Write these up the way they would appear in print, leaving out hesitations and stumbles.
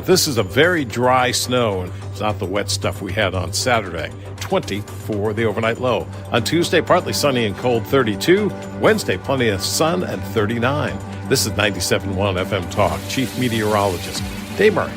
this is a very dry snow, and it's not the wet stuff we had on Saturday. 20 for the overnight low. On Tuesday, partly sunny and cold, 32. Wednesday, plenty of sun and 39. This is 97.1 FM Talk. Chief Meteorologist Dave Murray.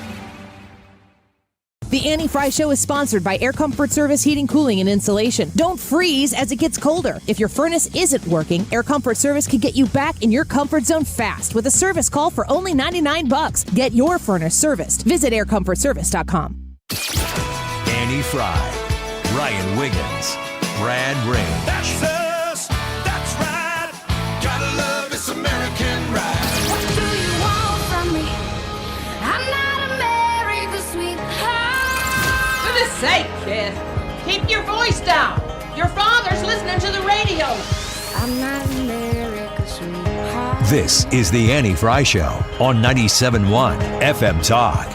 The Annie Fry Show is sponsored by Air Comfort Service Heating, Cooling, and Insulation. Don't freeze as it gets colder. If your furnace isn't working, Air Comfort Service can get you back in your comfort zone fast with a service call for only $99. Get your furnace serviced. Visit aircomfortservice.com. Annie Fry, Ryan Wiggins, Brad Ring. That's us. That's right. Gotta love this American ride. What do you want from me? I'm not America's sweetheart. For goodness sake, kid. Keep your voice down. Your father's listening to the radio. I'm not America's sweetheart. This is the Annie Fry Show on 97.1 FM Talk.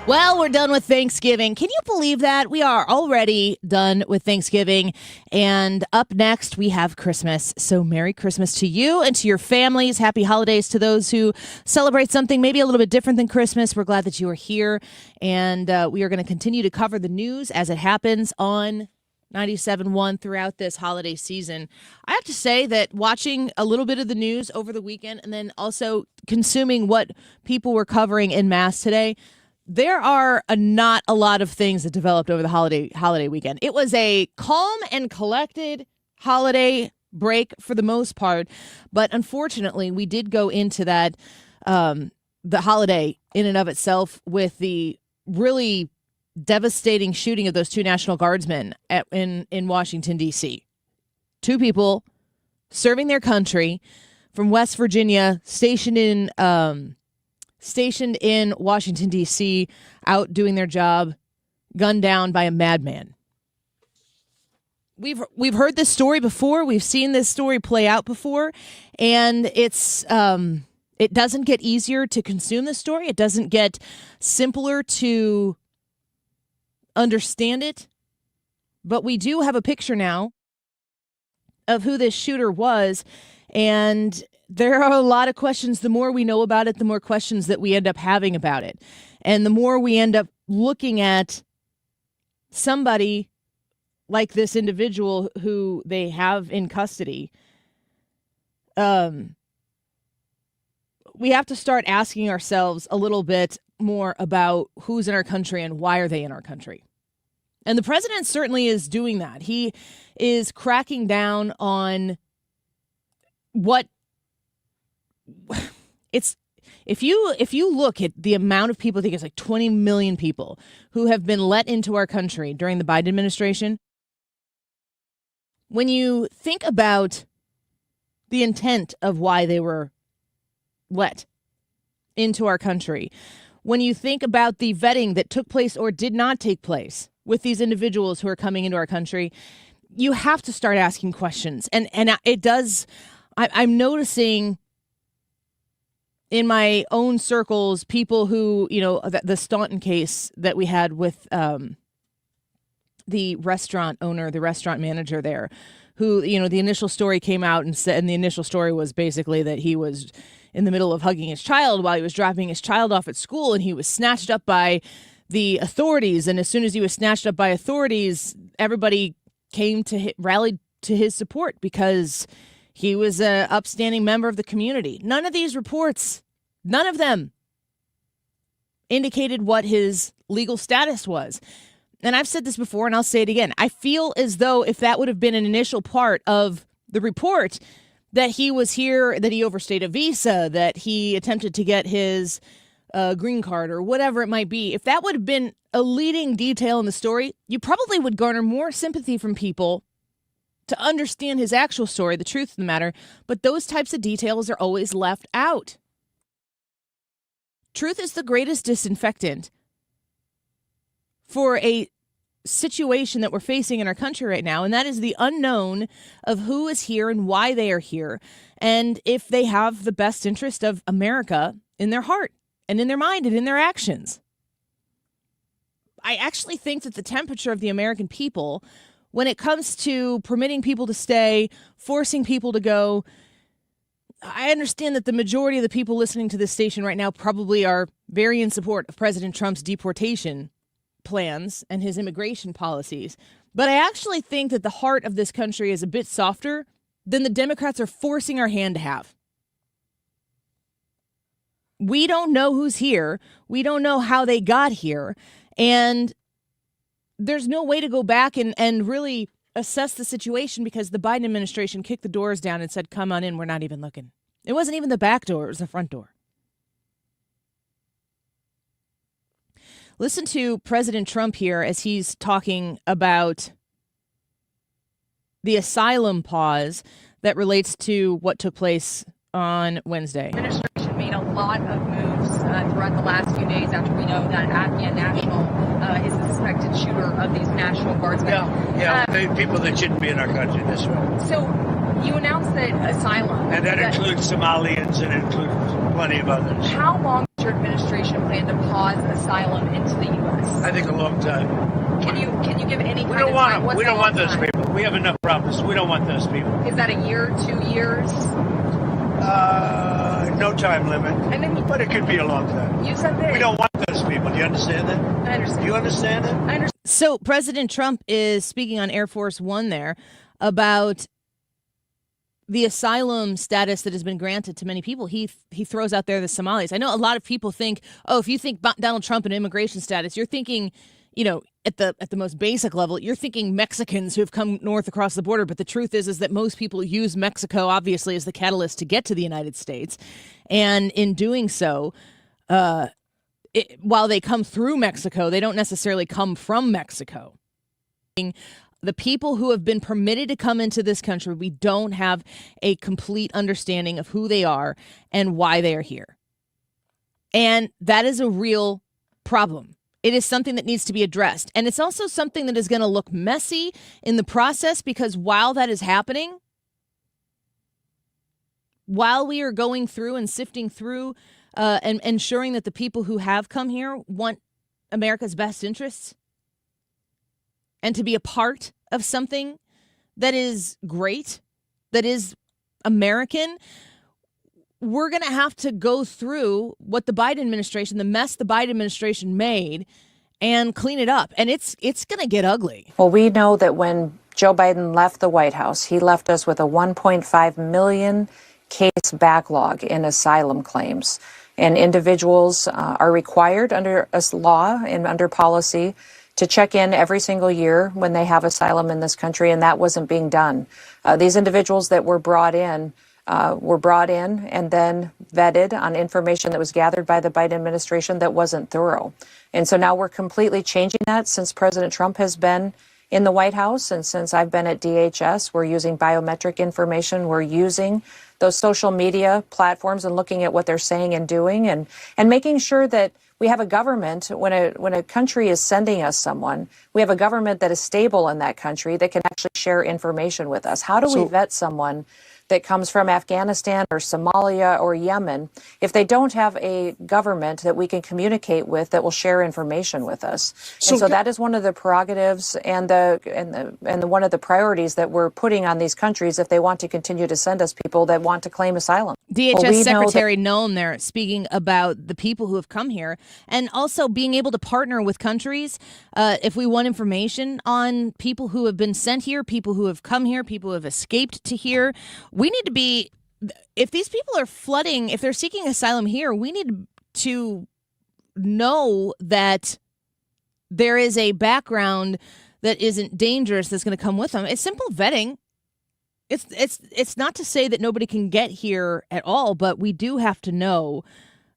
Well, we're done with Thanksgiving. Can you believe that? We are already done with Thanksgiving. And up next, we have Christmas. So Merry Christmas to you and to your families. Happy holidays to those who celebrate something maybe a little bit different than Christmas. We're glad that you are here. And we are going to continue to cover the news as it happens on 97.1 throughout this holiday season. I have to say that watching a little bit of the news over the weekend and then also consuming what people were covering en masse today, there are not a lot of things that developed over the holiday weekend. It was a calm and collected holiday break for the most part, but unfortunately, we did go into that the holiday in and of itself with the really devastating shooting of those two National Guardsmen in Washington, D.C. Two people serving their country from West Virginia, stationed in Washington, D.C., out doing their job, gunned down by a madman. We've heard this story before. We've seen this story play out before, and it doesn't get easier to consume the story. It doesn't get simpler to understand it. But we do have a picture now of who this shooter was, and there are a lot of questions. The more we know about it, the more questions that we end up having about it. And the more we end up looking at somebody like this individual who they have in custody, we have to start asking ourselves a little bit more about who's in our country and why are they in our country. And the president certainly is doing that. He is cracking down on what it's if you look at the amount of people, I think it's like 20 million people who have been let into our country during the Biden administration. When you think about the intent of why they were let into our country, when you think about the vetting that took place or did not take place with these individuals who are coming into our country, you have to start asking questions. And it does. I'm noticing in my own circles, people who, the Staunton case that we had with the restaurant owner, the restaurant manager there, who, the initial story came out and the initial story was basically that he was in the middle of hugging his child while he was dropping his child off at school, and he was snatched up by the authorities. And as soon as he was snatched up by authorities, everybody came to rallied to his support because he was an upstanding member of the community. None of these reports, none of them indicated what his legal status was. And I've said this before, and I'll say it again. I feel as though if that would have been an initial part of the report, that he was here, that he overstayed a visa, that he attempted to get his green card or whatever it might be, if that would have been a leading detail in the story, you probably would garner more sympathy from people to understand his actual story, the truth of the matter. But those types of details are always left out. Truth is the greatest disinfectant for a situation that we're facing in our country right now, and that is the unknown of who is here and why they are here, and if they have the best interest of America in their heart and in their mind and in their actions. I actually think that the temperature of the American people, when it comes to permitting people to stay, forcing people to go, I understand that the majority of the people listening to this station right now probably are very in support of President Trump's deportation plans and his immigration policies. But I actually think that the heart of this country is a bit softer than the Democrats are forcing our hand to have. We don't know who's here. We don't know how they got here. And there's no way to go back and really assess the situation because the Biden administration kicked the doors down and said, come on in, we're not even looking. It wasn't even the back door, it was the front door. Listen to President Trump here as he's talking about the asylum pause that relates to what took place on Wednesday. Administration made a lot of moves throughout the last few days after we know that Afghan national is the suspected shooter of these National Guardsmen. People that shouldn't be in our country this way. So you announced that asylum. And that includes Somalians and includes plenty of others. How long does your administration plan to pause asylum into the U.S.? I think a long time. Can you give any We kind don't of want time? them. What's We don't a want long those time? people. We have enough problems. We don't want those people. Is that a year, 2 years? No time limit. And then But it could be a long time. you said that. We don't want those people. Do you understand that? I understand. Do you understand that? I understand. So President Trump is speaking on Air Force One there about the asylum status that has been granted to many people. He throws out there the Somalis. I know a lot of people think, oh, if you think Donald Trump and immigration status, you're thinking, you know, at the most basic level, you're thinking Mexicans who have come north across the border. But the truth is that most people use Mexico, obviously, as the catalyst to get to the United States. And in doing so, while they come through Mexico, they don't necessarily come from Mexico. The people who have been permitted to come into this country, we don't have a complete understanding of who they are and why they are here. And that is a real problem. It is something that needs to be addressed. And it's also something that is going to look messy in the process because while that is happening, while we are going through and sifting through and ensuring that the people who have come here want America's best interests and to be a part of something that is great, that is American, we're going to have to go through what the Biden administration, the mess the Biden administration made, and clean it up. And it's going to get ugly. Well, we know that when Joe Biden left the White House, he left us with a 1.5 million case backlog in asylum claims. And individuals are required under a law and under policy to check in every single year when they have asylum in this country, and that wasn't being done. These individuals that were brought in and then vetted on information that was gathered by the Biden administration that wasn't thorough. And so now we're completely changing that since President Trump has been in the White House and since I've been at DHS. We're using biometric information. We're using those social media platforms and looking at what they're saying and doing and making sure that we have a government, when a country is sending us someone, we have a government that is stable in that country that can actually share information with us. How do we vet someone that comes from Afghanistan or Somalia or Yemen if they don't have a government that we can communicate with that will share information with us? And so that is one of the prerogatives and one of the priorities that we're putting on these countries if they want to continue to send us people that want to claim asylum. DHS Secretary Noem there speaking about the people who have come here and also being able to partner with countries if we want information on people who have been sent here, people who have come here, people who have escaped to here. We need to be, if these people are flooding, if they're seeking asylum here, we need to know that there is a background that isn't dangerous that's going to come with them. It's simple vetting. It's not to say that nobody can get here at all, but we do have to know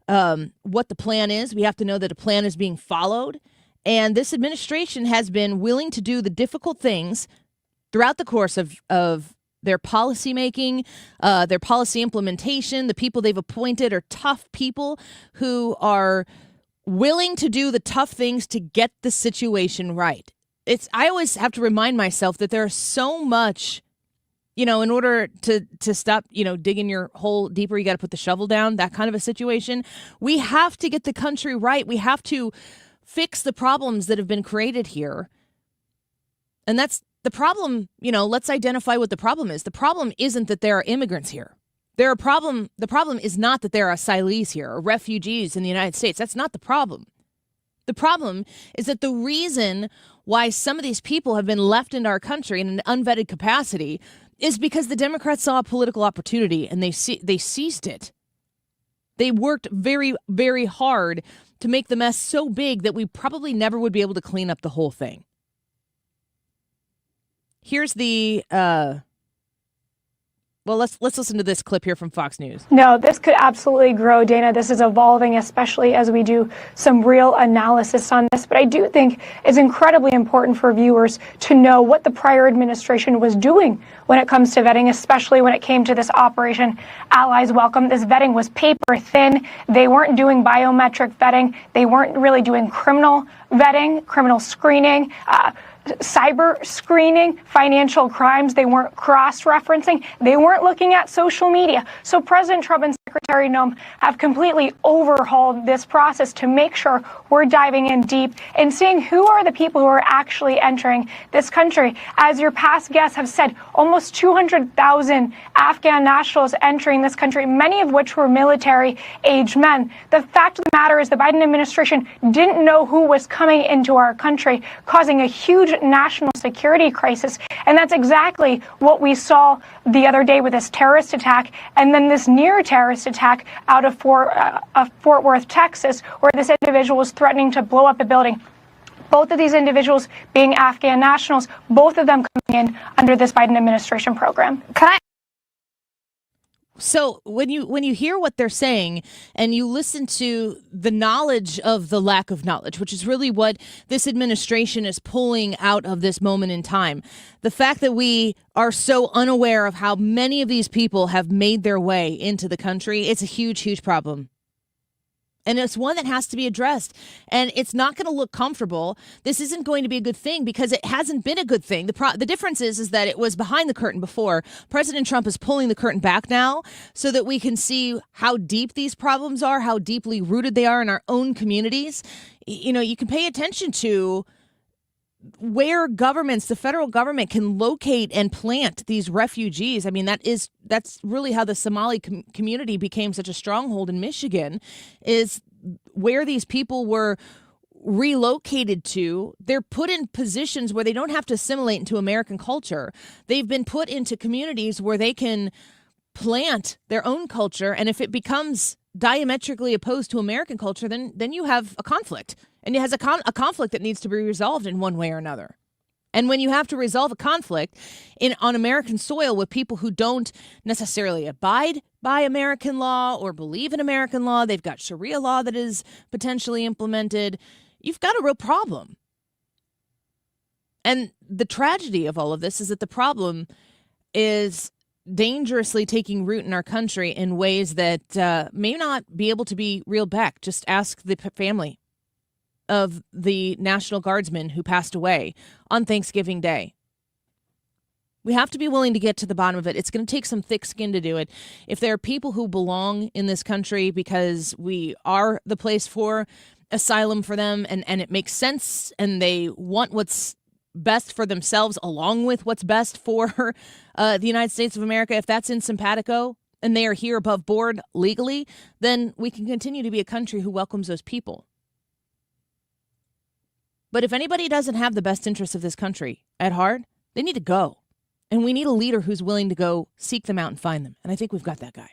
what the plan is. We have to know that a plan is being followed. And this administration has been willing to do the difficult things throughout the course of their policy making, their policy implementation. The people they've appointed are tough people who are willing to do the tough things to get the situation right. I always have to remind myself that there's so much, in order to stop, digging your hole deeper, you got to put the shovel down, that kind of a situation. We have to get the country right. We have to fix the problems that have been created here. And that's the problem. Let's identify what the problem is. The problem isn't that there are immigrants here. The problem is not that there are asylees here or refugees in the United States. That's not the problem. The problem is that the reason why some of these people have been left into our country in an unvetted capacity is because the Democrats saw a political opportunity and they seized it. They worked very, very hard to make the mess so big that we probably never would be able to clean up the whole thing. Here's the let's listen to this clip here from Fox News. No, this could absolutely grow, Dana. This is evolving, especially as we do some real analysis on this. But I do think it's incredibly important for viewers to know what the prior administration was doing when it comes to vetting, especially when it came to this Operation Allies Welcome. This vetting was paper thin. They weren't doing biometric vetting. They weren't really doing criminal vetting, criminal screening, cyber screening, financial crimes. They weren't cross-referencing. They weren't looking at social media. So President Trump and Secretary Noem have completely overhauled this process to make sure we're diving in deep and seeing who are the people who are actually entering this country. As your past guests have said, almost 200,000 Afghan nationals entering this country, many of which were military-age men. The fact of the matter is the Biden administration didn't know who was coming into our country, causing a huge national security crisis. And that's exactly what we saw the other day with this terrorist attack and then this near terrorist attack out of Fort Worth, Texas, where this individual was threatening to blow up a building. Both of these individuals being Afghan nationals, both of them coming in under this Biden administration program. So when you hear what they're saying and you listen to the knowledge of the lack of knowledge, which is really what this administration is pulling out of this moment in time, the fact that we are so unaware of how many of these people have made their way into the country, it's a huge, huge problem. And it's one that has to be addressed. And it's not going to look comfortable. This isn't going to be a good thing because it hasn't been a good thing. The difference is that it was behind the curtain before. President Trump is pulling the curtain back now so that we can see how deep these problems are, how deeply rooted they are in our own communities. You know, you can pay attention to where governments, the federal government, can locate and plant these refugees. I mean, that's really how the Somali community became such a stronghold in Michigan, is where these people were relocated to. They're put in positions where they don't have to assimilate into American culture. They've been put into communities where they can plant their own culture. And if it becomes diametrically opposed to American culture, then you have a conflict. And it has a conflict that needs to be resolved in one way or another. And when you have to resolve a conflict on American soil with people who don't necessarily abide by American law or believe in American law, they've got Sharia law that is potentially implemented, you've got a real problem. And the tragedy of all of this is that the problem is dangerously taking root in our country in ways that may not be able to be reeled back. Just ask the family of the National Guardsman who passed away on Thanksgiving Day. We have to be willing to get to the bottom of it. It's going to take some thick skin to do it. If there are people who belong in this country because we are the place for asylum for them and it makes sense and they want what's best for themselves along with what's best for the United States of America, if that's in simpatico and they are here above board legally, then we can continue to be a country who welcomes those people. But if anybody doesn't have the best interests of this country at heart, they need to go. And we need a leader who's willing to go seek them out and find them. And I think we've got that guy.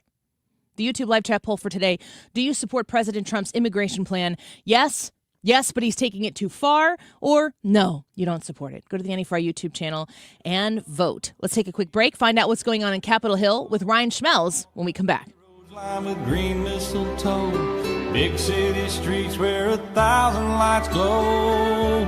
The YouTube live chat poll for today. Do you support President Trump's immigration plan? Yes, but he's taking it too far. Or no, you don't support it. Go to the Annie Fry YouTube channel and vote. Let's take a quick break. Find out what's going on in Capitol Hill with Ryan Schmelz when we come back. Lined with green mistletoe, big city streets where 1,000 lights glow.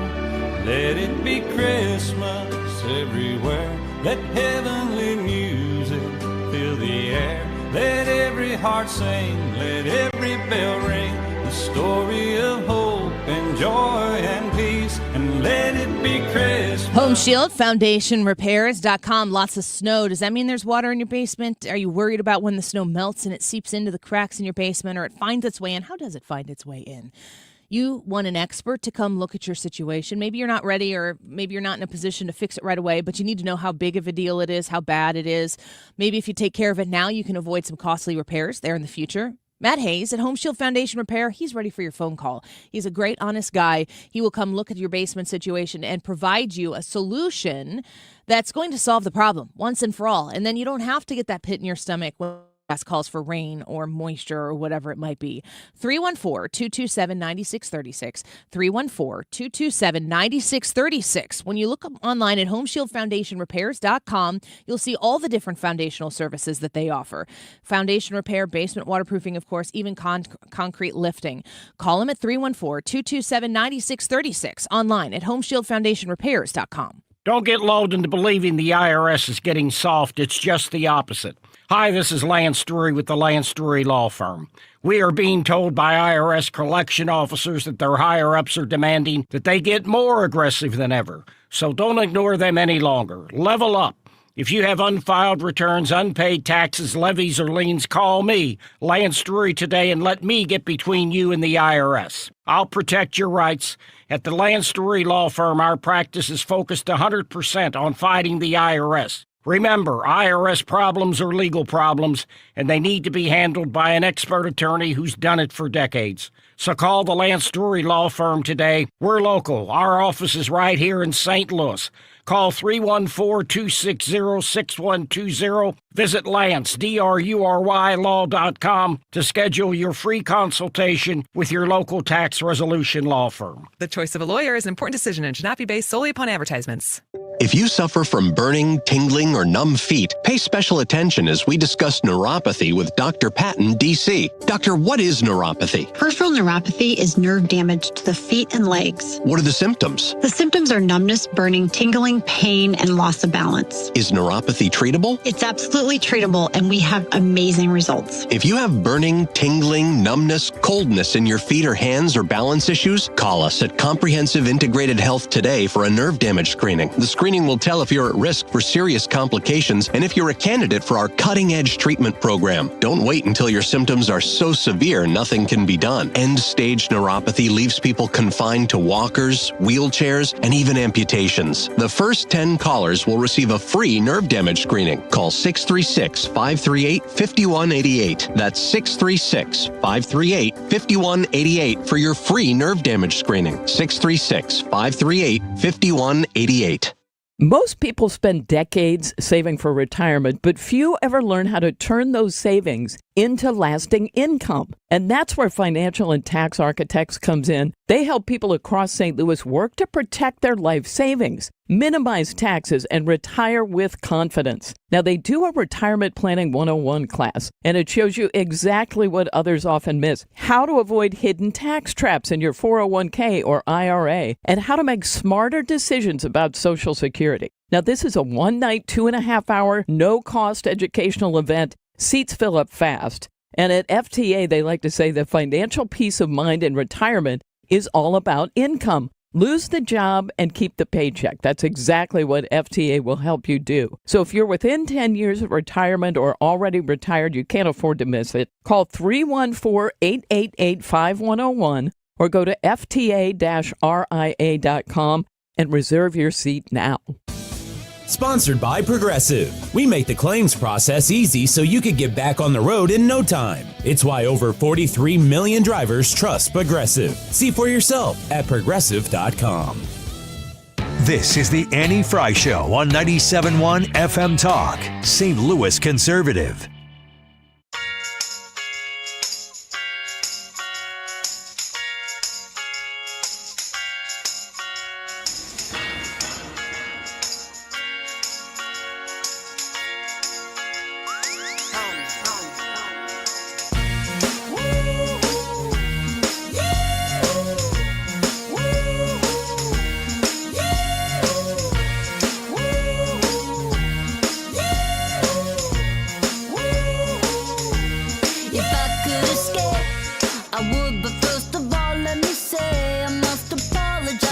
Let it be Christmas everywhere. Let heavenly music fill the air. Let every heart sing, let every bell ring. The story of hope and joy and peace, and let it be Christmas. Home Shield Foundation Repairs.com. Lots of snow. Does that mean there's water in your basement? Are you worried about when the snow melts and it seeps into the cracks in your basement or it finds its way in? How does it find its way in? You want an expert to come look at your situation. Maybe you're not ready, or maybe you're not in a position to fix it right away, but you need to know how big of a deal it is, how bad it is. Maybe if you take care of it now, you can avoid some costly repairs there in the future. Matt Hayes at Home Shield Foundation Repair, he's ready for your phone call. He's a great, honest guy. He will come look at your basement situation and provide you a solution that's going to solve the problem once and for all. And then you don't have to get that pit in your stomach when calls for rain or moisture or whatever it might be. 314-227-9636. 314-227-9636. When you look up online at homeshieldfoundationrepairs.com, you'll see all the different foundational services that they offer. Foundation repair, basement waterproofing, of course, even concrete lifting. Call them at 314-227-9636. Online at homeshieldfoundationrepairs.com. Don't get lulled into believing the IRS is getting soft. It's just the opposite. Hi, this is Lance Drury with the Lance Drury Law Firm. We are being told by IRS collection officers that their higher-ups are demanding that they get more aggressive than ever. So don't ignore them any longer. Level up. If you have unfiled returns, unpaid taxes, levies, or liens, call me, Lance Drury, today and let me get between you and the IRS. I'll protect your rights. At the Lance Drury Law Firm, our practice is focused 100% on fighting the IRS. Remember, IRS problems are legal problems, and they need to be handled by an expert attorney who's done it for decades. So call the Lance Drury Law Firm today. We're local. Our office is right here in St. Louis. Call 314-260-6120. Visit Lance, DRURY law.com to schedule your free consultation with your local tax resolution law firm. The choice of a lawyer is an important decision and should not be based solely upon advertisements. If you suffer from burning, tingling, or numb feet, pay special attention as we discuss neuropathy with Dr. Patton, D.C. Doctor, what is neuropathy? Peripheral neuropathy is nerve damage to the feet and legs. What are the symptoms? The symptoms are numbness, burning, tingling, pain, and loss of balance. Is neuropathy treatable? It's absolutely treatable, and we have amazing results. If you have burning, tingling, numbness, coldness in your feet or hands, or balance issues, call us at Comprehensive Integrated Health today for a nerve damage screening. The screening will tell if you're at risk for serious complications and if you're a candidate for our cutting-edge treatment program. Don't wait until your symptoms are so severe nothing can be done. End-stage neuropathy leaves people confined to walkers, wheelchairs, and even amputations. The first 10 callers will receive a free nerve damage screening. Call 636-538-5188. That's 636-538-5188 for your free nerve damage screening. 636-538-5188. Most people spend decades saving for retirement, but few ever learn how to turn those savings into lasting income. And that's where Financial and Tax Architects comes in. They help people across St. Louis work to protect their life savings, minimize taxes, and retire with confidence. Now, they do a Retirement Planning 101 class, and it shows you exactly what others often miss: how to avoid hidden tax traps in your 401k or IRA, and how to make smarter decisions about Social Security. Now, this is a one-night, 2.5-hour, no-cost educational event. Seats fill up fast. And at FTA, they like to say that financial peace of mind in retirement is all about income. Lose the job and keep the paycheck. That's exactly what FTA will help you do. So if you're within 10 years of retirement or already retired, you can't afford to miss it. Call 314-888-5101 or go to fta-ria.com and reserve your seat now. Sponsored by Progressive. We make the claims process easy so you can get back on the road in no time. It's why over 43 million drivers trust Progressive. See for yourself at Progressive.com. This is the Annie Fry Show on 97.1 FM Talk, St. Louis Conservative.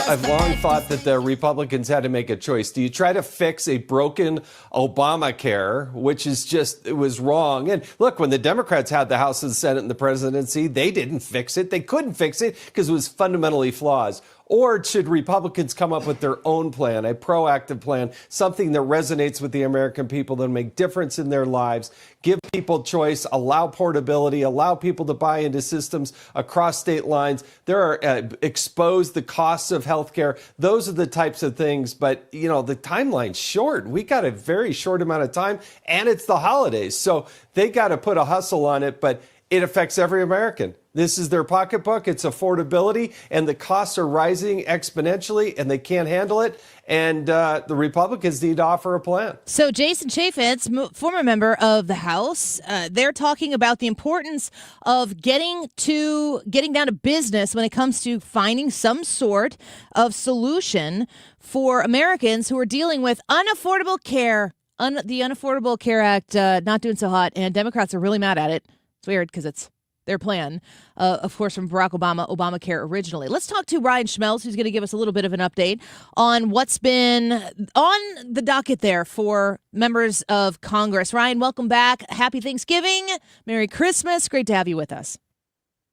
I've long thought that the Republicans had to make a choice. Do you try to fix a broken Obamacare, which is just, it was wrong? And look, when the Democrats had the House and the Senate and the presidency, they didn't fix it. They couldn't fix it because it was fundamentally flawed. Or should Republicans come up with their own plan, a proactive plan, something that resonates with the American people, that'll make difference in their lives, give people choice, allow portability, allow people to buy into systems across state lines? There are expose the costs of healthcare. Those are the types of things. But, you know, the timeline's short. We got a very short amount of time, and it's the holidays. So they got to put a hustle on it, but it affects every American. This is their pocketbook. It's affordability, and the costs are rising exponentially, and they can't handle it. And the Republicans need to offer a plan. So Jason Chaffetz, former member of the House, they're talking about the importance of getting down to business when it comes to finding some sort of solution for Americans who are dealing with unaffordable care. The Unaffordable Care Act not doing so hot, and Democrats are really mad at it. It's weird because it's their plan, of course, from Barack Obama, Obamacare originally. Let's talk to Ryan Schmelz, who's going to give us a little bit of an update on what's been on the docket there for members of Congress. Ryan, welcome back. Happy Thanksgiving. Merry Christmas. Great to have you with us.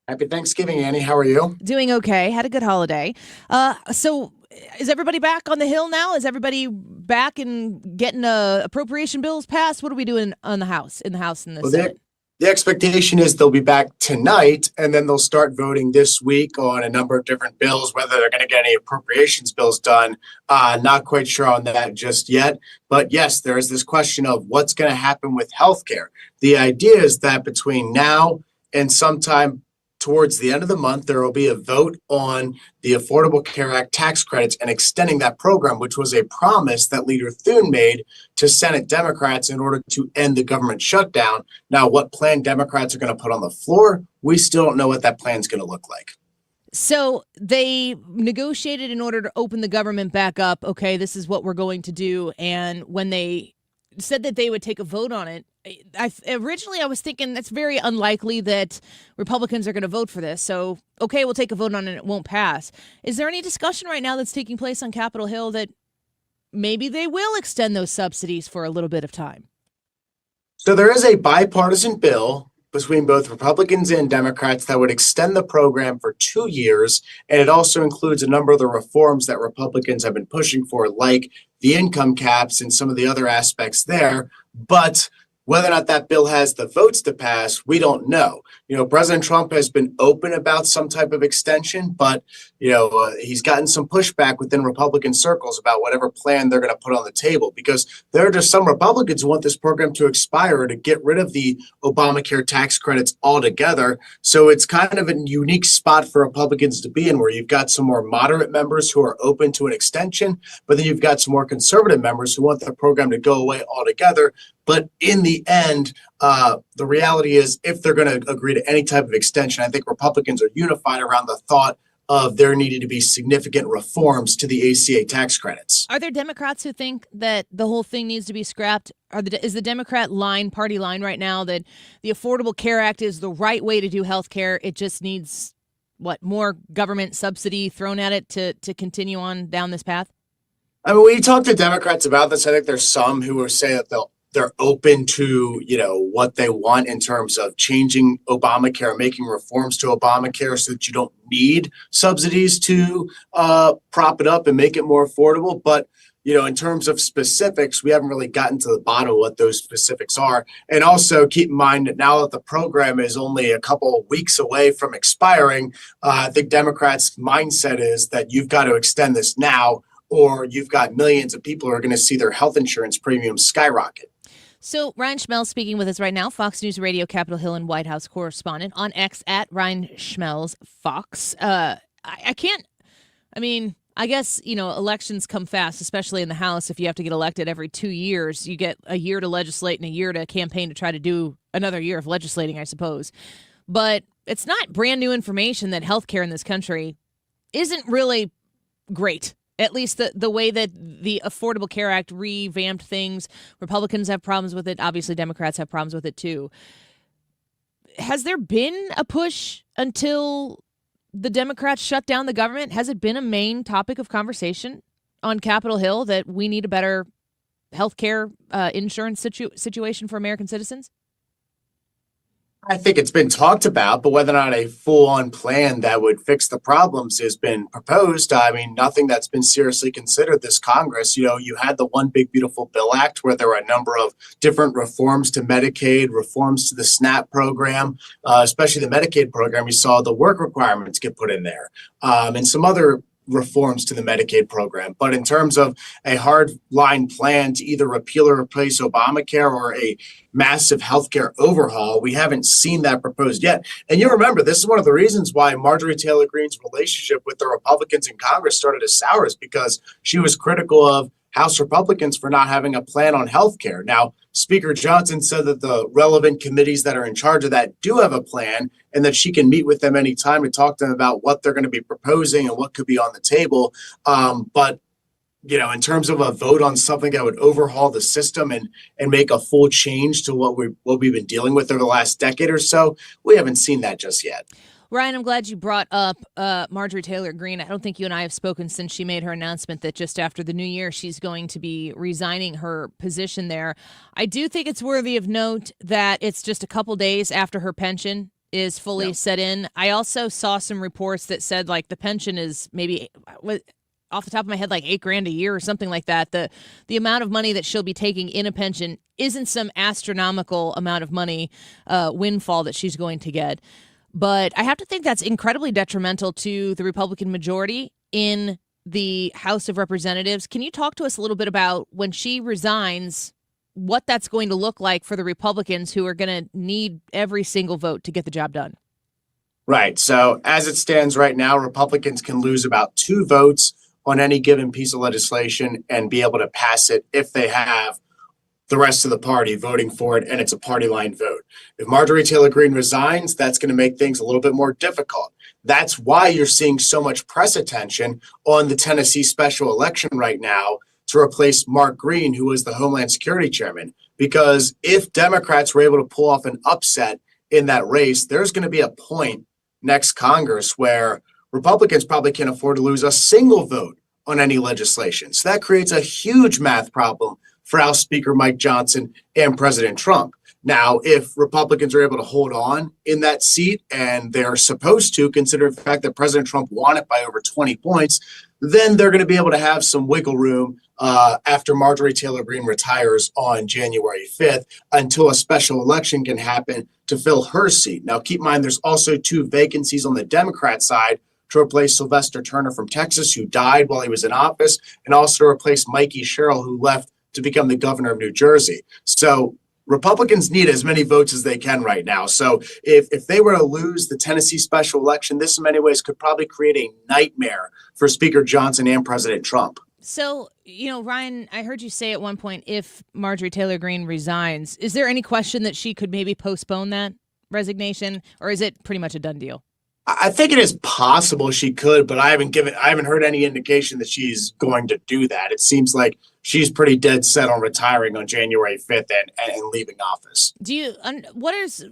Happy Thanksgiving, Annie. How are you? Doing okay. Had a good holiday. So is everybody back on the Hill now? Is everybody back and getting appropriation bills passed? What are we doing in the House and the Senate? The expectation is they'll be back tonight, and then they'll start voting this week on a number of different bills. Whether they're going to get any appropriations bills done, not quite sure on that just yet. But yes, there is this question of what's going to happen with healthcare. The idea is that between now and sometime towards the end of the month, there will be a vote on the Affordable Care Act tax credits and extending that program, which was a promise that Leader Thune made to Senate Democrats in order to end the government shutdown. Now, what plan Democrats are going to put on the floor, we still don't know what that plan is going to look like. So they negotiated in order to open the government back up. Okay, this is what we're going to do. And when they said that they would take a vote on it, originally I was thinking that's very unlikely that Republicans are going to vote for this. So, okay, we'll take a vote on it and it won't pass. Is there any discussion right now that's taking place on Capitol Hill that maybe they will extend those subsidies for a little bit of time? So there is a bipartisan bill between both Republicans and Democrats that would extend the program for 2 years. And it also includes a number of the reforms that Republicans have been pushing for, like the income caps and some of the other aspects there. But whether or not that bill has the votes to pass, we don't know. You know, President Trump has been open about some type of extension, but, he's gotten some pushback within Republican circles about whatever plan they're going to put on the table, because there are just some Republicans who want this program to expire to get rid of the Obamacare tax credits altogether. So it's kind of a unique spot for Republicans to be in, where you've got some more moderate members who are open to an extension, but then you've got some more conservative members who want the program to go away altogether. But in the end, the reality is, if they're going to agree to any type of extension, I think Republicans are unified around the thought of there needed to be significant reforms to the ACA tax credits. Are there Democrats who think that the whole thing needs to be scrapped? Is the Democrat party line right now that the Affordable Care Act is the right way to do health care? It just needs, more government subsidy thrown at it to continue on down this path? I mean, when you talk to Democrats about this, I think there's some who are saying that they're open to, what they want in terms of changing Obamacare, making reforms to Obamacare so that you don't need subsidies to prop it up and make it more affordable. But, in terms of specifics, we haven't really gotten to the bottom of what those specifics are. And also keep in mind that now that the program is only a couple of weeks away from expiring, I think Democrats' mindset is that you've got to extend this now, or you've got millions of people who are going to see their health insurance premiums skyrocket. So Ryan Schmelz speaking with us right now, Fox News Radio, Capitol Hill and White House correspondent, on X at Ryan Schmelz Fox. I guess, elections come fast, especially in the House. If you have to get elected every 2 years, you get a year to legislate and a year to campaign to try to do another year of legislating, I suppose. But it's not brand new information that healthcare in this country isn't really great. At least the way that the Affordable Care Act revamped things. Republicans have problems with it. Obviously, Democrats have problems with it, too. Has there been a push until the Democrats shut down the government? Has it been a main topic of conversation on Capitol Hill that we need a better health care insurance situation for American citizens? I think it's been talked about, but whether or not a full-on plan that would fix the problems has been proposed. I mean, nothing that's been seriously considered this Congress. You had the One Big Beautiful Bill Act where there were a number of different reforms to Medicaid, reforms to the SNAP program, especially the Medicaid program. You saw the work requirements get put in there, and some other reforms to the Medicaid program. But in terms of a hard line plan to either repeal or replace Obamacare or a massive healthcare overhaul, we haven't seen that proposed yet. And you remember, this is one of the reasons why Marjorie Taylor Greene's relationship with the Republicans in Congress started to sour, is because she was critical of House Republicans for not having a plan on health care. Now, Speaker Johnson said that the relevant committees that are in charge of that do have a plan, and that she can meet with them anytime to talk to them about what they're going to be proposing and what could be on the table. But in terms of a vote on something that would overhaul the system and make a full change to what we've been dealing with over the last decade or so, we haven't seen that just yet. Ryan, I'm glad you brought up Marjorie Taylor Greene. I don't think you and I have spoken since she made her announcement that just after the new year, she's going to be resigning her position there. I do think it's worthy of note that it's just a couple days after her pension is fully set in. I also saw some reports that said the pension is maybe, off the top of my head, like $8,000 a year or something like that. The amount of money that she'll be taking in a pension isn't some astronomical amount of money windfall that she's going to get. But I have to think that's incredibly detrimental to the Republican majority in the House of Representatives. Can you talk to us a little bit about when she resigns, what that's going to look like for the Republicans who are going to need every single vote to get the job done? Right. So as it stands right now, Republicans can lose about 2 votes on any given piece of legislation and be able to pass it if they have the rest of the party voting for it, and it's a party line vote. If Marjorie Taylor Greene resigns, that's going to make things a little bit more difficult. That's why you're seeing so much press attention on the Tennessee special election right now to replace Mark Green, who was the Homeland Security chairman. Because if Democrats were able to pull off an upset in that race, there's going to be a point next Congress where Republicans probably can't afford to lose a single vote on any legislation. So that creates a huge math problem for House Speaker Mike Johnson and President Trump. Now, if Republicans are able to hold on in that seat, and they're supposed to, consider the fact that President Trump won it by over 20 points, then they're going to be able to have some wiggle room after Marjorie Taylor Greene retires on January 5th until a special election can happen to fill her seat. Now, keep in mind, there's also 2 vacancies on the Democrat side to replace Sylvester Turner from Texas, who died while he was in office, and also to replace Mikey Sherrill, who left to become the governor of New Jersey. So Republicans need as many votes as they can right now. So if they were to lose the Tennessee special election, this in many ways could probably create a nightmare for Speaker Johnson and President Trump. So, Ryan, I heard you say at one point, if Marjorie Taylor Greene resigns, is there any question that she could maybe postpone that resignation, or is it pretty much a done deal? I think it is possible she could, but I haven't heard any indication that she's going to do that. It seems like she's pretty dead set on retiring on January 5th and leaving office. What is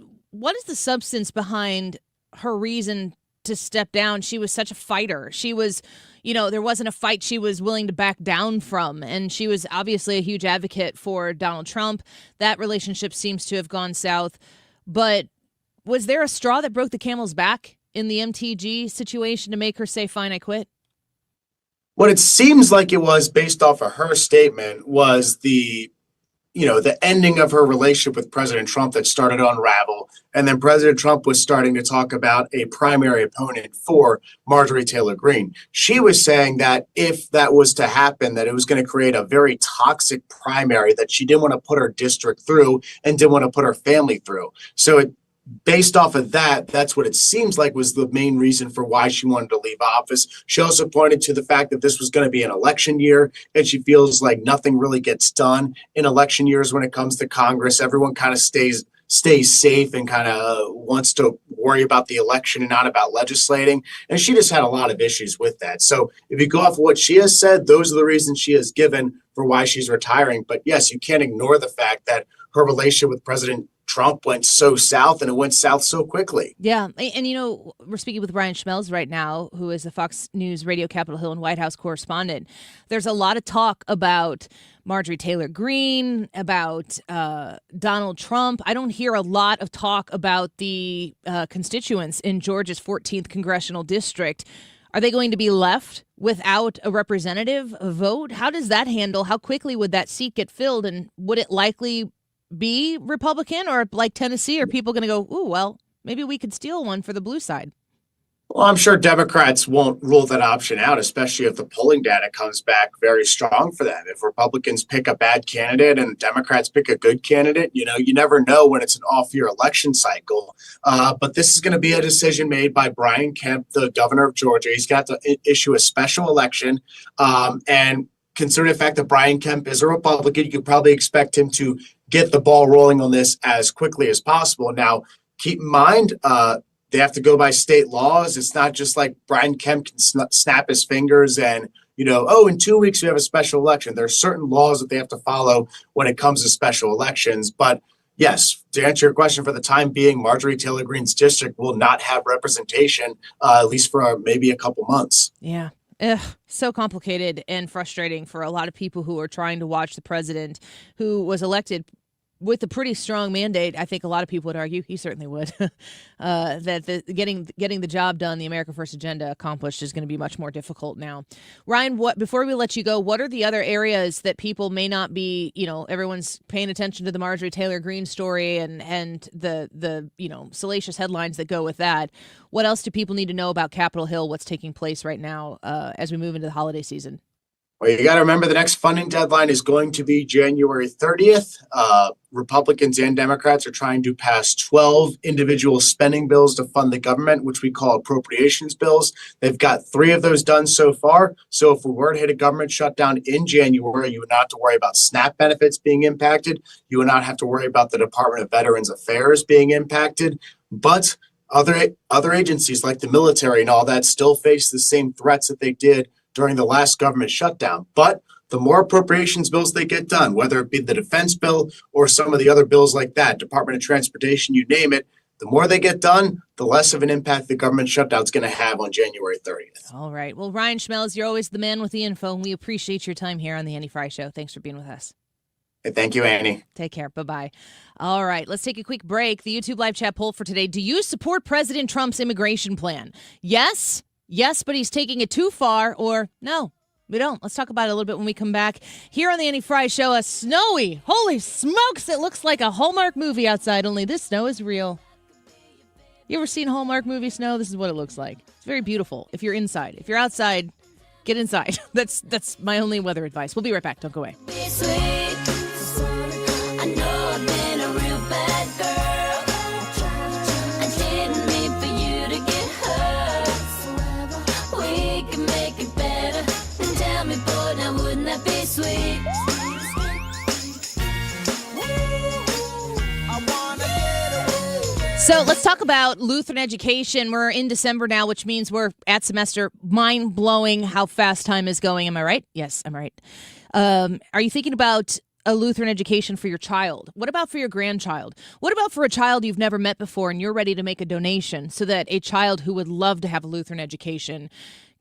the substance behind her reason to step down? She was such a fighter. She was, there wasn't a fight she was willing to back down from. And she was obviously a huge advocate for Donald Trump. That relationship seems to have gone south. But was there a straw that broke the camel's back in the MTG situation to make her say, fine, I quit? What it seems like it was, based off of her statement, was the ending of her relationship with President Trump that started to unravel. And then President Trump was starting to talk about a primary opponent for Marjorie Taylor Greene. She was saying that if that was to happen, that it was going to create a very toxic primary that she didn't want to put her district through and didn't want to put her family through. So based off of that, that's what it seems like was the main reason for why she wanted to leave office. She also pointed to the fact that this was going to be an election year, and she feels like nothing really gets done in election years when it comes to Congress. Everyone kind of stays safe and kind of wants to worry about the election and not about legislating. And she just had a lot of issues with that. So if you go off of what she has said, those are the reasons she has given for why she's retiring. But yes, you can't ignore the fact that her relationship with President Trump went so south, and it went south so quickly. Yeah. And, we're speaking with Ryan Schmelz right now, who is the Fox News Radio Capitol Hill and White House correspondent. There's a lot of talk about Marjorie Taylor Greene, about Donald Trump. I don't hear a lot of talk about the constituents in Georgia's 14th congressional district. Are they going to be left without a representative vote? How does that handle? How quickly would that seat get filled? And would it likely be Republican, or like Tennessee, are people going to go, ooh, well, maybe we could steal one for the blue side? Well, I'm sure Democrats won't rule that option out, especially if the polling data comes back very strong for them. If Republicans pick a bad candidate and Democrats pick a good candidate, you never know when it's an off-year election cycle. But this is going to be a decision made by Brian Kemp, the governor of Georgia. He's got to issue a special election. And considering the fact that Brian Kemp is a Republican, you could probably expect him to get the ball rolling on this as quickly as possible. Now, keep in mind, they have to go by state laws. It's not just like Brian Kemp can snap his fingers and, in 2 weeks we have a special election. There are certain laws that they have to follow when it comes to special elections. But yes, to answer your question, for the time being, Marjorie Taylor Greene's district will not have representation, at least for maybe a couple months. Yeah. So complicated and frustrating for a lot of people who are trying to watch the president who was elected with a pretty strong mandate. I think a lot of people would argue, he certainly would, that getting the job done, the America First agenda accomplished, is going to be much more difficult now. Ryan, before we let you go, what are the other areas that people may not be, everyone's paying attention to the Marjorie Taylor Greene story and the salacious headlines that go with that. What else do people need to know about Capitol Hill, what's taking place right now as we move into the holiday season? Well, you got to remember the next funding deadline is going to be January 30th. Republicans and Democrats are trying to pass 12 individual spending bills to fund the government, which we call appropriations bills. They've got 3 of those done so far. So if we were to hit a government shutdown in January, you would not have to worry about SNAP benefits being impacted. You would not have to worry about the Department of Veterans Affairs being impacted. But other agencies like the military and all that still face the same threats that they did during the last government shutdown. But the more appropriations bills they get done, whether it be the defense bill or some of the other bills like that, Department of Transportation, you name it, the more they get done, the less of an impact the government shutdown is going to have on January 30th. All right. Well, Ryan Schmelz, you're always the man with the info, and we appreciate your time here on the Annie Fry Show. Thanks for being with us. Hey, thank you, Annie. Take care. Bye-bye. All right, let's take a quick break. The YouTube live chat poll for today. Do you support President Trump's immigration plan? Yes, but he's taking it too far, or no, we don't. Let's talk about it a little bit when we come back here on the Annie Fry Show. A snowy, holy smokes, it looks like a Hallmark movie outside, only this snow is real. You ever seen Hallmark movie snow? This is what it looks like. It's very beautiful if you're inside. If you're outside, get inside. That's my only weather advice. We'll be right back. Don't go away. So let's talk about Lutheran education. We're in December now, which means we're at semester. Mind-blowing how fast time is going. Am I right? Yes, I'm right. Are you thinking about a Lutheran education for your child? What about for your grandchild? What about for a child you've never met before and you're ready to make a donation so that a child who would love to have a Lutheran education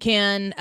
can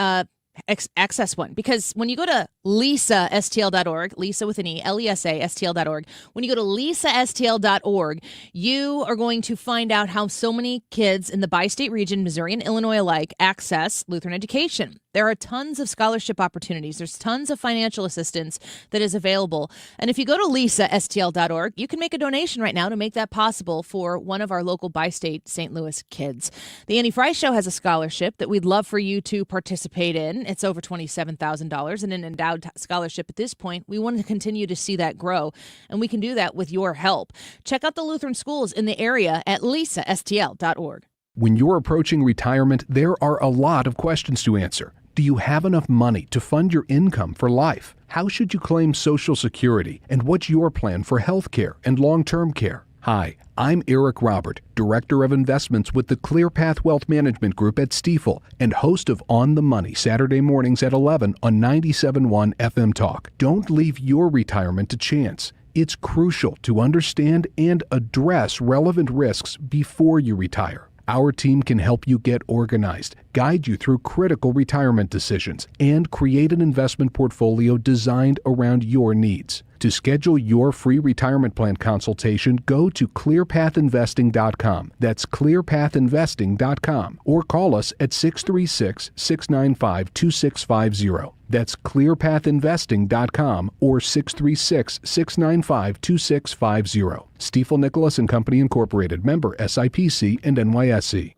access one? Because when you go to lisastl.org, Lisa with an E, LESA, when you go to lisastl.org, you are going to find out how so many kids in the bi-state region, Missouri and Illinois alike, access Lutheran education. There are tons of scholarship opportunities. There's tons of financial assistance that is available. And if you go to lisastl.org, you can make a donation right now to make that possible for one of our local bi-state St. Louis kids. The Annie Fry Show has a scholarship that we'd love for you to participate in. It's over $27,000 and an endowed scholarship at this point. We want to continue to see that grow, and we can do that with your help. Check out the Lutheran schools in the area at lisastl.org. When you're approaching retirement, there are a lot of questions to answer. Do you have enough money to fund your income for life? How should you claim Social Security? And what's your plan for health care and long-term care? Hi, I'm Eric Robert, Director of Investments with the ClearPath Wealth Management Group at Stifel and host of On the Money Saturday mornings at 11 on 97.1 FM Talk. Don't leave your retirement to chance. It's crucial to understand and address relevant risks before you retire. Our team can help you get organized, guide you through critical retirement decisions, and create an investment portfolio designed around your needs. To schedule your free retirement plan consultation, go to clearpathinvesting.com. That's clearpathinvesting.com. Or call us at 636-695-2650. That's clearpathinvesting.com or 636-695-2650. Stifel Nicholas and Company Incorporated, member SIPC and NYSE.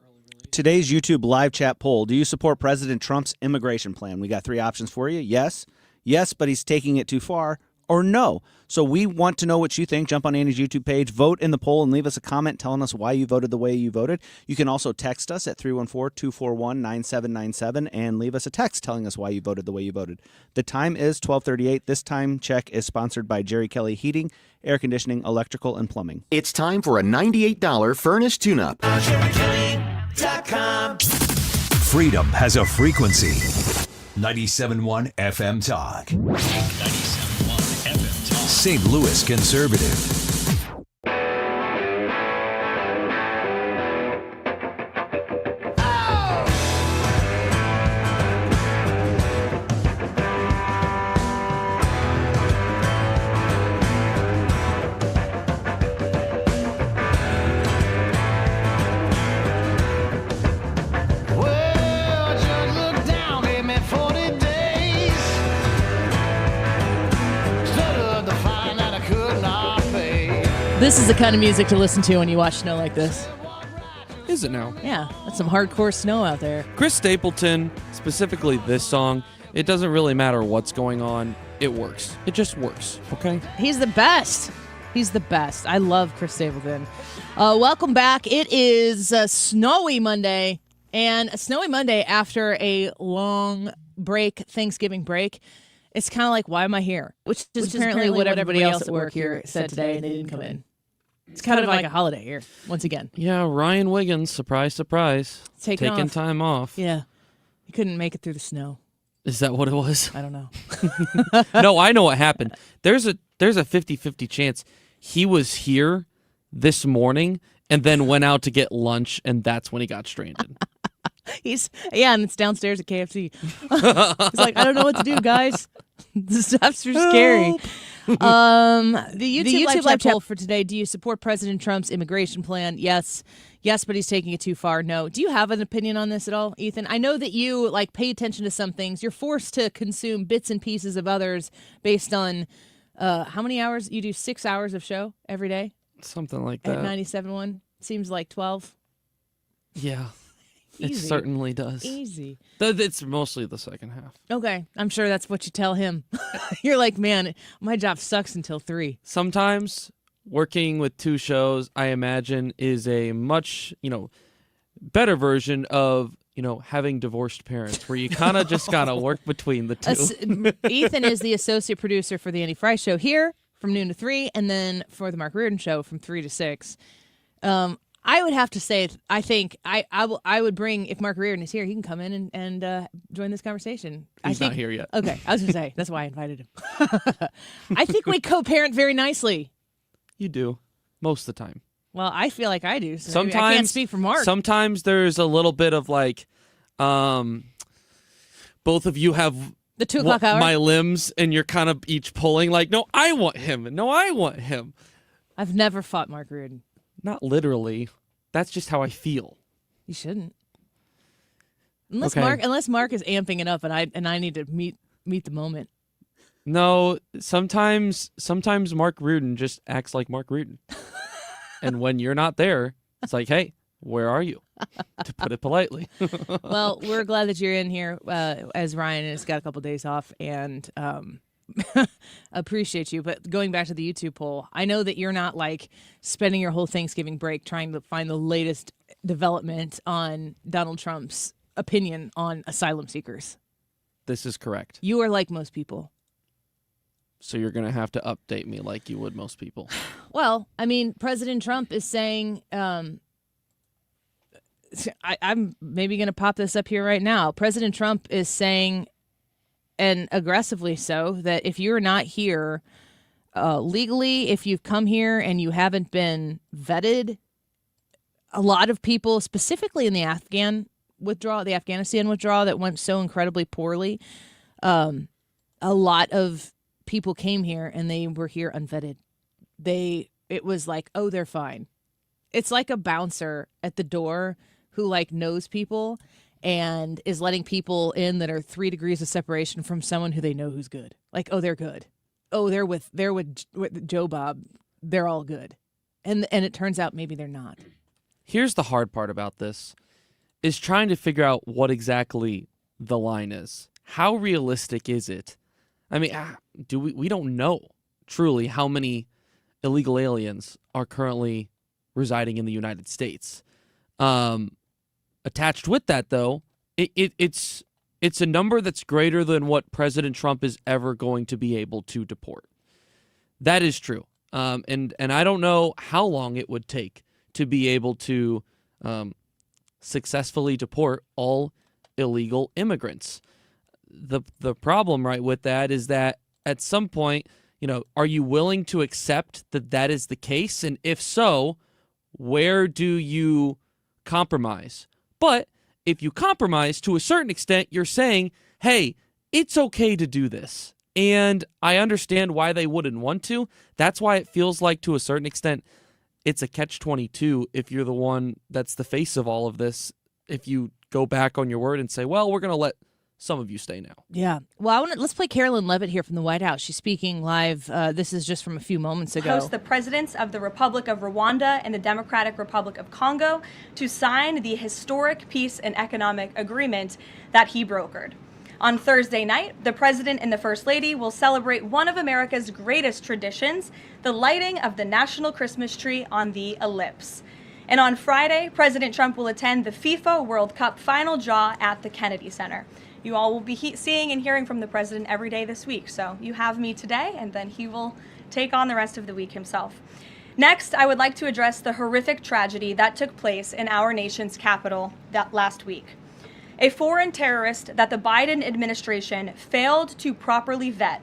Today's YouTube live chat poll: do you support President Trump's immigration plan? We got 3 options for you. Yes, but he's taking it too far, or no. So we want to know what you think. Jump on Andy's YouTube page, vote in the poll, and leave us a comment telling us why you voted the way you voted. You can also text us at 314-241-9797 and leave us a text telling us why you voted the way you voted. The time is 12:38. This time check is sponsored by Jerry Kelly Heating, Air Conditioning, Electrical, and Plumbing. It's time for a $98 furnace tune-up. Freedom has a frequency. 97.1 FM Talk. 97.1 FM Talk. St. Louis Conservative. This is the kind of music to listen to when you watch snow like this. Is it now? Yeah, that's some hardcore snow out there. Chris Stapleton, specifically this song, it doesn't really matter what's going on. It works. It just works, okay? He's the best. He's the best. I love Chris Stapleton. Welcome back. It is a snowy Monday, and a snowy Monday after a long break, Thanksgiving break. It's kind of like, why am I here? Which is apparently what everybody else at work here said today, and they didn't come in. It's kind of like a holiday here, once again. Yeah, Ryan Wiggins, surprise, taking time off. Yeah. He couldn't make it through the snow. Is that what it was? I don't know. No, I know what happened. There's a 50-50 chance he was here this morning and then went out to get lunch, and that's when he got stranded. And it's downstairs at KFC. He's like, I don't know what to do, guys. The stuff's are scary. The YouTube live chat poll for today: do you support President Trump's immigration plan? Yes, but he's taking it too far. No. Do you have an opinion on this at all, Ethan? I know that you pay attention to some things. You're forced to consume bits and pieces of others based on how many hours you do. 6 hours of show every day, something like that. At 97.1 seems like 12. Yeah. Easy. It certainly does. Easy. It's mostly the second half. Okay. I'm sure that's what you tell him. You're like, man, my job sucks until 3. Sometimes working with 2 shows, I imagine, is a much, better version of, having divorced parents where you kind of just got to work between the 2. Ethan is the associate producer for the Andy Fry Show here from noon to 3, and then for the Mark Reardon Show from 3 to 6. I would have to say, I think I would bring, if Mark Reardon is here, he can come in and join this conversation. He's not here yet. Okay, I was going to say, that's why I invited him. I think we co-parent very nicely. You do, most of the time. Well, I feel like I do, so sometimes, I can't speak for Mark. Sometimes there's a little bit of both of you have the 2 o'clock hour. My limbs, and you're kind of each pulling no, I want him, and no, I want him. I've never fought Mark Reardon. Not literally. That's just how I feel. You shouldn't. Unless Mark is amping it up and I need to meet the moment. No, sometimes Mark Reardon just acts like Mark Reardon. And when you're not there, it's like, hey, where are you? To put it politely. Well, we're glad that you're in here as Ryan has got a couple days off, and appreciate you. But going back to the YouTube poll, I know that you're not spending your whole Thanksgiving break trying to find the latest development on Donald Trump's opinion on asylum seekers. This is correct. You are like most people. So you're going to have to update me like you would most people. Well, I mean, President Trump is saying, I'm maybe going to pop this up here right now. President Trump is saying, and aggressively so, that if you're not here legally, if you've come here and you haven't been vetted, a lot of people, specifically in the Afghanistan withdrawal that went so incredibly poorly, a lot of people came here and they were here unvetted. It was like, oh, they're fine. It's like a bouncer at the door who like knows people and is letting people in that are 3 degrees of separation from someone who they know who's good. Like, oh, they're good. Oh, they're with Joe Bob. They're all good. And it turns out maybe they're not. Here's the hard part about this is trying to figure out what exactly the line is. How realistic is it? I mean, we don't know truly how many illegal aliens are currently residing in the United States. Attached with that, though, it's a number that's greater than what President Trump is ever going to be able to deport. That is true. And I don't know how long it would take to be able to successfully deport all illegal immigrants. The problem, right, with that is that at some point, are you willing to accept that that is the case? And if so, where do you compromise? But if you compromise to a certain extent, you're saying, hey, it's okay to do this. And I understand why they wouldn't want to. That's why it feels like, to a certain extent, it's a catch-22 if you're the one that's the face of all of this. If you go back on your word and say, well, we're going to let some of you stay now. Yeah. Well, let's play Carolyn Levitt here from the White House. She's speaking live. This is just from a few moments ago. Host the presidents of the Republic of Rwanda and the Democratic Republic of Congo to sign the historic peace and economic agreement that he brokered. On Thursday night, the president and the first lady will celebrate one of America's greatest traditions, the lighting of the national Christmas tree on the ellipse. And on Friday, President Trump will attend the FIFA World Cup final draw at the Kennedy Center. You all will be seeing and hearing from the president every day this week. So you have me today, and then he will take on the rest of the week himself. Next, I would like to address the horrific tragedy that took place in our nation's capital that last week. A foreign terrorist that the Biden administration failed to properly vet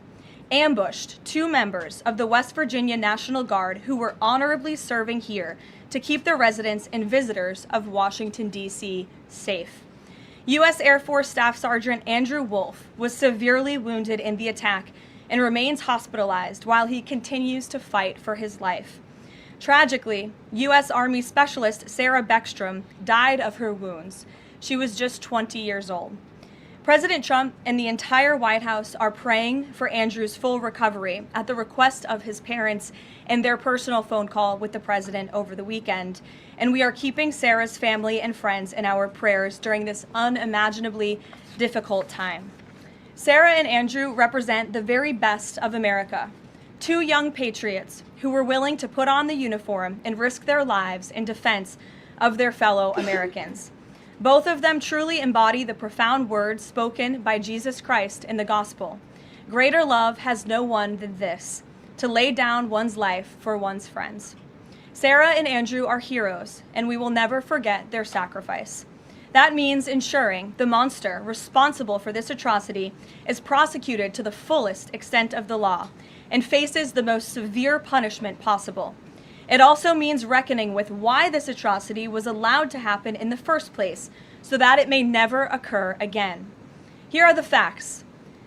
ambushed 2 members of the West Virginia National Guard who were honorably serving here to keep the residents and visitors of Washington, D.C. safe. U.S. Air Force Staff Sergeant Andrew Wolf was severely wounded in the attack and remains hospitalized while he continues to fight for his life. Tragically, U.S. Army Specialist Sarah Beckstrom died of her wounds. She was just 20 years old. President Trump and the entire White House are praying for Andrew's full recovery at the request of his parents and their personal phone call with the president over the weekend. And we are keeping Sarah's family and friends in our prayers during this unimaginably difficult time. Sarah and Andrew represent the very best of America. 2 young patriots who were willing to put on the uniform and risk their lives in defense of their fellow Americans. Both of them truly embody the profound words spoken by Jesus Christ in the gospel. Greater love has no one than this, to lay down one's life for one's friends. Sarah and Andrew are heroes, and we will never forget their sacrifice. That means ensuring the monster responsible for this atrocity is prosecuted to the fullest extent of the law and faces the most severe punishment possible. It also means reckoning with why this atrocity was allowed to happen in the first place, so that it may never occur again. Here are the facts.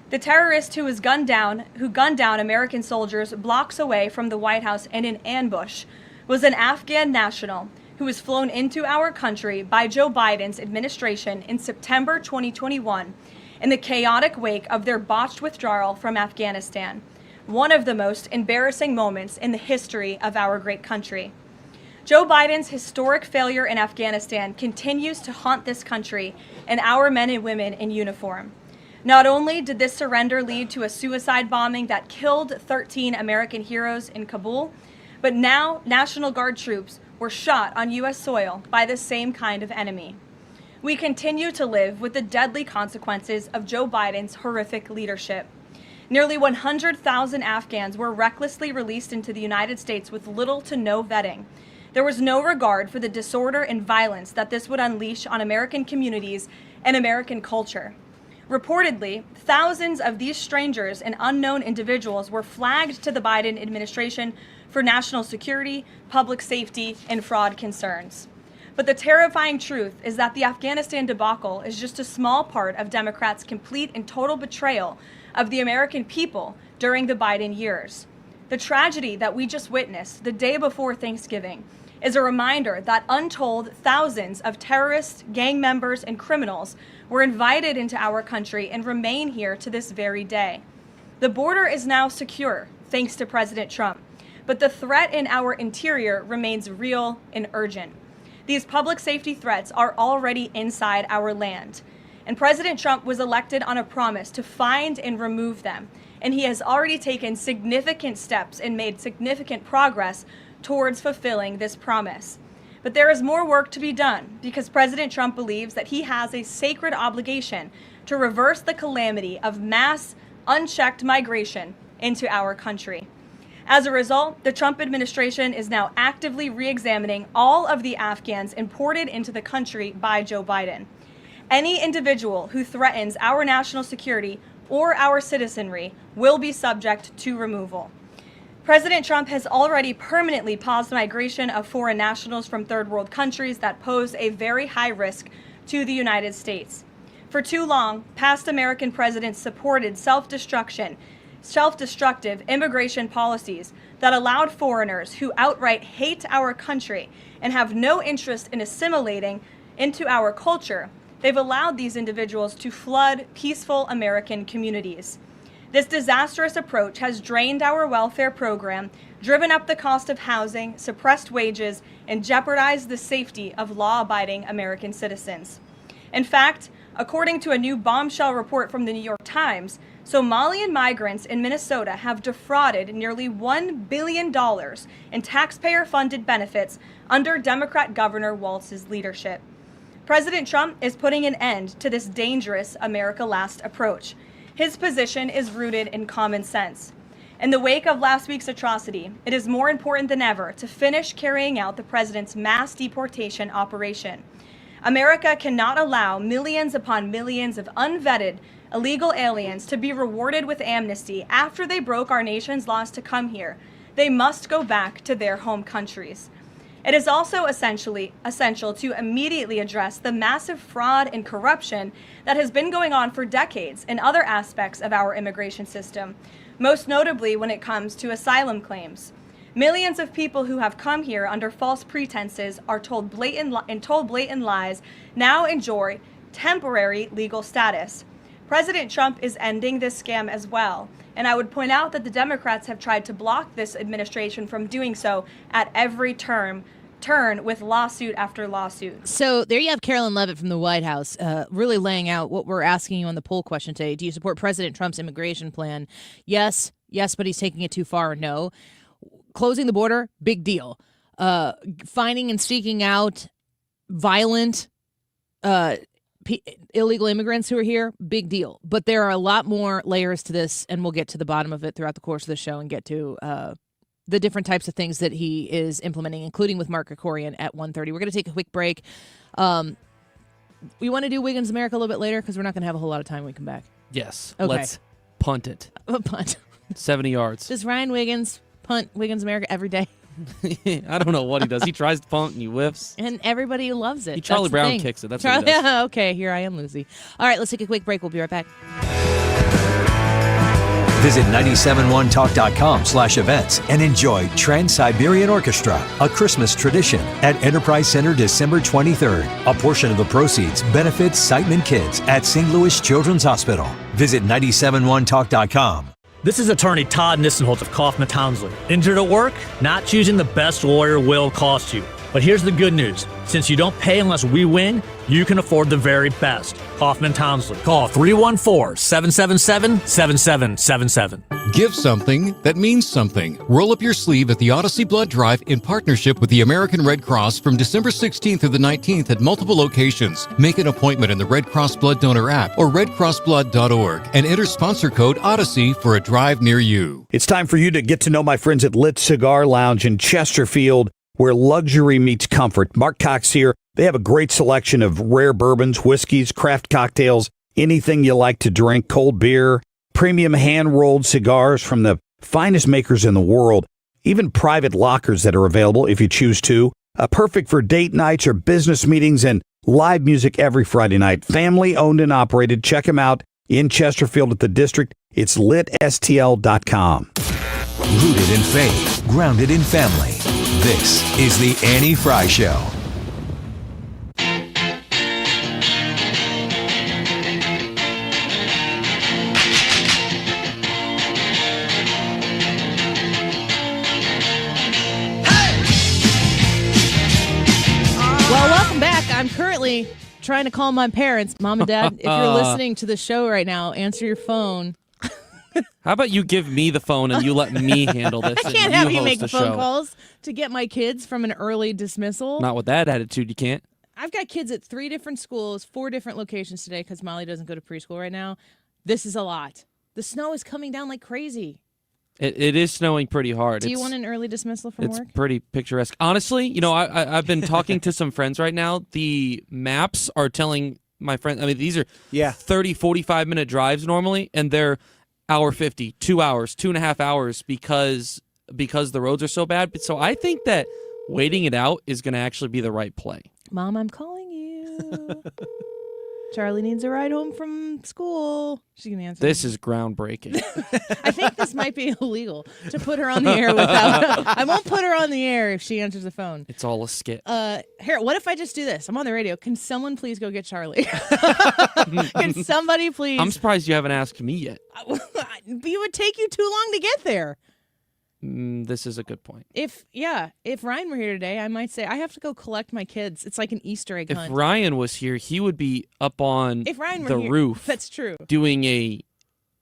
The terrorist who gunned down American soldiers blocks away from the White House in an ambush was an Afghan national who was flown into our country by Joe Biden's administration in September 2021 in the chaotic wake of their botched withdrawal from Afghanistan. One of the most embarrassing moments in the history of our great country. Joe Biden's historic failure in Afghanistan continues to haunt this country and our men and women in uniform. Not only did this surrender lead to a suicide bombing that killed 13 American heroes in Kabul, but now National Guard troops were shot on U.S. soil by the same kind of enemy. We continue to live with the deadly consequences of Joe Biden's horrific leadership. Nearly 100,000 Afghans were recklessly released into the United States with little to no vetting. There was no regard for the disorder and violence that this would unleash on American communities and American culture. Reportedly, thousands of these strangers and unknown individuals were flagged to the Biden administration for national security, public safety, and fraud concerns. But the terrifying truth is that the Afghanistan debacle is just a small part of Democrats' complete and total betrayal of the American people during the Biden years. The tragedy that we just witnessed the day before Thanksgiving is a reminder that untold thousands of terrorists, gang members, and criminals were invited into our country and remain here to this very day. The border is now secure, thanks to President Trump, but the threat in our interior remains real and urgent. These public safety threats are already inside our land, and President Trump was elected on a promise to find and remove them, and he has already taken significant steps and made significant progress towards fulfilling this promise. But there is more work to be done because President Trump believes that he has a sacred obligation to reverse the calamity of mass, unchecked migration into our country. As a result, the Trump administration is now actively re-examining all of the Afghans imported into the country by Joe Biden. Any individual who threatens our national security or our citizenry will be subject to removal. President Trump has already permanently paused migration of foreign nationals from third world countries that pose a very high risk to the United States. For too long, past American presidents supported self-destructive immigration policies that allowed foreigners who outright hate our country and have no interest in assimilating into our culture. They've allowed these individuals to flood peaceful American communities. This disastrous approach has drained our welfare program, driven up the cost of housing, suppressed wages, and jeopardized the safety of law-abiding American citizens. In fact, according to a new bombshell report from the New York Times, Somalian migrants in Minnesota have defrauded nearly $1 billion in taxpayer-funded benefits under Democrat Governor Walz's leadership. President Trump is putting an end to this dangerous America Last approach. His position is rooted in common sense. In the wake of last week's atrocity, it is more important than ever to finish carrying out the president's mass deportation operation. America cannot allow millions upon millions of unvetted illegal aliens to be rewarded with amnesty after they broke our nation's laws to come here. They must go back to their home countries. It is also essential to immediately address the massive fraud and corruption that has been going on for decades in other aspects of our immigration system, most notably when it comes to asylum claims. Millions of people who have come here under false pretenses are told blatant lies now enjoy temporary legal status. President Trump is ending this scam as well, and I would point out that the Democrats have tried to block this administration from doing so at every turn with lawsuit after lawsuit. So there you have Carolyn Levitt from the White House really laying out what we're asking you on the poll question today. Do you support President Trump's immigration plan? Yes, but he's taking it too far, or no. Closing the border, big deal. Finding and seeking out violent illegal immigrants who are here, big deal. But there are a lot more layers to this, and we'll get to the bottom of it throughout the course of the show and get to the different types of things that he is implementing, including with Mark Krikorian at 1:30. We're going to take a quick break. We want to do Wiggins America a little bit later because we're not going to have a whole lot of time when we come back. Yes. Okay. Let's punt it. Punt. 70 yards. Does Ryan Wiggins punt Wiggins America every day? I don't know what he does. He tries to punt and he whiffs. And everybody loves it. Charlie Brown kicks it. That's what he does. Okay, here I am, Lucy. All right, let's take a quick break. We'll be right back. Visit 971talk.com/events and enjoy Trans-Siberian Orchestra, a Christmas tradition at Enterprise Center December 23rd. A portion of the proceeds benefits Siteman Kids at St. Louis Children's Hospital. Visit 971talk.com. This is attorney Todd Nissenholtz of Kaufman Townsley. Injured at work? Not choosing the best lawyer will cost you. But here's the good news. Since you don't pay unless we win, you can afford the very best. Kaufman Townsley. Call 314-777-7777. Give something that means something. Roll up your sleeve at the Odyssey Blood Drive in partnership with the American Red Cross from December 16th through the 19th at multiple locations. Make an appointment in the Red Cross Blood Donor app or redcrossblood.org and enter sponsor code Odyssey for a drive near you. It's time for you to get to know my friends at Lit Cigar Lounge in Chesterfield, where luxury meets comfort. Mark Cox here. They have a great selection of rare bourbons, whiskeys, craft cocktails, anything you like to drink, cold beer, premium hand-rolled cigars from the finest makers in the world, even private lockers that are available if you choose to. Perfect for date nights or business meetings, and live music every Friday night. Family owned and operated. Check them out in Chesterfield at the District. It's litstl.com. Rooted in faith, grounded in family. This is the Annie Fry Show. Well, welcome back. I'm currently trying to call my parents. Mom and Dad, if you're listening to the show right now, answer your phone. How about you give me the phone and you let me handle this? I can't have you host make the phone show. calls to get my kids from an early dismissal. Not with that attitude, you can't. I've got kids at 3 different schools, 4 different locations today because Molly doesn't go to preschool right now. This is a lot. The snow is coming down like crazy. It is snowing pretty hard. Do you want an early dismissal from It's work? pretty picturesque. Honestly, I've been talking to some friends right now. The maps are telling my friends, I mean, these are 30, 45-minute drives normally, and they're hour 50, 2 hours, 2.5 hours because the roads are so bad. So I think that waiting it out is going to actually be the right play. Mom, I'm calling you. Charlie needs a ride home from school. She's going to answer. This is groundbreaking. I think this might be illegal to put her on the air without. I won't put her on the air if she answers the phone. It's all a skit. Here, what if I just do this? I'm on the radio. Can someone please go get Charlie? Can somebody please? I'm surprised you haven't asked me yet. It would take you too long to get there. This is a good point. If Ryan were here today, I might say I have to go collect my kids. It's like an Easter egg If hunt. Ryan was here, he would be up on If Ryan were the here, roof. that's true. Doing a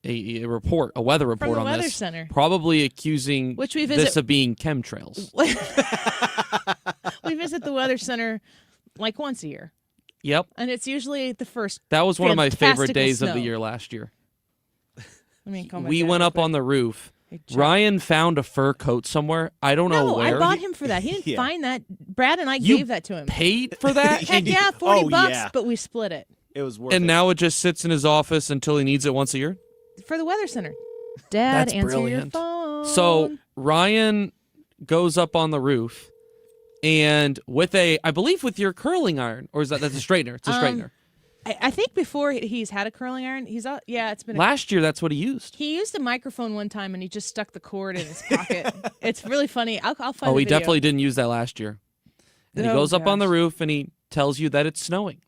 report, a weather report the on Weather this. Center. Probably accusing Which we this visit- of being chemtrails. We visit the Weather Center like once a year, Yep. and it's usually the first. That was one of my favorite fantastical days of snow. the year last year. Let me call my We dad went real up quick. on the roof. Hey, Chuck. Ryan found a fur coat somewhere. I don't know No, where. I bought him for that. He didn't find that. Brad and I You gave that to him. Paid for that? Heck yeah, $40, but we split it It was worth And now it just sits in his office until he needs it once a year? for the Weather Center. Dad, That's answer brilliant. your phone. So Ryan goes up on the roof and with I believe with your curling iron, or that's a straightener? It's a straightener. I think before he's had a curling iron, it's been Last year, that's what he used. He used a microphone one time and he just stuck the cord in his pocket. It's really funny. I'll find Oh, the he video. definitely didn't use that last year. And he Oh, goes up on the gosh. roof and he tells you that it's snowing.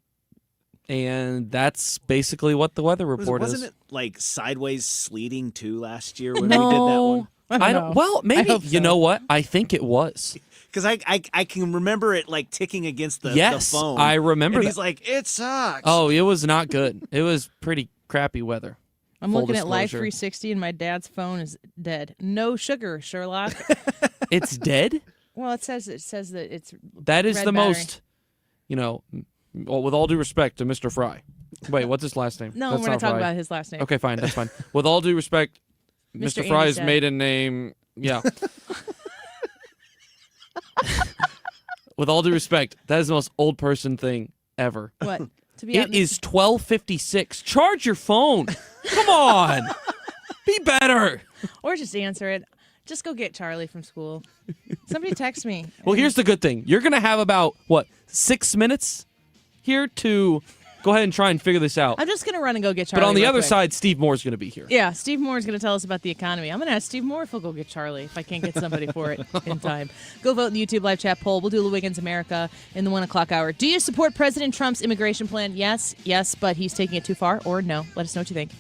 And that's basically what the weather report Wasn't is. it like sideways sleeting too last year when we did that one? I don't. Well, maybe hope you so. know what? I think it was. Because I can remember it like ticking against the Yes, phone. I remember And that. he's like, it sucks. Oh, it was not good. It was pretty crappy weather. I'm Full looking at Life disclosure. 360 and my dad's phone is dead. No sugar, Sherlock. It's dead? Well, it says that it's That is red the battery. most, well, with all due respect to Mr. Fry. Wait, what's his last name? No, That's we're not not talking Fry. about his last name. Okay, fine. That's fine. With all due respect, Mr. Mr. Fry's Andy maiden name, yeah. With all due respect, that is the most old person thing ever. What? To be out It in- is 12:56. Charge your phone. Come on. Be better. Or just answer it. Just go get Charlie from school. Somebody text me. Well, here's the good thing. You're going to have about, 6 minutes here to go ahead and try and figure this out. I'm just going to run and go get Charlie. But on the real other quick. side, Steve Moore's going to be here. Yeah, Steve Moore is going to tell us about the economy. I'm going to ask Steve Moore if he'll go get Charlie if I can't get somebody for it in time. Go vote in the YouTube live chat poll. We'll do the Wiggins America in the 1 o'clock hour. Do you support President Trump's immigration plan? Yes, but he's taking it too far, or no? Let us know what you think.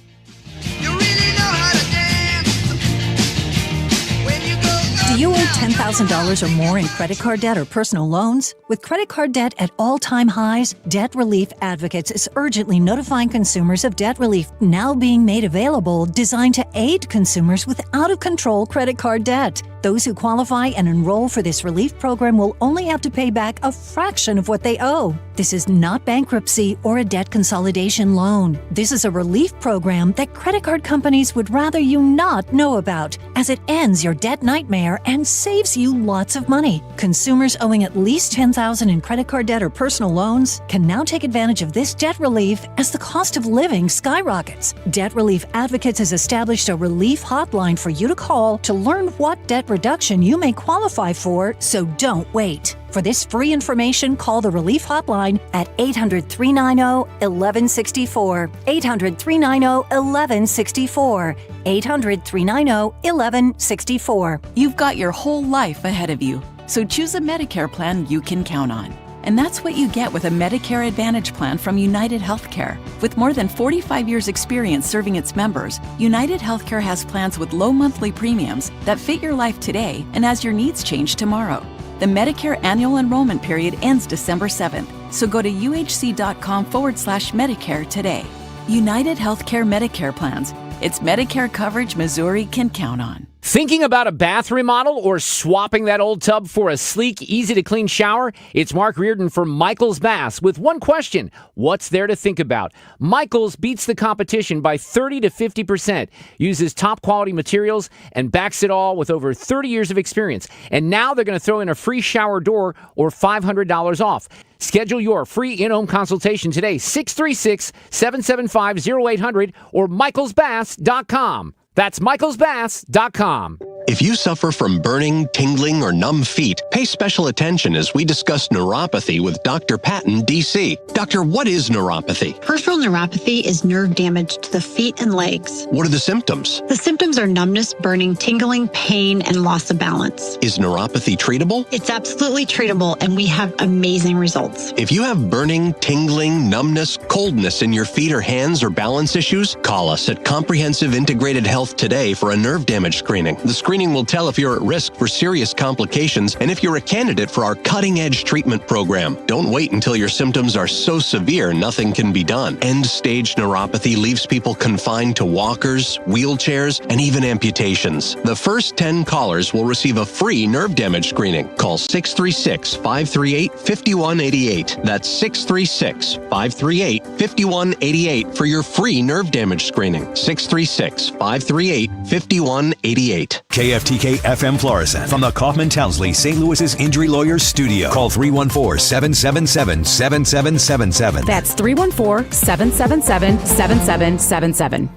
Do you owe $10,000 or more in credit card debt or personal loans? With credit card debt at all-time highs, Debt Relief Advocates is urgently notifying consumers of debt relief now being made available, designed to aid consumers with out-of-control credit card debt. Those who qualify and enroll for this relief program will only have to pay back a fraction of what they owe. This is not bankruptcy or a debt consolidation loan. This is a relief program that credit card companies would rather you not know about, as it ends your debt nightmare and saves saves you lots of money. Consumers owing at least $10,000 in credit card debt or personal loans can now take advantage of this debt relief as the cost of living skyrockets. Debt Relief Advocates has established a relief hotline for you to call to learn what debt reduction you may qualify for, so don't wait. For this free information, call the Relief Hotline at 800-390-1164. 800-390-1164. 800-390-1164. You've got your whole life ahead of you, so choose a Medicare plan you can count on. And that's what you get with a Medicare Advantage plan from United Healthcare. With more than 45 years' experience serving its members, United Healthcare has plans with low monthly premiums that fit your life today and as your needs change tomorrow. The Medicare annual enrollment period ends December 7th, so go to uhc.com/Medicare today. United Healthcare Medicare plans. It's Medicare coverage Missouri can count on. Thinking about a bath remodel or swapping that old tub for a sleek, easy-to-clean shower? It's Mark Reardon from Michael's Baths with one question: what's there to think about? Michael's beats the competition by 30 to 50%, uses top-quality materials, and backs it all with over 30 years of experience. And now they're going to throw in a free shower door or $500 off. Schedule your free in-home consultation today, 636-775-0800 or michaelsbaths.com. That's michaelsbaths.com. If you suffer from burning, tingling, or numb feet, pay special attention as we discuss neuropathy with Dr. Patton, D.C. Doctor, what is neuropathy? Peripheral neuropathy is nerve damage to the feet and legs. What are the symptoms? The symptoms are numbness, burning, tingling, pain, and loss of balance. Is neuropathy treatable? It's absolutely treatable, and we have amazing results. If you have burning, tingling, numbness, coldness in your feet or hands or balance issues, call us at Comprehensive Integrated Health today for a nerve damage screening. The screening will tell if you're at risk for serious complications and if you're a candidate for our cutting-edge treatment program. Don't wait until your symptoms are so severe nothing can be done. End-stage neuropathy leaves people confined to walkers, wheelchairs, and even amputations. The first 10 callers will receive a free nerve damage screening. Call 636-538-5188. That's 636-538-5188 for your free nerve damage screening. 636-538-5188. KFTK FM Florissant from the Kaufman Townsley St. Louis's Injury Lawyers Studio. Call 314-777-7777. That's 314-777-7777.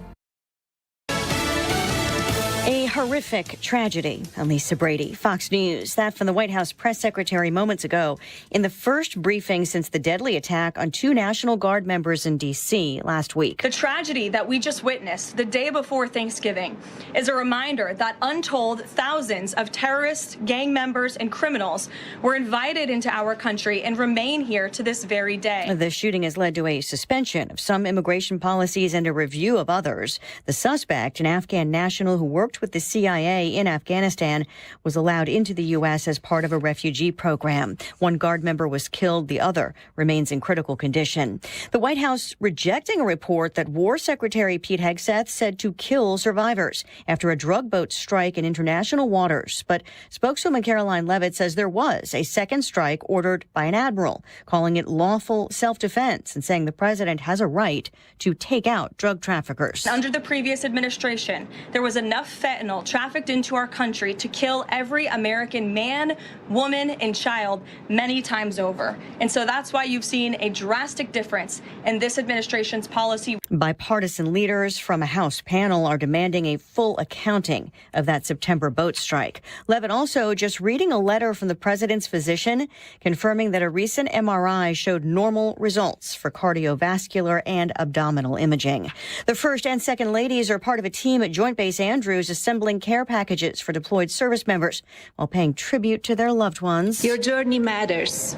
Horrific tragedy. I'm Lisa Brady, Fox News. That from the White House press secretary moments ago in the first briefing since the deadly attack on 2 National Guard members in D.C. last week. The tragedy that we just witnessed the day before Thanksgiving is a reminder that untold thousands of terrorists, gang members, and criminals were invited into our country and remain here to this very day. The shooting has led to a suspension of some immigration policies and a review of others. The suspect, an Afghan national who worked with the CIA in Afghanistan, was allowed into the U.S. as part of a refugee program. One Guard member was killed. The other remains in critical condition. The White House rejecting a report that War Secretary Pete Hegseth said to kill survivors after a drug boat strike in international waters. But spokeswoman Caroline Leavitt says there was a second strike ordered by an admiral, calling it lawful self-defense and saying the president has a right to take out drug traffickers. Under the previous administration, there was enough fentanyl trafficked into our country to kill every American man, woman, and child many times over. And so that's why you've seen a drastic difference in this administration's policy. Bipartisan leaders from a House panel are demanding a full accounting of that September boat strike. Leavitt also just reading a letter from the president's physician confirming that a recent MRI showed normal results for cardiovascular and abdominal imaging. The first and second ladies are part of a team at Joint Base Andrews assembling care packages for deployed service members while paying tribute to their loved ones. Your journey matters.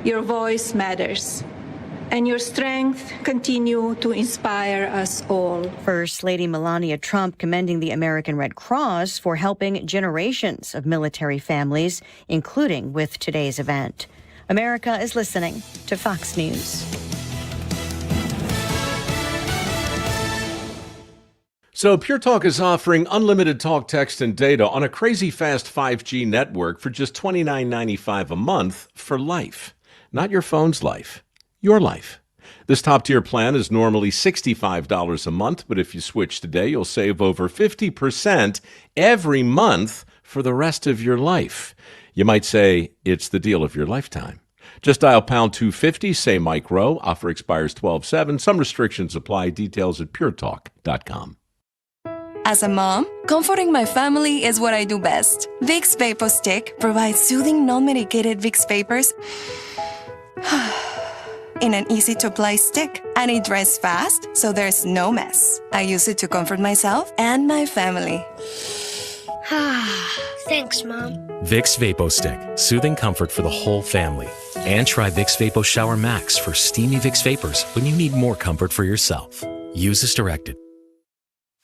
Your voice matters. And your strength continue to inspire us all. First Lady Melania Trump commending the American Red Cross for helping generations of military families, including with today's event. America is listening to Fox News. So Pure Talk is offering unlimited talk, text, and data on a crazy fast 5G network for just $29.95 a month for life. Not your phone's life, your life. This top-tier plan is normally $65 a month, but if you switch today, you'll save over 50% every month for the rest of your life. You might say it's the deal of your lifetime. Just dial pound 250, say Mike Rowe. Offer expires 12/7. Some restrictions apply. Details at puretalk.com. As a mom, comforting my family is what I do best. Vicks Vapor Stick provides soothing, non-medicated Vicks vapors in an easy-to-apply stick, and it dries fast, so there's no mess. I use it to comfort myself and my family. Thanks, Mom. Vicks Vapo Stick, soothing comfort for the whole family. And try Vicks Vapo Shower Max for steamy Vicks vapors when you need more comfort for yourself. Use as directed.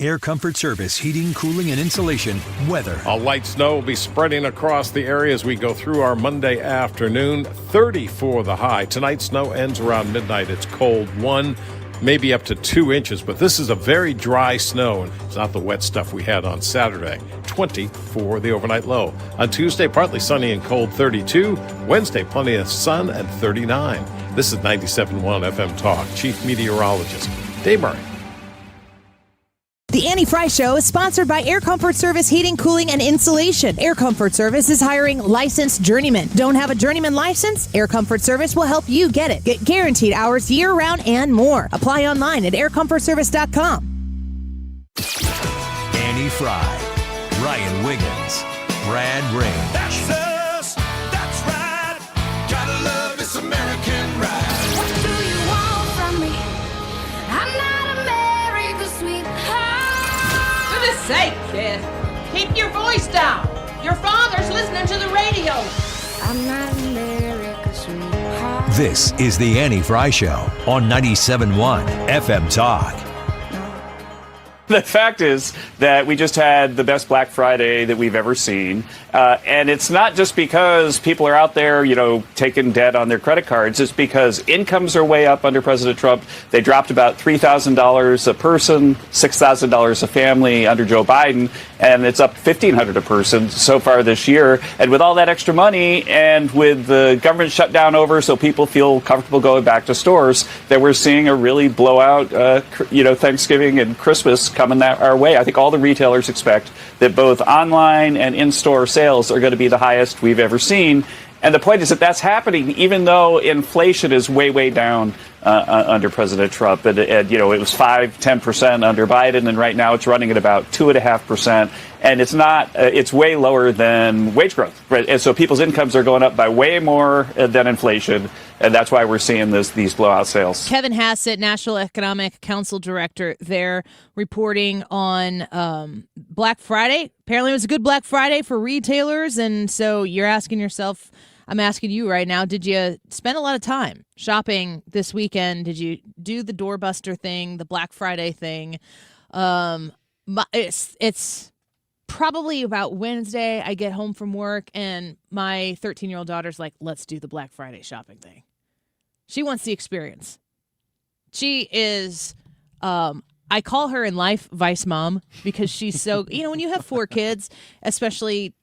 Air Comfort Service, heating, cooling, and insulation, weather. A light snow will be spreading across the area as we go through our Monday afternoon. 30 for the high. Tonight, snow ends around midnight. It's cold, 1, maybe up to 2 inches, but this is a very dry snow, and it's not the wet stuff we had on Saturday. 20 for the overnight low. On Tuesday, partly sunny and cold, 32. Wednesday, plenty of sun and 39. This is 97.1 FM Talk. Chief Meteorologist Dave Murray. The Annie Fry Show is sponsored by Air Comfort Service Heating, Cooling, and Insulation. Air Comfort Service is hiring licensed journeymen. Don't have a journeyman license? Air Comfort Service will help you get it. Get guaranteed hours year-round and more. Apply online at aircomfortservice.com. Annie Fry, Ryan Wiggins, Brad Rain. That's us. That's right. Gotta love this American ride. What do you want from me? I'm not America's sweetheart. For goodness sake, kid. Keep your voice down. Your father's listening to the radio. I'm not America's sweetheart. This is the Annie Fry Show on 97.1 FM Talk. The fact is that we just had the best Black Friday that we've ever seen. And it's not just because people are out there, taking debt on their credit cards. It's because incomes are way up under President Trump. They dropped about $3,000 a person, $6,000 a family under Joe Biden. And it's up $1,500 a person so far this year. And with all that extra money and with the government shut down over so people feel comfortable going back to stores, that we're seeing a really blowout, Thanksgiving and Christmas coming our way. I think all the retailers expect that both online and in-store sales are going to be the highest we've ever seen. And the point is that that's happening even though inflation is way, way down under President Trump. And it was 5-10% under Biden, and right now it's running at about 2.5%. And it's way lower than wage growth. Right? And so people's incomes are going up by way more than inflation. And that's why we're seeing these blowout sales. Kevin Hassett, National Economic Council Director, there reporting on Black Friday. Apparently it was a good Black Friday for retailers. And so you're asking yourself, I'm asking you right now, did you spend a lot of time shopping this weekend? Did you do the doorbuster thing, the Black Friday thing? It's probably about Wednesday. I get home from work and my 13-year-old daughter's like, let's do the Black Friday shopping thing. She wants the experience. She is, I call her in life Vice Mom because she's so, when you have 4 kids, especially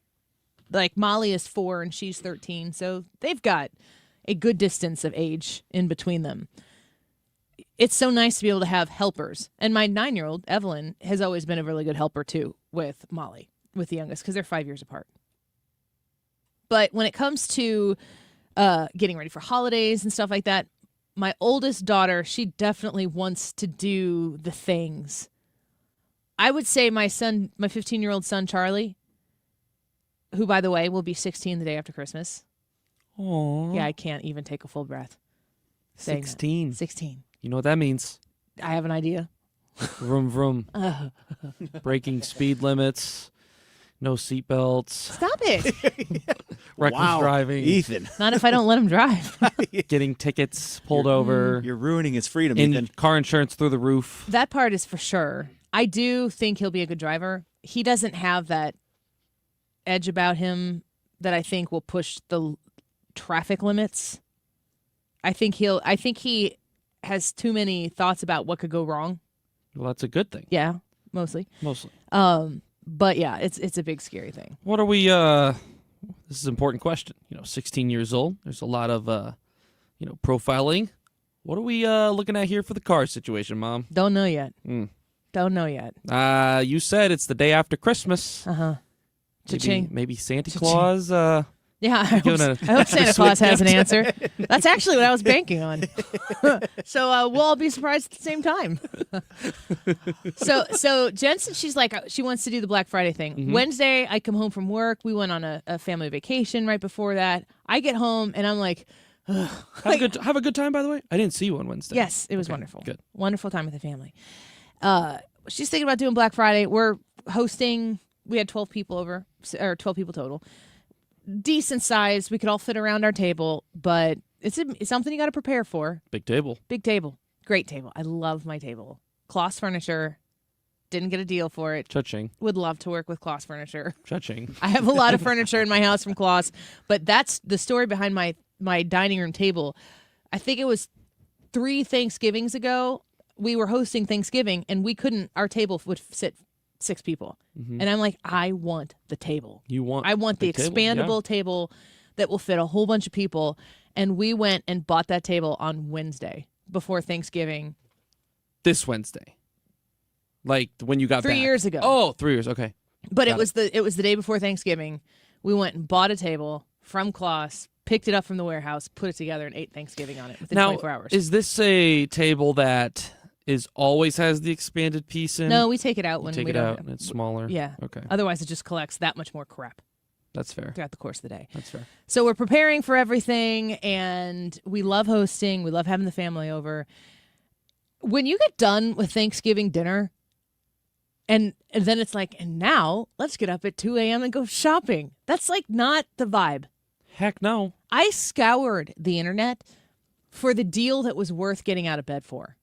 like Molly is 4 and she's 13. So they've got a good distance of age in between them. It's so nice to be able to have helpers. And my 9-year-old, Evelyn, has always been a really good helper, too, with Molly, with the youngest, because they're 5 years apart. But when it comes to getting ready for holidays and stuff like that, my oldest daughter, she definitely wants to do the things. I would say my 15-year-old son, Charlie, who, by the way, will be 16 the day after Christmas. Aww. Yeah, I can't even take a full breath. 16. 16. You know what that means? I have an idea. Vroom, vroom. Breaking speed limits. No seatbelts. Stop it. Reckless driving. Ethan. Not if I don't let him drive. Getting tickets pulled over. You're ruining his freedom, Ethan. Car insurance through the roof. That part is for sure. I do think he'll be a good driver. He doesn't have that edge about him that I think will push the traffic limits. I think he has too many thoughts about what could go wrong. Well, that's a good thing. Yeah, mostly. But yeah, it's a big scary thing. What are we this is an important question. 16 years old. There's a lot of profiling. What are we looking at here for the car situation, Mom? Don't know yet. Don't know yet. You said it's the day after Christmas. Uh-huh. Cha-ching. Maybe Santa Cha-ching. Claus. Yeah, I hope Santa Claus has an answer. That's actually what I was banking on. So we'll all be surprised at the same time. So Jensen, she's like, she wants to do the Black Friday thing. Mhm. Wednesday, I come home from work. We went on a family vacation right before that. I get home and I'm like, ugh. Have a good time, by the way. I didn't see you on Wednesday. Yes, it was Okay, wonderful. Good. Wonderful time with the family. She's thinking about doing Black Friday. We're hosting. We had 12 people over, or 12 people total. Decent size. We could all fit around our table, but it's something you got to prepare for. Big table. Big table. Great table. I love my table. Kloss Furniture. Didn't get a deal for it. Cha-ching. Would love to work with Kloss Furniture. Cha-ching. I have a lot of furniture in my house from Kloss, but that's the story behind my dining room table. I think it was 3 Thanksgivings ago. We were hosting Thanksgiving, and our table would sit 6 people. Mhm. And I'm like, I want the table. I want the big table, expandable yeah. table that will fit a whole bunch of people. And we went and bought that table on Wednesday before Thanksgiving. This Wednesday. Like when you got 3 back. years ago. Oh, 3 years. Okay. But Got it was the day before Thanksgiving. We went and bought a table from Kloss, picked it up from the warehouse, put it together, and ate Thanksgiving on it within Now, 24 hours. is this a table that always has the expanded piece in? No, we take it out when take we it don't out have- and it's smaller. Yeah. Okay. Otherwise, it just collects that much more crap That's fair. throughout the course of the day. That's fair. So we're preparing for everything, and we love hosting. We love having the family over. When you get done with Thanksgiving dinner, and then it's like, and now let's get up at 2 a.m. and go shopping. That's like not the vibe. Heck no. I scoured the internet for the deal that was worth getting out of bed for.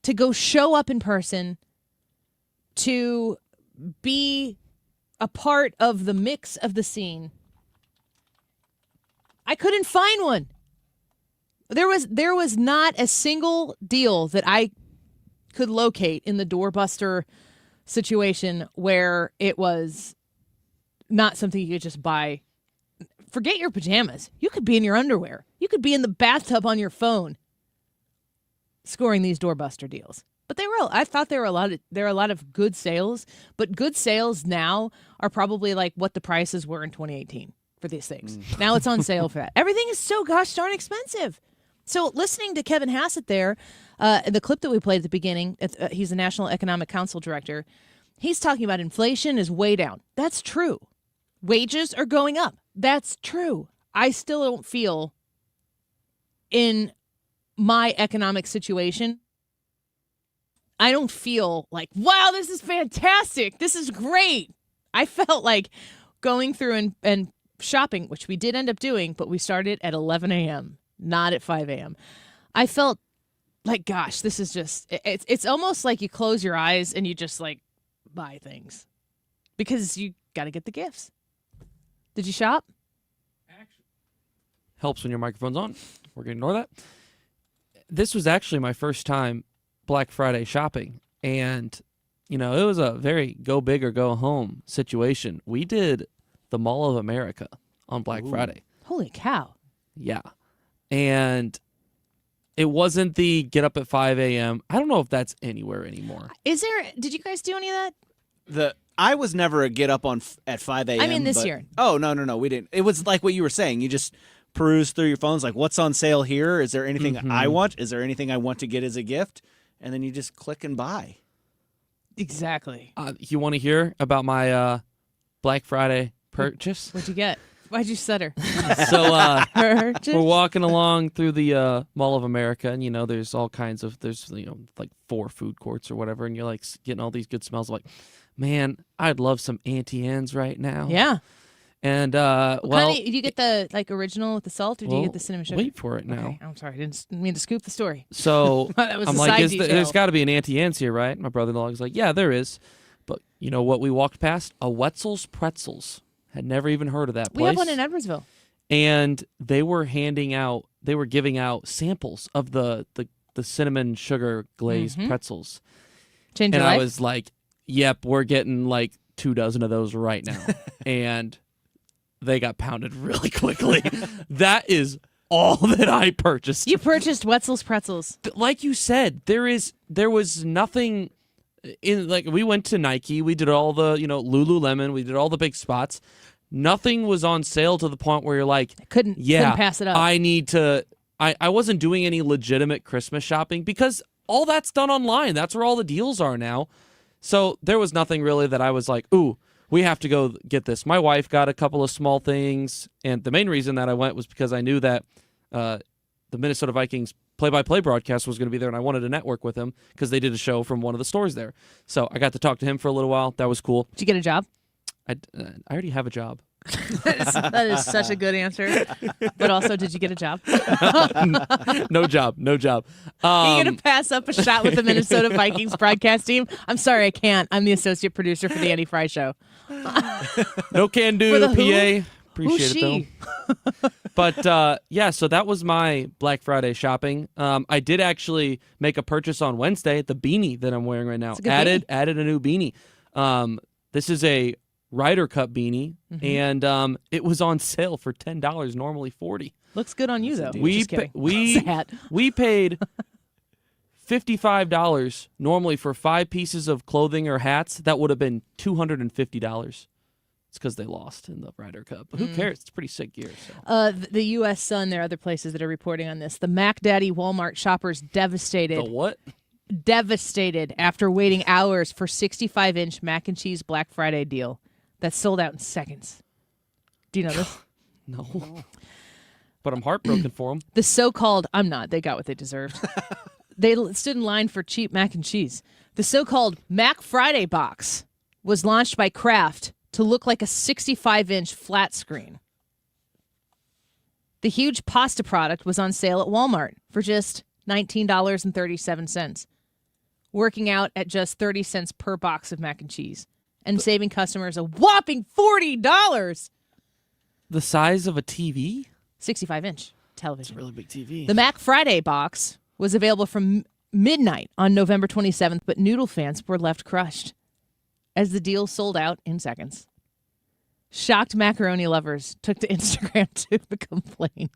To go show up in person, to be a part of the mix of the scene. I couldn't find one. There was not a single deal that I could locate in the doorbuster situation where it was not something you could just buy. Forget your pajamas. You could be in your underwear. You could be in the bathtub on your phone scoring these doorbuster deals. But I thought there were a lot of good sales, but good sales now are probably like what the prices were in 2018 for these things. Now it's on sale for that. Everything is so gosh darn expensive. So listening to Kevin Hassett there, the clip that we played at the beginning, he's the National Economic Council director. He's talking about inflation is way down. That's true. Wages are going up. That's true. I still don't feel in my economic situation, I don't feel like, wow, this is fantastic. This is great. I felt like going through and shopping, which we did end up doing, but we started at 11 a.m., not at 5 a.m. I felt like, gosh, this is just, it's almost like you close your eyes and you just like buy things because you got to get the gifts. Did you shop? Helps when your microphone's on. We're going to ignore that. This was actually my first time Black Friday shopping. And, it was a very go big or go home situation. We did the Mall of America on Black Friday. Holy cow. Yeah. And it wasn't the get up at 5 a.m. I don't know if that's anywhere anymore. Did you guys do any of that? I was never a get up at 5 a.m. I mean, this but- year. Oh, no, we didn't. It was like what you were saying. You just peruse through your phones, like, what's on sale here? Is there anything I want? Is there anything I want to get as a gift? And then you just click and buy. Exactly. You want to hear about my Black Friday purchase? What'd you get? Why'd you stutter? So Purchase? we're walking along through the Mall of America, and there's all kinds of like 4 food courts or whatever, and you're like getting all these good smells. Like, man, I'd love some Auntie Anne's right now. Yeah. And do you get the original with the salt, or do you get the cinnamon sugar? Wait for it now. Okay, I'm sorry, I didn't mean to scoop the story. So That was I'm a like, side detail. there's got to be an Auntie Anne's here, right? My brother-in-law was like, yeah, there is. But you know what we walked past? A Wetzel's Pretzels. Had never even heard of that place. We have one in Edwardsville. And they were giving out samples of the cinnamon sugar glazed pretzels. Change your and I life? was like, yep, we're getting like 2 dozen of those right now. And they got pounded really quickly. That is all that I purchased. You purchased Wetzel's Pretzels. Like you said, there was nothing we went to Nike, we did all the, Lululemon, we did all the big spots. Nothing was on sale to the point where you're like, couldn't pass it up. I need to. I wasn't doing any legitimate Christmas shopping because all that's done online. That's where all the deals are now. So there was nothing really that I was like, ooh, we have to go get this. My wife got a couple of small things, and the main reason that I went was because I knew that the Minnesota Vikings play-by-play broadcast was going to be there, and I wanted to network with him because they did a show from one of the stores there. So I got to talk to him for a little while. That was cool. Did you get a job? I already have a job. That is such a good answer. But also, did you get a job? No job. Are you going to pass up a shot with the Minnesota Vikings broadcast team? I'm sorry, I can't. I'm the associate producer for the Andy Fry Show. No can do, PA. Appreciate Who's it, though. But, so that was my Black Friday shopping. I did actually make a purchase on Wednesday, the beanie that I'm wearing right now. Added a new beanie. This is a Ryder Cup beanie, and it was on sale for $10, normally $40. Looks good on you, though. We paid $55 normally for 5 pieces of clothing or hats. That would have been $250. It's because they lost in the Ryder Cup. But who cares? It's pretty sick gear. So. The U.S. Sun, there are other places that are reporting on this. The Mac Daddy Walmart shoppers devastated. The what? Devastated after waiting hours for 65-inch mac and cheese Black Friday deal that sold out in seconds. Do you know this? No. But I'm heartbroken for them. The so-called, I'm not, they got what they deserved. They stood in line for cheap mac and cheese. The so-called Mac Friday box was launched by Kraft to look like a 65-inch flat screen. The huge pasta product was on sale at Walmart for just $19.37, working out at just 30 cents per box of mac and cheese and saving customers a whopping $40. The size of a TV? 65-inch television. It's a really big TV. The Mac Friday box was available from midnight on November 27th, but noodle fans were left crushed as the deal sold out in seconds. Shocked macaroni lovers took to Instagram to complain.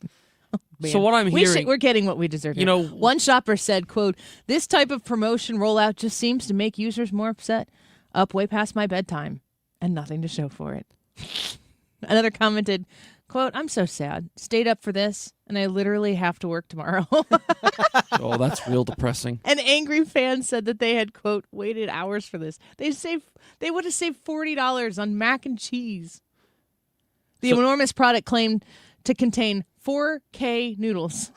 So what I'm hearing... We're getting what we deserve here. One shopper said, quote, "This type of promotion rollout just seems to make users more upset. Up way past my bedtime and nothing to show for it." Another commented, quote, "I'm so sad. Stayed up for this, and I literally have to work tomorrow." Oh, that's real depressing. An angry fan said that they had, quote, waited hours for this. They would have saved $40 on mac and cheese. The enormous product claimed to contain 4K noodles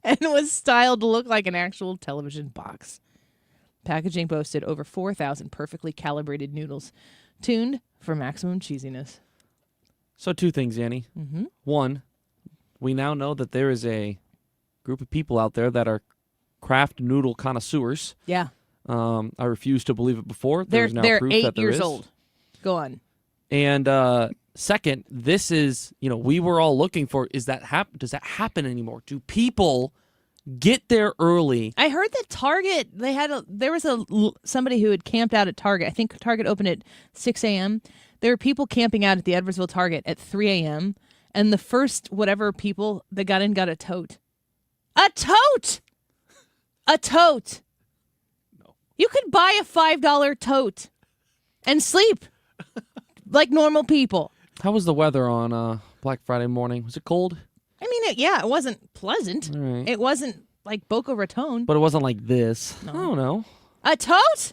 and was styled to look like an actual television box. Packaging boasted over 4,000 perfectly calibrated noodles, tuned for maximum cheesiness. So 2 things, Annie. Mm-hmm. One, we now know that there is a group of people out there that are Kraft noodle connoisseurs. Yeah. I refused to believe it before. They're proof 8 that there years is. old. Go on. And second, this is, we were all looking for, does that happen anymore? Do people get there early? I heard that Target, there was somebody who had camped out at Target. I think Target opened at 6 a.m. There were people camping out at the Edwardsville Target at 3 a.m. And the first whatever people that got in got a tote. A tote! A tote! No. You could buy a $5 tote and sleep like normal people. How was the weather on Black Friday morning? Was it cold? I mean, it wasn't pleasant. Right. It wasn't like Boca Raton. But it wasn't like this. No. I don't know. A tote?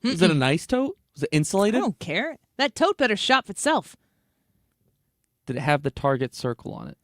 Is it a nice tote? Was it insulated? I don't care. That tote better shop itself. Did it have the Target circle on it?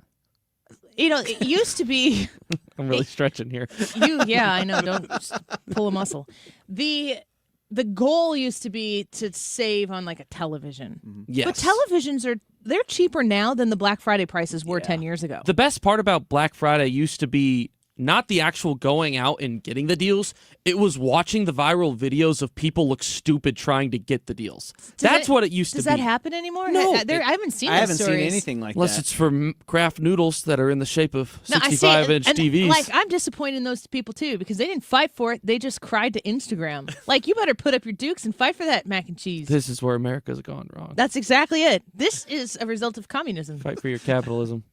It used to be... I'm really stretching here. Yeah, I know. Don't pull a muscle. The goal used to be to save on like a television. Mm-hmm. Yes. But televisions they're cheaper now than the Black Friday prices were 10 years ago. The best part about Black Friday used to be not the actual going out and getting the deals. It was watching the viral videos of people look stupid trying to get the deals. That's what it used to be. Does that happen anymore? No. I haven't seen those I haven't stories. seen anything like Unless that. it's for Kraft noodles that are in the shape of 65-inch and, TVs. I'm disappointed in those people, too, because they didn't fight for it. They just cried to Instagram. You better put up your dukes and fight for that mac and cheese. This is where America's gone wrong. That's exactly it. This is a result of communism. Fight for your capitalism.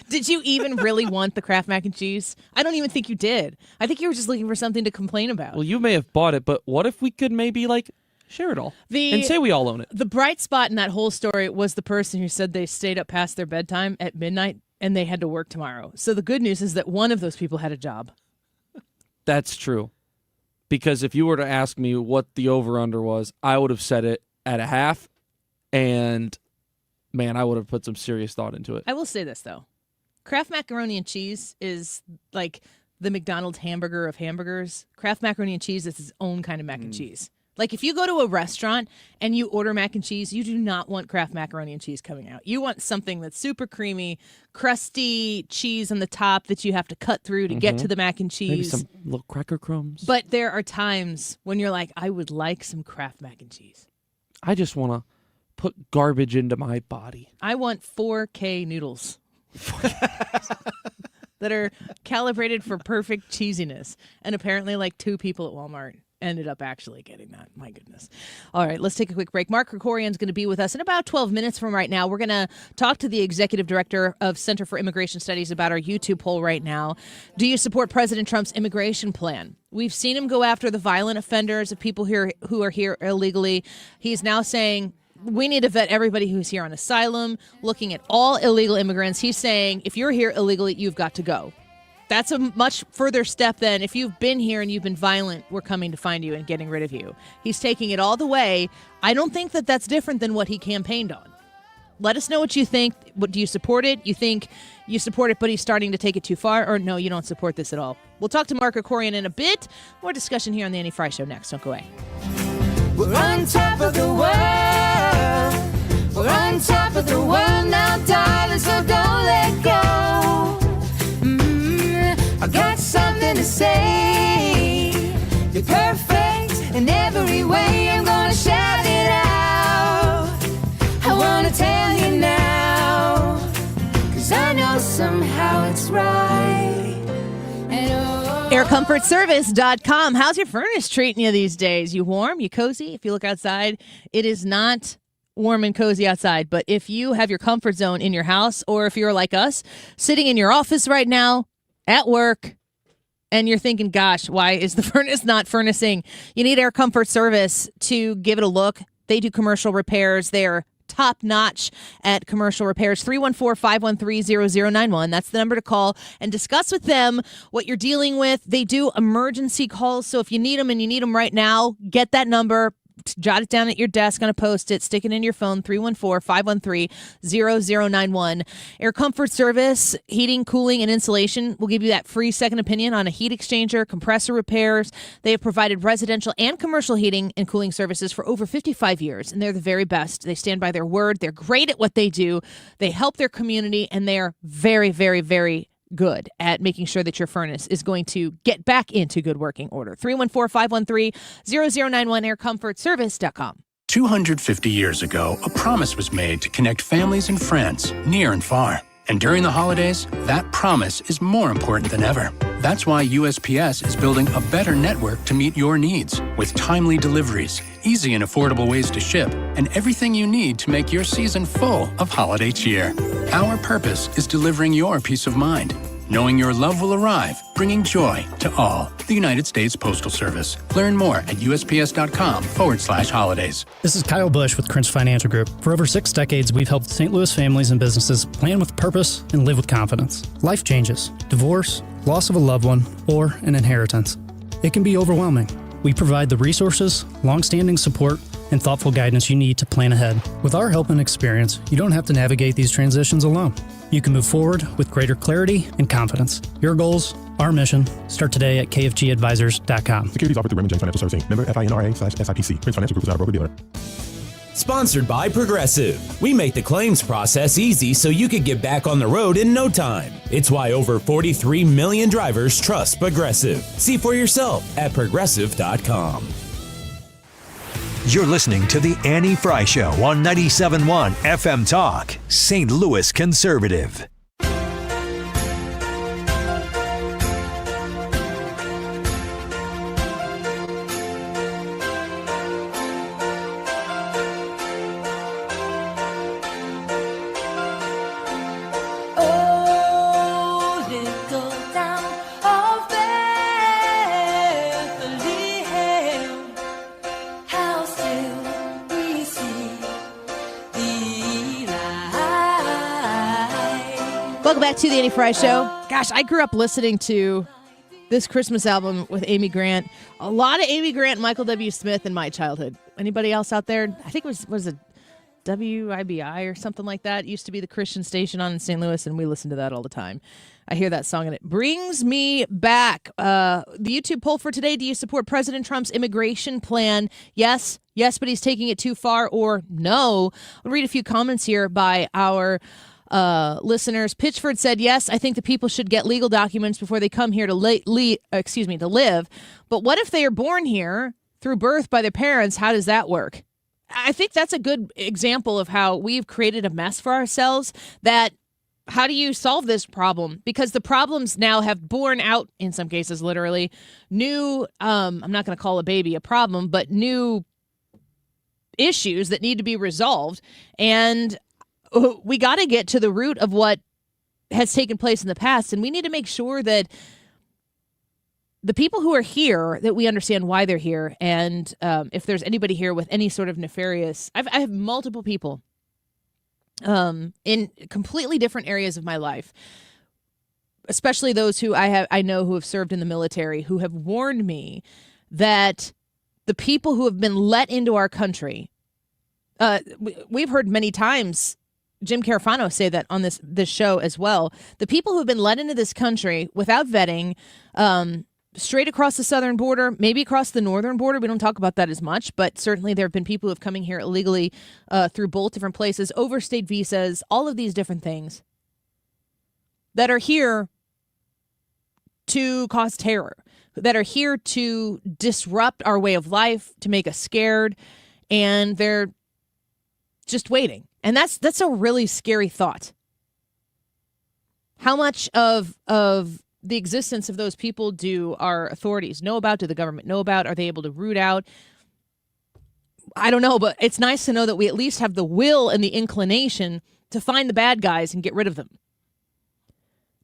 Did you even really want the Kraft mac and cheese? I don't even think you did. I think you were just looking for something to complain about. Well, you may have bought it, but what if we could maybe share it all and say we all own it? The bright spot in that whole story was the person who said they stayed up past their bedtime at midnight and they had to work tomorrow. So the good news is that one of those people had a job. That's true. Because if you were to ask me what the over-under was, I would have set it at a half, and man, I would have put some serious thought into it. I will say this, though. Kraft macaroni and cheese is like the McDonald's hamburger of hamburgers. Kraft macaroni and cheese is its own kind of mac and cheese. Like if you go to a restaurant and you order mac and cheese, you do not want Kraft macaroni and cheese coming out. You want something that's super creamy, crusty cheese on the top that you have to cut through to get to the mac and cheese. Maybe some little cracker crumbs. But there are times when you're like, I would like some Kraft mac and cheese. I just want to put garbage into my body. I want 4K noodles that are calibrated for perfect cheesiness. And apparently like 2 people at Walmart ended up actually getting that. My goodness. All right, let's take a quick break. Mark Krikorian is going to be with us in about 12 minutes from right now. We're going to talk to the executive director of Center for Immigration Studies about our YouTube poll right now. Do you support President Trump's immigration plan? We've seen him go after the violent offenders of people here who are here illegally. He's now saying we need to vet everybody who's here on asylum, looking at all illegal immigrants. He's saying if you're here illegally, you've got to go. That's a much further step than if you've been here and you've been violent, we're coming to find you and getting rid of you. He's taking it all the way. I don't think that that's different than what he campaigned on. Let us know what you think. What, do you support it? You think you support it, but he's starting to take it too far? Or no, you don't support this at all? We'll talk to Mark Krikorian in a bit. More discussion here on the Annie Fry Show next. Don't go away. We're on top of the world. We're on top of the world now, darling, so don't let go. I got something to say. You're perfect in every way. I'm gonna shout it out. I wanna tell you now, 'cause I know somehow it's right. AirComfortService.com. How's your furnace treating you these days? You warm? You cozy? If you look outside, it is not warm and cozy outside. But if you have your comfort zone in your house, or if you're like us, sitting in your office right now, at work, and you're thinking, gosh, why is the furnace not furnacing? You need Air Comfort Service to give it a look. They do commercial repairs. They're top-notch at commercial repairs. 314-513-0091. That's the number to call and discuss with them what you're dealing with. They do emergency calls, so if you need them and you need them right now, get that number. Jot it down at your desk on a Post-it. Stick it in your phone, 314-513-0091. Air Comfort Service, heating, cooling, and insulation will give you that free second opinion on a heat exchanger, compressor repairs. They have provided residential and commercial heating and cooling services for over 55 years, and they're the very best. They stand by their word. They're great at what they do. They help their community, and they're very, very, very good at making sure that your furnace is going to get back into good working order. 314-513-0091, aircomfortservice.com. 250 years ago, a promise was made to connect families and friends near and far. And during the holidays, that promise is more important than ever. That's why USPS is building a better network to meet your needs, with timely deliveries, easy and affordable ways to ship, and everything you need to make your season full of holiday cheer. Our purpose is delivering your peace of mind, knowing your love will arrive, bringing joy to all. The United States Postal Service. Learn more at USPS.com/holidays. This is Kyle Bush with Crinch Financial Group. For over 6 decades, we've helped St. Louis families and businesses plan with purpose and live with confidence. Life changes, divorce, loss of a loved one, or an inheritance. It can be overwhelming. We provide the resources, long-standing support, and thoughtful guidance you need to plan ahead. With our help and experience, you don't have to navigate these transitions alone. You can move forward with greater clarity and confidence. Your goals, our mission. Start today at kfgadvisors.com. Securities offered through Raymond James Financial Servicing. Member FINRA/SIPC. Prince Financial Group is not a broker-dealer. Sponsored by Progressive. We make the claims process easy so you can get back on the road in no time. It's why over 43 million drivers trust Progressive. See for yourself at Progressive.com. You're listening to The Annie Fry Show on 97.1 FM Talk, St. Louis Conservative. Welcome back to the Annie Fry Show. Gosh, I grew up listening to this Christmas album with Amy Grant. A lot of Amy Grant and Michael W. Smith in my childhood. Anybody else out there? I think it was a WIBI or something like that. It used to be the Christian station on in St. Louis, and we listened to that all the time. I hear that song, and it brings me back. The YouTube poll for today, do you support President Trump's immigration plan? Yes, but he's taking it too far, or no. I'll read a few comments here by our listeners. Pitchford said, yes, I think the people should get legal documents before they come here to live. But what if they are born here through birth by their parents? How does that work? I think that's a good example of how we've created a mess for ourselves. That how do you solve this problem? Because the problems now have borne out, in some cases, literally, new, I'm not going to call a baby a problem, but new issues that need to be resolved. And we got to get to the root of what has taken place in the past. And we need to make sure that the people who are here, that we understand why they're here. And if there's anybody here with any sort of nefarious, I have multiple people in completely different areas of my life, especially those who I know who have served in the military, who have warned me that the people who have been let into our country, we've heard many times Jim Carafano say that on this show as well. The people who have been let into this country without vetting, straight across the southern border, maybe across the northern border. We don't talk about that as much, but certainly there have been people who have coming here illegally through both different places, overstayed visas, all of these different things that are here to cause terror, that are here to disrupt our way of life, to make us scared, and they're just waiting. And that's a really scary thought. How much of the existence of those people do our authorities know about? Do the government know about? Are they able to root out? I don't know, but it's nice to know that we at least have the will and the inclination to find the bad guys and get rid of them.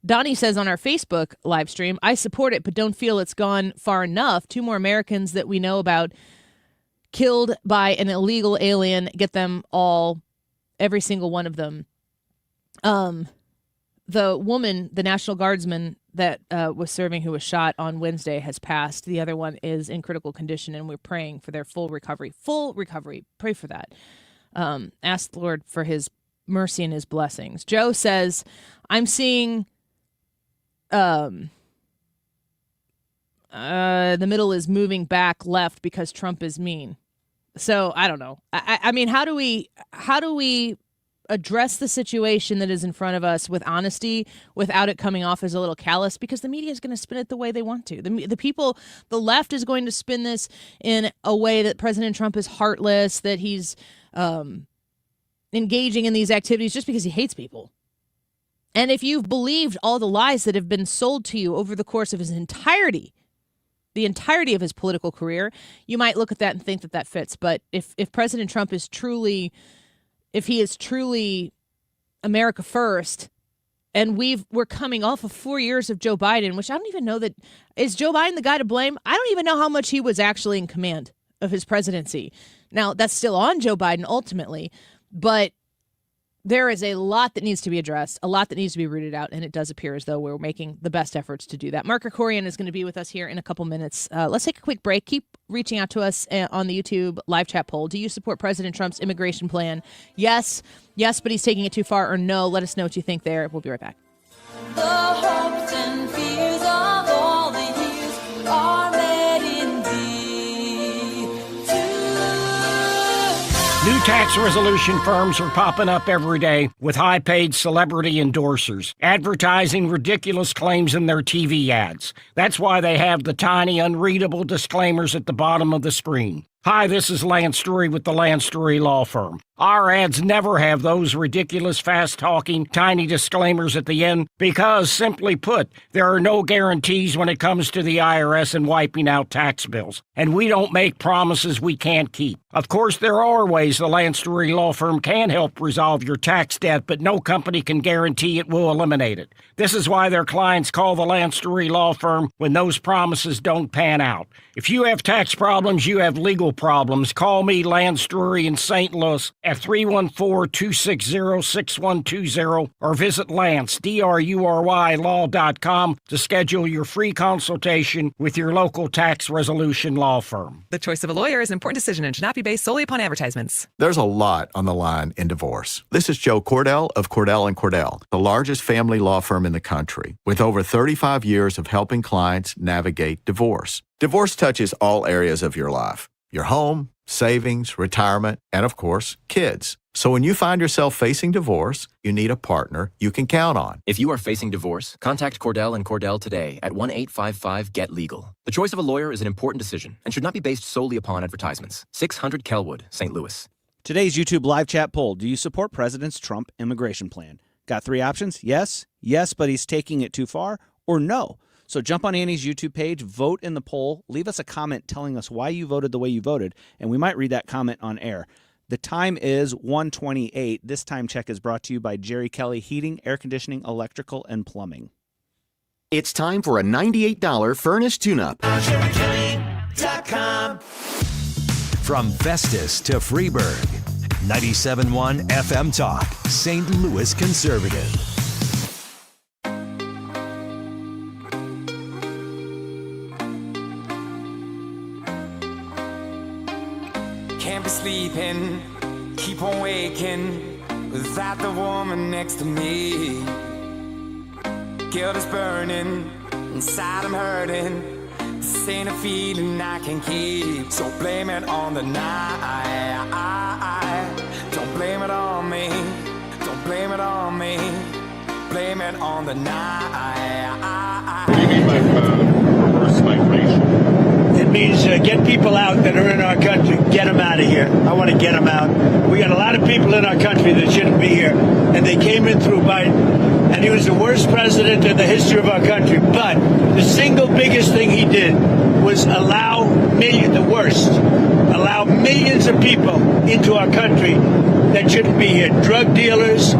Donnie says on our Facebook live stream, I support it, but don't feel it's gone far enough. 2 more Americans that we know about killed by an illegal alien. Get them all, every single one of them. The woman, the National Guardsman that was serving, who was shot on Wednesday, has passed. The other one is in critical condition, and we're praying for their full recovery. Full recovery. Pray for that. Ask the Lord for his mercy and his blessings. Joe says, I'm seeing the middle is moving back left because Trump is mean. So I don't know. I mean, how do we address the situation that is in front of us with honesty without it coming off as a little callous? Because the media is going to spin it the way they want to. The people, the left is going to spin this in a way that President Trump is heartless, that he's engaging in these activities just because he hates people. And if you've believed all the lies that have been sold to you over the course of his entirety, the entirety of his political career, you might look at that and think that that fits. But if President Trump is truly, if he is truly America first, and we're coming off of 4 years of Joe Biden, which I don't even know that, is Joe Biden the guy to blame? I don't even know how much he was actually in command of his presidency. Now, that's still on Joe Biden ultimately, but there is a lot that needs to be addressed, a lot that needs to be rooted out, and it does appear as though we're making the best efforts to do that. Mark Krikorian is going to be with us here in a couple minutes. Let's take a quick break. Keep reaching out to us on the YouTube live chat poll. Do you support President Trump's immigration plan? Yes, but he's taking it too far, or no? Let us know what you think there. We'll be right back. The hopes and fears of all the years are met in New tax resolution firms are popping up every day with high-paid celebrity endorsers, advertising ridiculous claims in their TV ads. That's why they have the tiny, unreadable disclaimers at the bottom of the screen. Hi, this is Lance Story with the Lance Story Law Firm. Our ads never have those ridiculous, fast-talking, tiny disclaimers at the end because, simply put, there are no guarantees when it comes to the IRS and wiping out tax bills. And we don't make promises we can't keep. Of course, there are ways the Lance Story Law Firm can help resolve your tax debt, but no company can guarantee it will eliminate it. This is why their clients call the Lance Story Law Firm when those promises don't pan out. If you have tax problems, you have legal problems, call me, Lance Drury in St. Louis at 314-260-6120 or visit Lance, D-R-U-R-Y, law.com to schedule your free consultation with your local tax resolution law firm. The choice of a lawyer is an important decision and should not be based solely upon advertisements. There's a lot on the line in divorce. This is Joe Cordell of Cordell & Cordell, the largest family law firm in the country, with over 35 years of helping clients navigate divorce. Divorce touches all areas of your life: your home, savings, retirement, and of course, kids. So when you find yourself facing divorce, you need a partner you can count on. If you are facing divorce, contact Cordell & Cordell today at 1-855-GET-LEGAL. The choice of a lawyer is an important decision and should not be based solely upon advertisements. 600 Kelwood, St. Louis. Today's YouTube live chat poll: do you support President Trump's immigration plan? Got three options: yes, yes, but he's taking it too far, or no. So jump on Annie's YouTube page, vote in the poll, leave us a comment telling us why you voted the way you voted, and we might read that comment on air. The time is 1:28. This time check is brought to you by Jerry Kelly Heating, Air Conditioning, Electrical, and Plumbing. It's time for a $98 furnace tune-up. JerryKelly.com. From Festus to Freeburg, 97.1 FM Talk, St. Louis Conservative. Can't be sleeping, keep on waking without the woman next to me. Guilt is burning, inside I'm hurting. This ain't a feeling I can keep. So blame it on the night. Don't blame it on me. Don't blame it on me. Blame it on the night. What do you mean by reverse migration? It means get people out that are in our country, get them out of here. I want to get them out. We got a lot of people in our country that shouldn't be here, and they came in through Biden, and he was the worst president in the history of our country. But the single biggest thing he did was allow millions of people into our country that shouldn't be here. Drug dealers,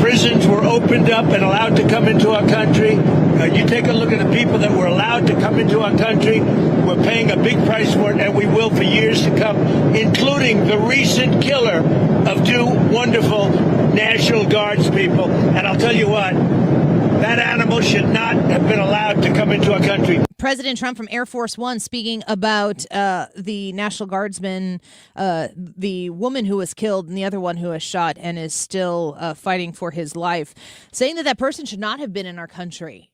prisons were opened up and allowed to come into our country. You take a look at the people that were allowed to come into our country. We're paying a big price for it, and we will for years to come, including the recent killer of two wonderful National Guards people. And I'll tell you what, that animal should not have been allowed to come into our country. President Trump from Air Force One speaking about the National Guardsman, the woman who was killed and the other one who was shot and is still fighting for his life, saying that person should not have been in our country.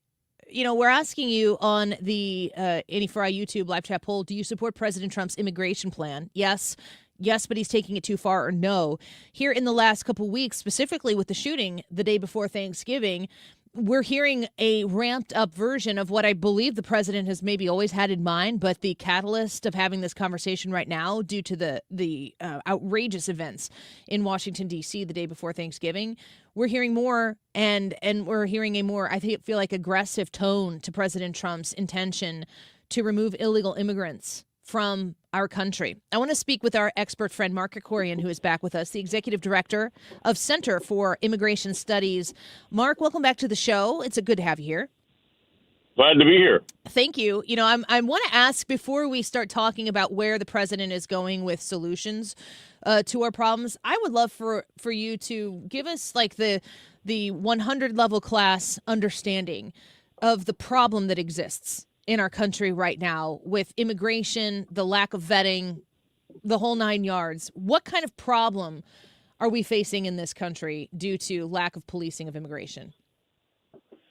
You know, we're asking you on the Annie Fry YouTube live chat poll, do you support President Trump's immigration plan? Yes. Yes, but he's taking it too far, or no. Here in the last couple of weeks, specifically with the shooting the day before Thanksgiving, we're hearing a ramped up version of what I believe the president has maybe always had in mind, but the catalyst of having this conversation right now due to the outrageous events in Washington, D.C. the day before Thanksgiving, we're hearing more and we're hearing a more, I feel like, aggressive tone to President Trump's intention to remove illegal immigrants from our country. I want to speak with our expert friend, Mark Krikorian, who is back with us, the executive director of Center for Immigration Studies. Mark, welcome back to the show. It's good to have you here. Glad to be here. Thank you. You know, I want to ask, before we start talking about where the president is going with solutions to our problems, I would love for you to give us like the 100 level class understanding of the problem that exists in our country right now with immigration, the lack of vetting, the whole 9 yards. What kind of problem are we facing in this country due to lack of policing of immigration?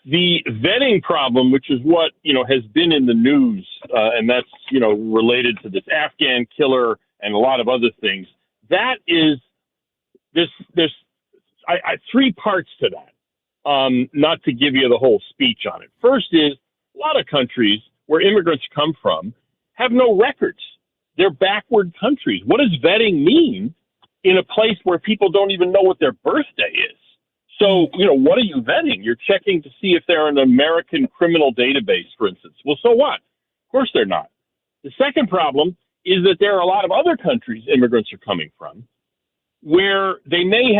The vetting problem, which is what, has been in the news, and that's, related to this Afghan killer and a lot of other things. That is, there's three parts to that, not to give you the whole speech on it. First is, a lot of countries where immigrants come from have no records. They're backward countries. What does vetting mean in a place where people don't even know what their birthday is? So, what are you vetting? You're checking to see if they're in an American criminal database, for instance. Well, so what? Of course they're not. The second problem is that there are a lot of other countries immigrants are coming from where they may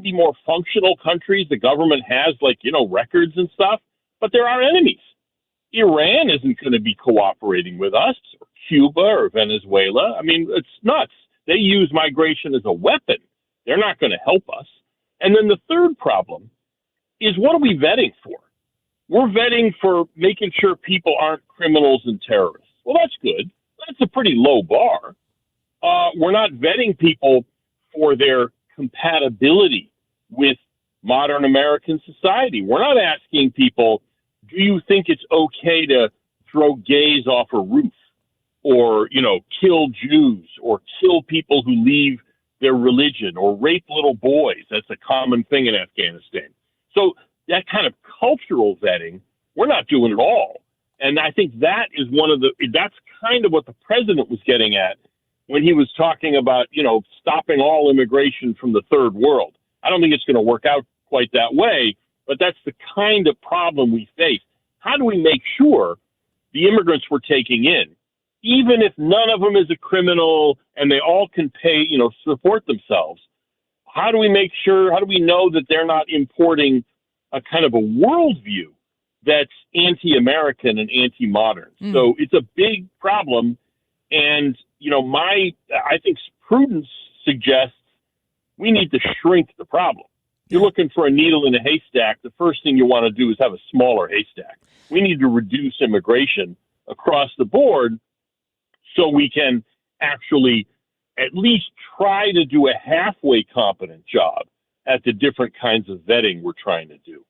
be more functional countries. The government has records and stuff, but there are enemies. Iran isn't going to be cooperating with us, or Cuba or Venezuela. I mean, it's nuts. They use migration as a weapon. They're not going to help us. And then the third problem is, what are we vetting for? We're vetting for making sure people aren't criminals and terrorists. Well, that's good. That's a pretty low bar. We're not vetting people for their compatibility with modern American society. We're not asking people, do you think it's okay to throw gays off a roof, or, kill Jews, or kill people who leave their religion, or rape little boys? That's a common thing in Afghanistan. So that kind of cultural vetting, we're not doing at all. And I think that is that's kind of what the president was getting at when he was talking about, stopping all immigration from the third world. I don't think it's going to work out quite that way, but that's the kind of problem we face. How do we make sure the immigrants we're taking in, even if none of them is a criminal and they all can pay, support themselves, how do we know that they're not importing a kind of a worldview that's anti-American and anti-modern? So it's a big problem. And, I think prudence suggests we need to shrink the problem. You're looking for a needle in a haystack. The first thing you want to do is have a smaller haystack. We need to reduce immigration across the board so we can actually at least try to do a halfway competent job at the different kinds of vetting we're trying to do.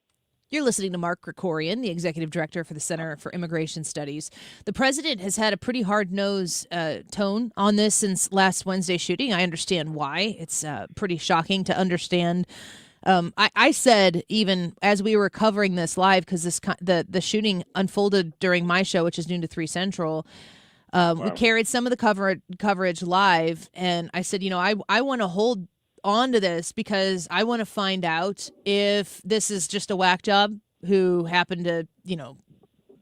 You're listening to Mark Krikorian, the executive director for the Center for Immigration Studies. The president has had a pretty hard-nosed tone on this since last Wednesday's shooting. I understand why. It's pretty shocking to understand. I said, even as we were covering this live, because the shooting unfolded during my show, which is noon to 3 Central. We carried some of the coverage live, and I said, I want to hold on to this because I want to find out if this is just a whack job who happened to,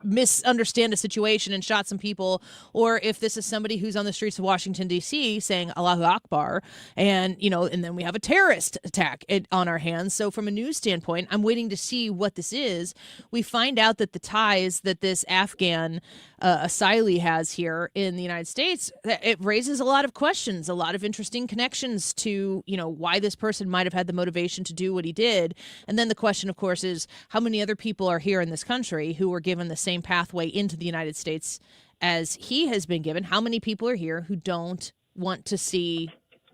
misunderstand a situation and shot some people, or if this is somebody who's on the streets of Washington, D.C. saying Allahu Akbar, and then we have a terrorist attack on our hands. So from a news standpoint, I'm waiting to see what this is. We find out that the ties that this Afghan asylee has here in the United States, it raises a lot of questions, a lot of interesting connections to, why this person might have had the motivation to do what he did. And then the question, of course, is how many other people are here in this country who were given the same pathway into the United States as he has been given? How many people are here who don't want to see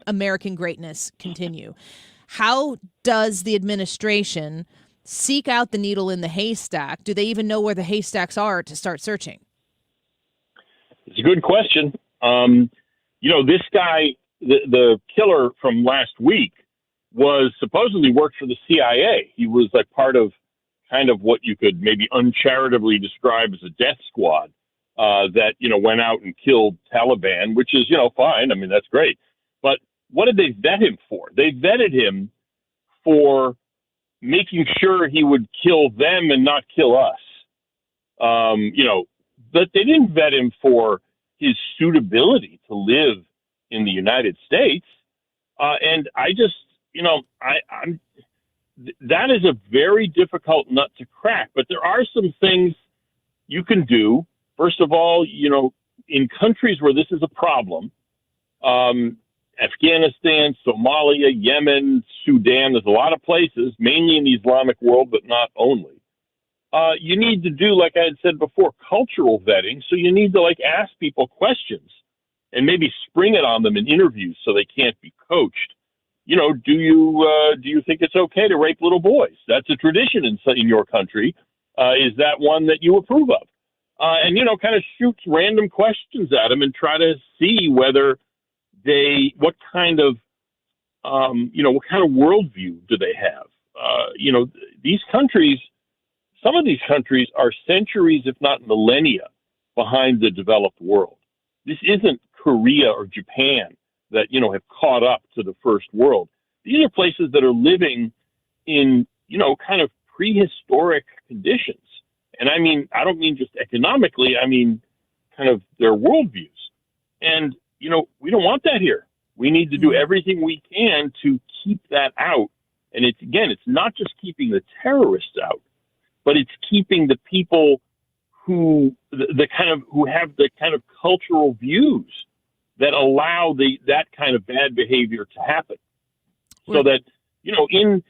American greatness continue? How does the administration seek out the needle in the haystack? Do they even know where the haystacks are to start searching? It's a good question. This guy, the killer from last week, was supposedly worked for the CIA. He was like part of kind of what you could maybe uncharitably describe as a death squad that, went out and killed Taliban, which is, fine. I mean, that's great. But what did they vet him for? They vetted him for making sure he would kill them and not kill us. But they didn't vet him for his suitability to live in the United States. And I just, that is a very difficult nut to crack. But there are some things you can do. First of all, in countries where this is a problem, Afghanistan, Somalia, Yemen, Sudan, there's a lot of places, mainly in the Islamic world, but not only. You need to do, like I had said before, cultural vetting. So you need to ask people questions and maybe spring it on them in interviews so they can't be coached. Do you think it's okay to rape little boys? That's a tradition in your country. Is that one that you approve of? And kind of shoot random questions at them and try to see whether what kind of worldview do they have? These countries, some of these countries are centuries, if not millennia, behind the developed world. This isn't Korea or Japan that, have caught up to the first world. These are places that are living in, kind of prehistoric conditions. And I mean, I don't mean just economically, I mean, kind of their worldviews. And, we don't want that here. We need to do everything we can to keep that out. And it's not just keeping the terrorists out, but it's keeping the people who have the kind of cultural views that allow that kind of bad behavior to happen. So that, name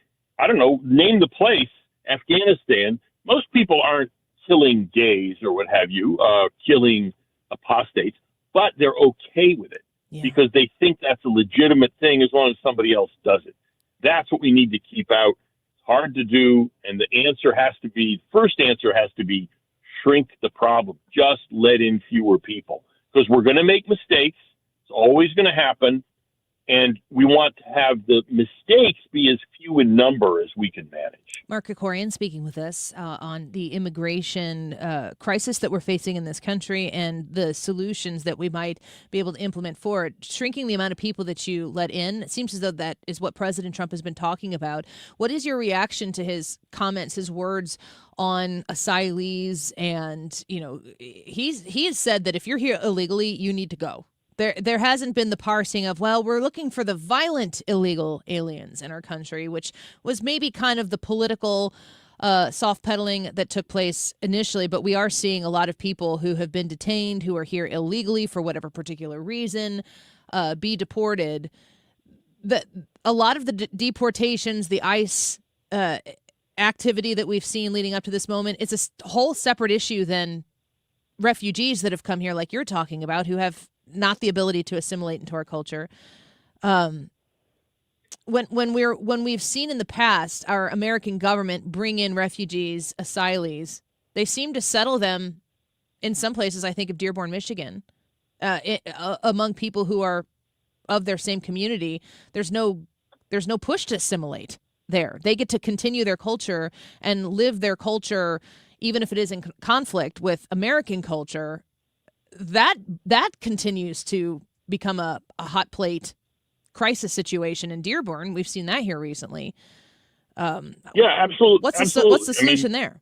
the place, Afghanistan, most people aren't killing gays or what have you, killing apostates, but they're okay with it because they think that's a legitimate thing as long as somebody else does it. That's what we need to keep out. It's hard to do, and the first answer has to be shrink the problem. Just let in fewer people because we're going to make mistakes. It's always going to happen. And we want to have the mistakes be as few in number as we can manage. Mark Krikorian speaking with us on the immigration crisis that we're facing in this country and the solutions that we might be able to implement for it. Shrinking the amount of people that you let in, it seems as though that is what President Trump has been talking about. What is your reaction to his comments, his words on asylees? And, he has said that if you're here illegally, you need to go. There hasn't been the parsing of, well, we're looking for the violent illegal aliens in our country, which was maybe kind of the political soft pedaling that took place initially. But we are seeing a lot of people who have been detained, who are here illegally for whatever particular reason, be deported. A lot of the deportations, the ICE activity that we've seen leading up to this moment, it's a whole separate issue than refugees that have come here like you're talking about, who have not the ability to assimilate into our culture. When we've seen in the past our American government bring in refugees, asylees, they seem to settle them in some places. I think of Dearborn, Michigan, among people who are of their same community. There's no push to assimilate there. They get to continue their culture and live their culture, even if it is in conflict with American culture. That continues to become a hot plate crisis situation in Dearborn. We've seen that here recently. Absolutely. What's the solution there?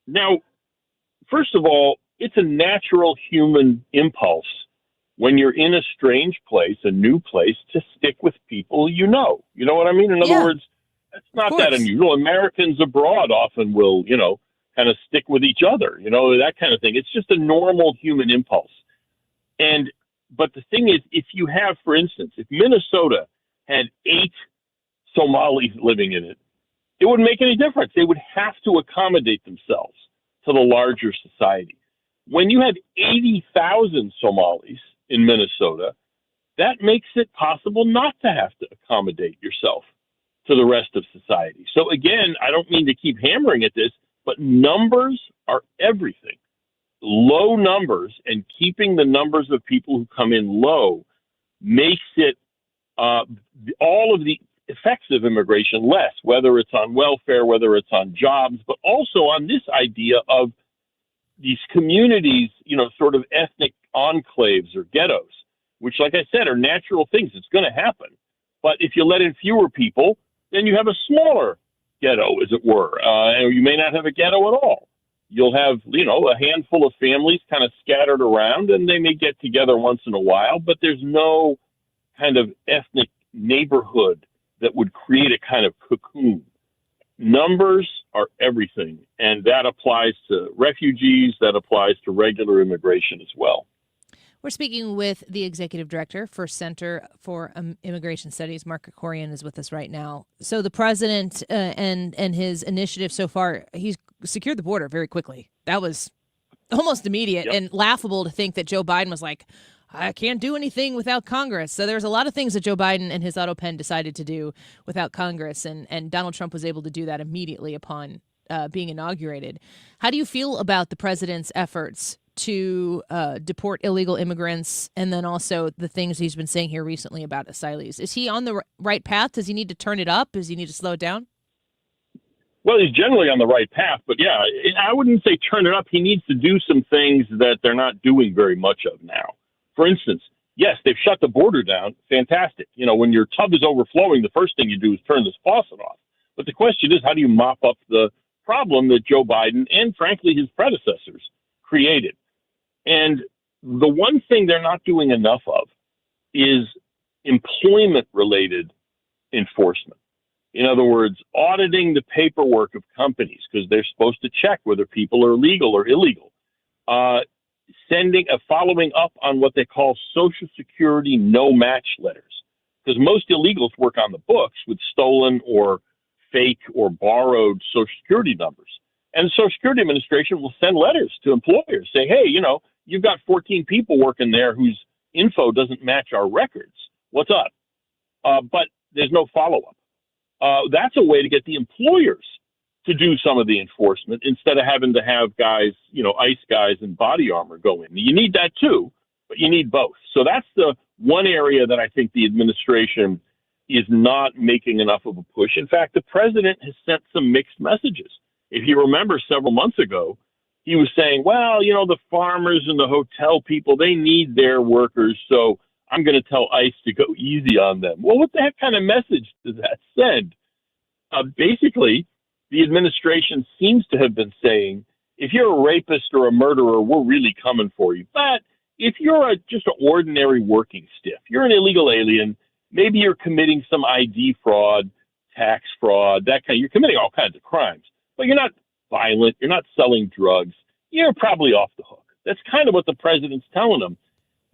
Now, first of all, it's a natural human impulse when you're in a strange place, a new place, to stick with people you know. You know what I mean? In other words, it's not that unusual. Americans abroad often will, kind of stick with each other, that kind of thing. It's just a normal human impulse. But the thing is, if you have, for instance, if Minnesota had 8 Somalis living in it, it wouldn't make any difference. They would have to accommodate themselves to the larger society. When you have 80,000 Somalis in Minnesota, that makes it possible not to have to accommodate yourself to the rest of society. So again, I don't mean to keep hammering at this, but numbers are everything. Low numbers and keeping the numbers of people who come in low makes it all of the effects of immigration less, whether it's on welfare, whether it's on jobs, but also on this idea of these communities, sort of ethnic enclaves or ghettos, which, like I said, are natural things. It's going to happen. But if you let in fewer people, then you have a smaller ghetto, as it were, and you may not have a ghetto at all. You'll have, a handful of families kind of scattered around, and they may get together once in a while, but there's no kind of ethnic neighborhood that would create a kind of cocoon. Numbers are everything, and that applies to refugees, that applies to regular immigration as well. We're speaking with the executive director for Center for Immigration Studies. Mark Krikorian is with us right now. So the president and his initiative so far, he's secured the border very quickly. That was almost immediate and laughable to think that Joe Biden was like, I can't do anything without Congress. So there's a lot of things that Joe Biden and his auto pen decided to do without Congress, and Donald Trump was able to do that immediately upon being inaugurated. How do you feel about the president's efforts to deport illegal immigrants, and then also the things he's been saying here recently about asylees? Is he on the right path? Does he need to turn it up? Does he need to slow it down? Well, he's generally on the right path, but yeah, I wouldn't say turn it up. He needs to do some things that they're not doing very much of now. For instance, yes, they've shut the border down. Fantastic. When your tub is overflowing, the first thing you do is turn this faucet off. But the question is, how do you mop up the problem that Joe Biden and, frankly, his predecessors created? And the one thing they're not doing enough of is employment-related enforcement. In other words, auditing the paperwork of companies, because they're supposed to check whether people are legal or illegal. following up on what they call Social Security no match letters, because most illegals work on the books with stolen or fake or borrowed Social Security numbers. And the Social Security Administration will send letters to employers saying, hey, you've got 14 people working there whose info doesn't match our records. What's up? But there's no follow-up. That's a way to get the employers to do some of the enforcement instead of having to have guys, ICE guys in body armor go in. You need that too, but you need both. So that's the one area that I think the administration is not making enough of a push. In fact, the president has sent some mixed messages. If you remember several months ago, he was saying, well, the farmers and the hotel people, they need their workers, so I'm going to tell ICE to go easy on them. Well, what the heck kind of message does that send? Basically, the administration seems to have been saying, if you're a rapist or a murderer, we're really coming for you. But if you're just an ordinary working stiff, you're an illegal alien, maybe you're committing some ID fraud, tax fraud, you're committing all kinds of crimes, but you're not violent, you're not selling drugs, you're probably off the hook. That's kind of what the president's telling them.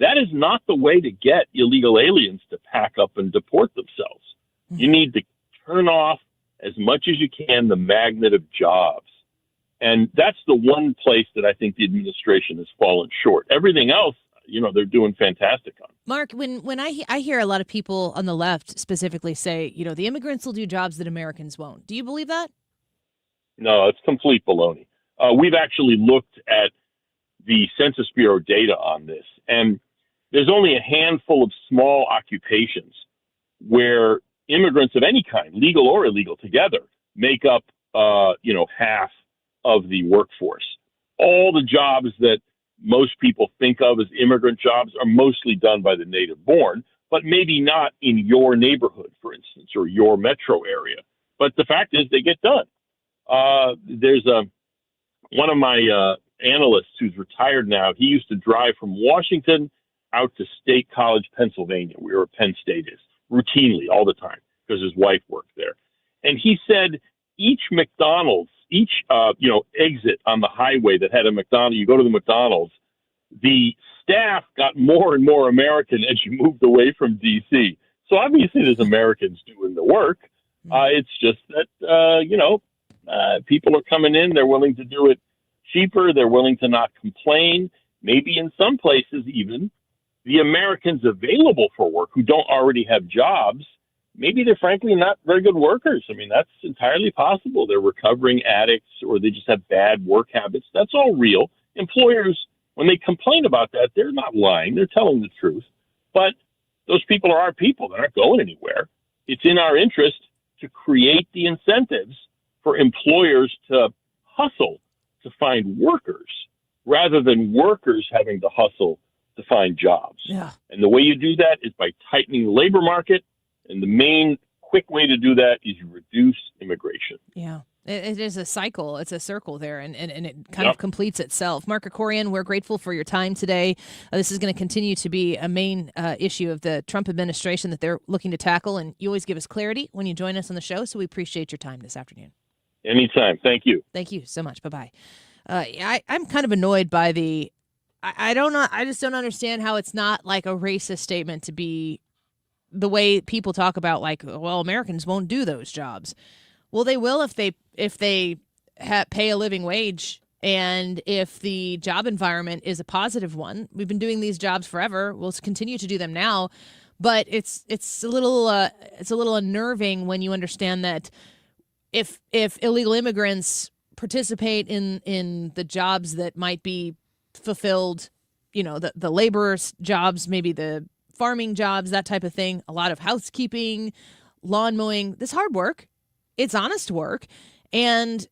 That is not the way to get illegal aliens to pack up and deport themselves. You need to turn off as much as you can the magnet of jobs. And that's the one place that I think the administration has fallen short. Everything else, they're doing fantastic on. Mark, when I hear a lot of people on the left specifically say, the immigrants will do jobs that Americans won't. Do you believe that? No, it's complete baloney. We've actually looked at the Census Bureau data on this, and there's only a handful of small occupations where immigrants of any kind, legal or illegal together, make up, half of the workforce. All the jobs that most people think of as immigrant jobs are mostly done by the native born, but maybe not in your neighborhood, for instance, or your metro area. But the fact is they get done. There's one of my analysts who's retired now. He used to drive from Washington out to State College, Pennsylvania, where Penn State is, routinely all the time because his wife worked there. And he said each McDonald's, exit on the highway that had a McDonald's, you go to the McDonald's, the staff got more and more American as you moved away from D.C. So obviously there's Americans doing the work. It's just that, people are coming in. They're willing to do it cheaper. They're willing to not complain. Maybe in some places even the Americans available for work who don't already have jobs, maybe they're frankly not very good workers. I mean, that's entirely possible. They're recovering addicts or they just have bad work habits. That's all real. Employers, when they complain about that, they're not lying. They're telling the truth. But those people are our people. They're not going anywhere. It's in our interest to create the incentives for employers to hustle to find workers rather than workers having to hustle to find jobs. Yeah. And the way you do that is by tightening the labor market. And the main quick way to do that is you reduce immigration. Yeah. It is a cycle. It's a circle there, and it kind of completes itself. Mark Krikorian, we're grateful for your time today. This is going to continue to be a main issue of the Trump administration that they're looking to tackle, and you always give us clarity when you join us on the show, so we appreciate your time this afternoon. Anytime. Thank you. Thank you so much. Bye-bye. I'm kind of annoyed by the I don't know. I just don't understand how it's not like a racist statement to be the way people talk about, like, well, Americans won't do those jobs. Well, they will if they pay a living wage and if the job environment is a positive one. We've been doing these jobs forever. We'll continue to do them now, but it's a little unnerving when you understand that if illegal immigrants participate in the jobs that might be fulfilled, the laborers' jobs, maybe the farming jobs, that type of thing, a lot of housekeeping, lawn mowing, this hard work. It's honest work, and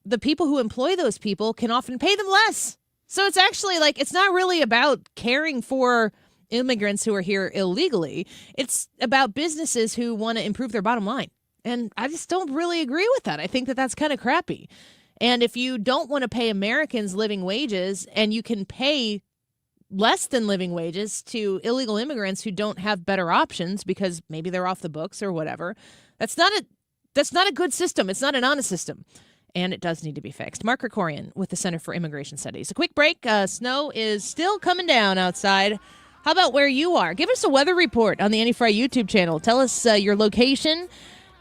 the people who employ those people can often pay them less. So it's actually it's not really about caring for immigrants who are here illegally. It's about businesses who want to improve their bottom line. And I just don't really agree with that. I think that that's kind of crappy. And if you don't want to pay Americans living wages and you can pay less than living wages to illegal immigrants who don't have better options because maybe they're off the books or whatever, that's not a good system. It's not an honest system. and it does need to be fixed. Mark Krikorian with the Center for Immigration Studies. A quick break. Snow is still coming down outside. How about where you are? Give us a weather report on the Annie Fry YouTube channel. Tell us your location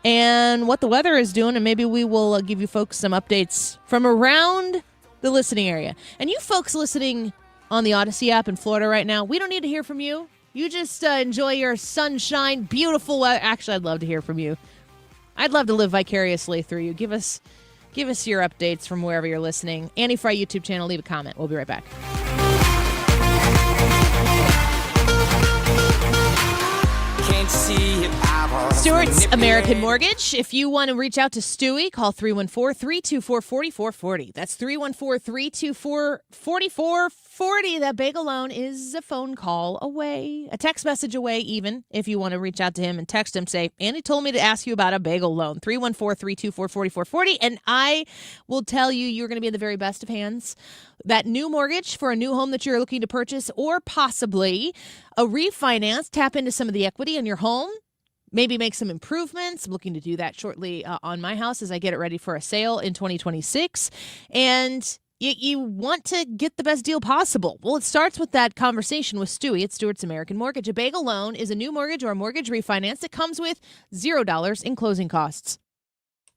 and what the weather is doing, and maybe we will give you folks some updates from around the listening area. And you folks listening on the Odyssey app in Florida right now, we don't need to hear from you. You just enjoy your sunshine, beautiful weather. Actually, I'd love to hear from you. I'd love to live vicariously through you. Give us your updates from wherever you're listening. Annie Fry YouTube channel, leave a comment. We'll be right back. Can't see it. Stewart's American Mortgage. If you want to reach out to Stewie, call 314-324-4440. That's 314-324-4440. That bagel loan is a phone call away, a text message away even, if you want to reach out to him and text him, say, Andy told me to ask you about a bagel loan, 314-324-4440, and I will tell you you're going to be in the very best of hands. That new mortgage for a new home that you're looking to purchase, or possibly a refinance, tap into some of the equity in your home. Maybe make some improvements. I'm looking to do that shortly on my house as I get it ready for a sale in 2026. And you want to get the best deal possible. Well, it starts with that conversation with Stewie at Stewart's American Mortgage. A bagel loan is a new mortgage or a mortgage refinance that comes with $0 in closing costs.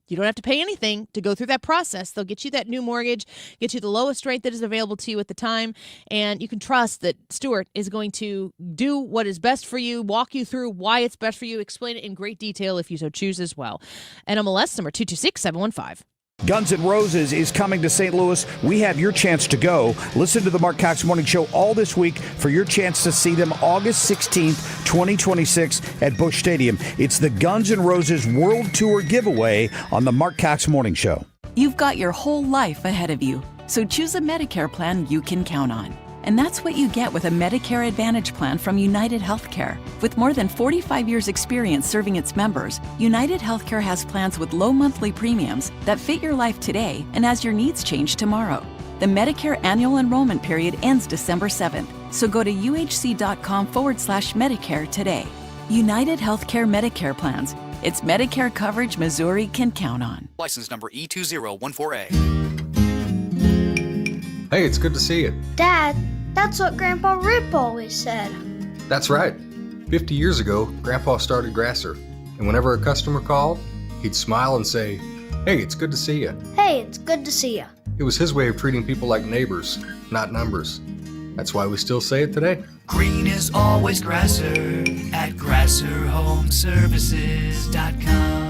You don't have to pay anything to go through that process. They'll get you that new mortgage, get you the lowest rate that is available to you at the time, and you can trust that Stewart is going to do what is best for you, walk you through why it's best for you, explain it in great detail if you so choose as well. NMLS number 226715. Guns N' Roses is coming to St. Louis. We have your chance to go. Listen to the Mark Cox Morning Show all this week for your chance to see them August 16th, 2026 at Busch Stadium. It's the Guns N' Roses World Tour giveaway on the Mark Cox Morning Show. You've got your whole life ahead of you, so choose a Medicare plan you can count on. And that's what you get with a Medicare Advantage plan from United Healthcare. With more than 45 years' experience serving its members, United Healthcare has plans with low monthly premiums that fit your life today and as your needs change tomorrow. The Medicare annual enrollment period ends December 7th, so go to uhc.com/Medicare today. United Healthcare Medicare plans. It's Medicare coverage Missouri can count on. License number E2014A. Hey, it's good to see you. Dad, that's what Grandpa Rip always said. That's right. 50 years ago, Grandpa started Grasser, and whenever a customer called, he'd smile and say, "Hey, it's good to see you." Hey, it's good to see you. It was his way of treating people like neighbors, not numbers. That's why we still say it today. Green is always Grasser at GrasserHomeservices.com.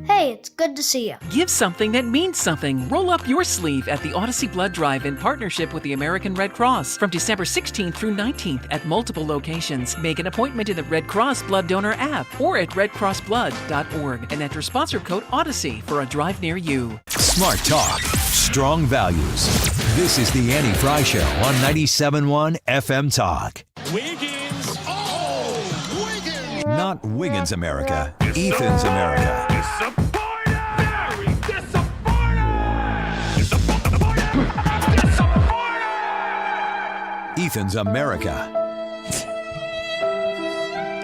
Hey, it's good to see you. Give something that means something. Roll up your sleeve at the Odyssey Blood Drive in partnership with the American Red Cross from December 16th through 19th at multiple locations. Make an appointment in the Red Cross Blood Donor app or at redcrossblood.org and enter sponsor code Odyssey for a drive near you. Smart talk, strong values. This is the Annie Fry Show on 97.1 FM Talk. Wiggins. Oh, Wiggins. Not Wiggins America, Ethan's America. Ethan's America.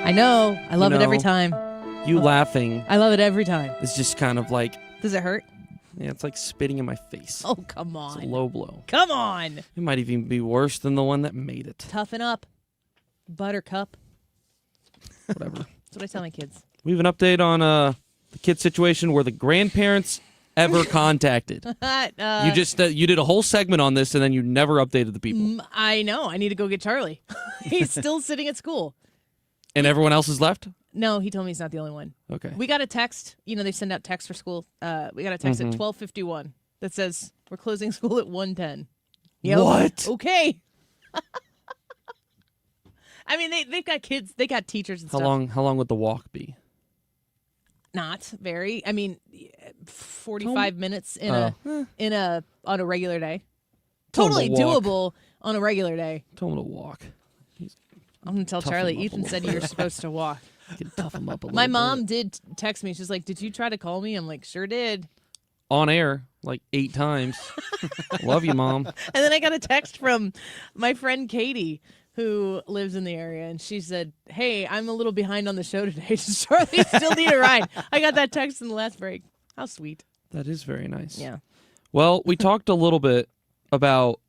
I know. I love it every time. You laughing. I love it every time. It's just kind of like... Does it hurt? Yeah, it's like spitting in my face. Oh, come on. It's a low blow. Come on. It might even be worse than the one that made it. Toughen up. Buttercup. Whatever. That's what I tell my kids. We have an update on the kid situation where the grandparents ever contacted. You just you did a whole segment on this and then you never updated the people. I know. I need to go get Charlie. He's still sitting at school. And everyone else is left? No, he told me he's not the only one. Okay. We got a text. You know, they send out texts for school. We got a text at 12:51 that says, we're closing school at 1:10. Yep. What? Okay. I mean, they've got kids. They got teachers and stuff. How long would the walk be? Not very. I mean, 45 minutes on a regular day. Totally doable on a regular day. Tell him to walk. I'm gonna tell Charlie. Ethan said you're supposed to walk. Can tough him up a little My bit. mom did text me. She's like, "Did you try to call me?" I'm like, "Sure did." On air like 8 times. Love you, Mom. And then I got a text from my friend Katie, who lives in the area, and she said, "Hey, I'm a little behind on the show today. Does Charlie still need a ride?" I got that text in the last break. How sweet. That is very nice. Yeah. Well, we talked a little bit about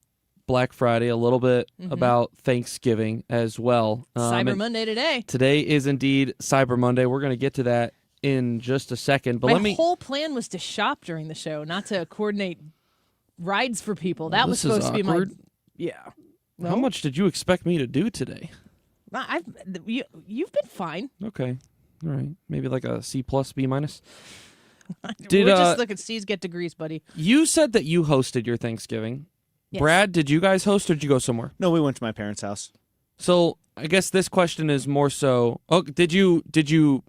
Black Friday, a little bit about Thanksgiving as well. Cyber Monday today. Today is indeed Cyber Monday. We're going to get to that in just a second. But My whole plan was to shop during the show, not to coordinate rides for people. That was supposed to be my... Yeah. How much did you expect me to do today? You've been fine. Okay. All right. Maybe like a C+, B-. We're just looking at C's get degrees, buddy. You said that you hosted your Thanksgiving. Yes. Brad, did you guys host or did you go somewhere? No, we went to my parents' house. So I guess this question is more so. Oh, did you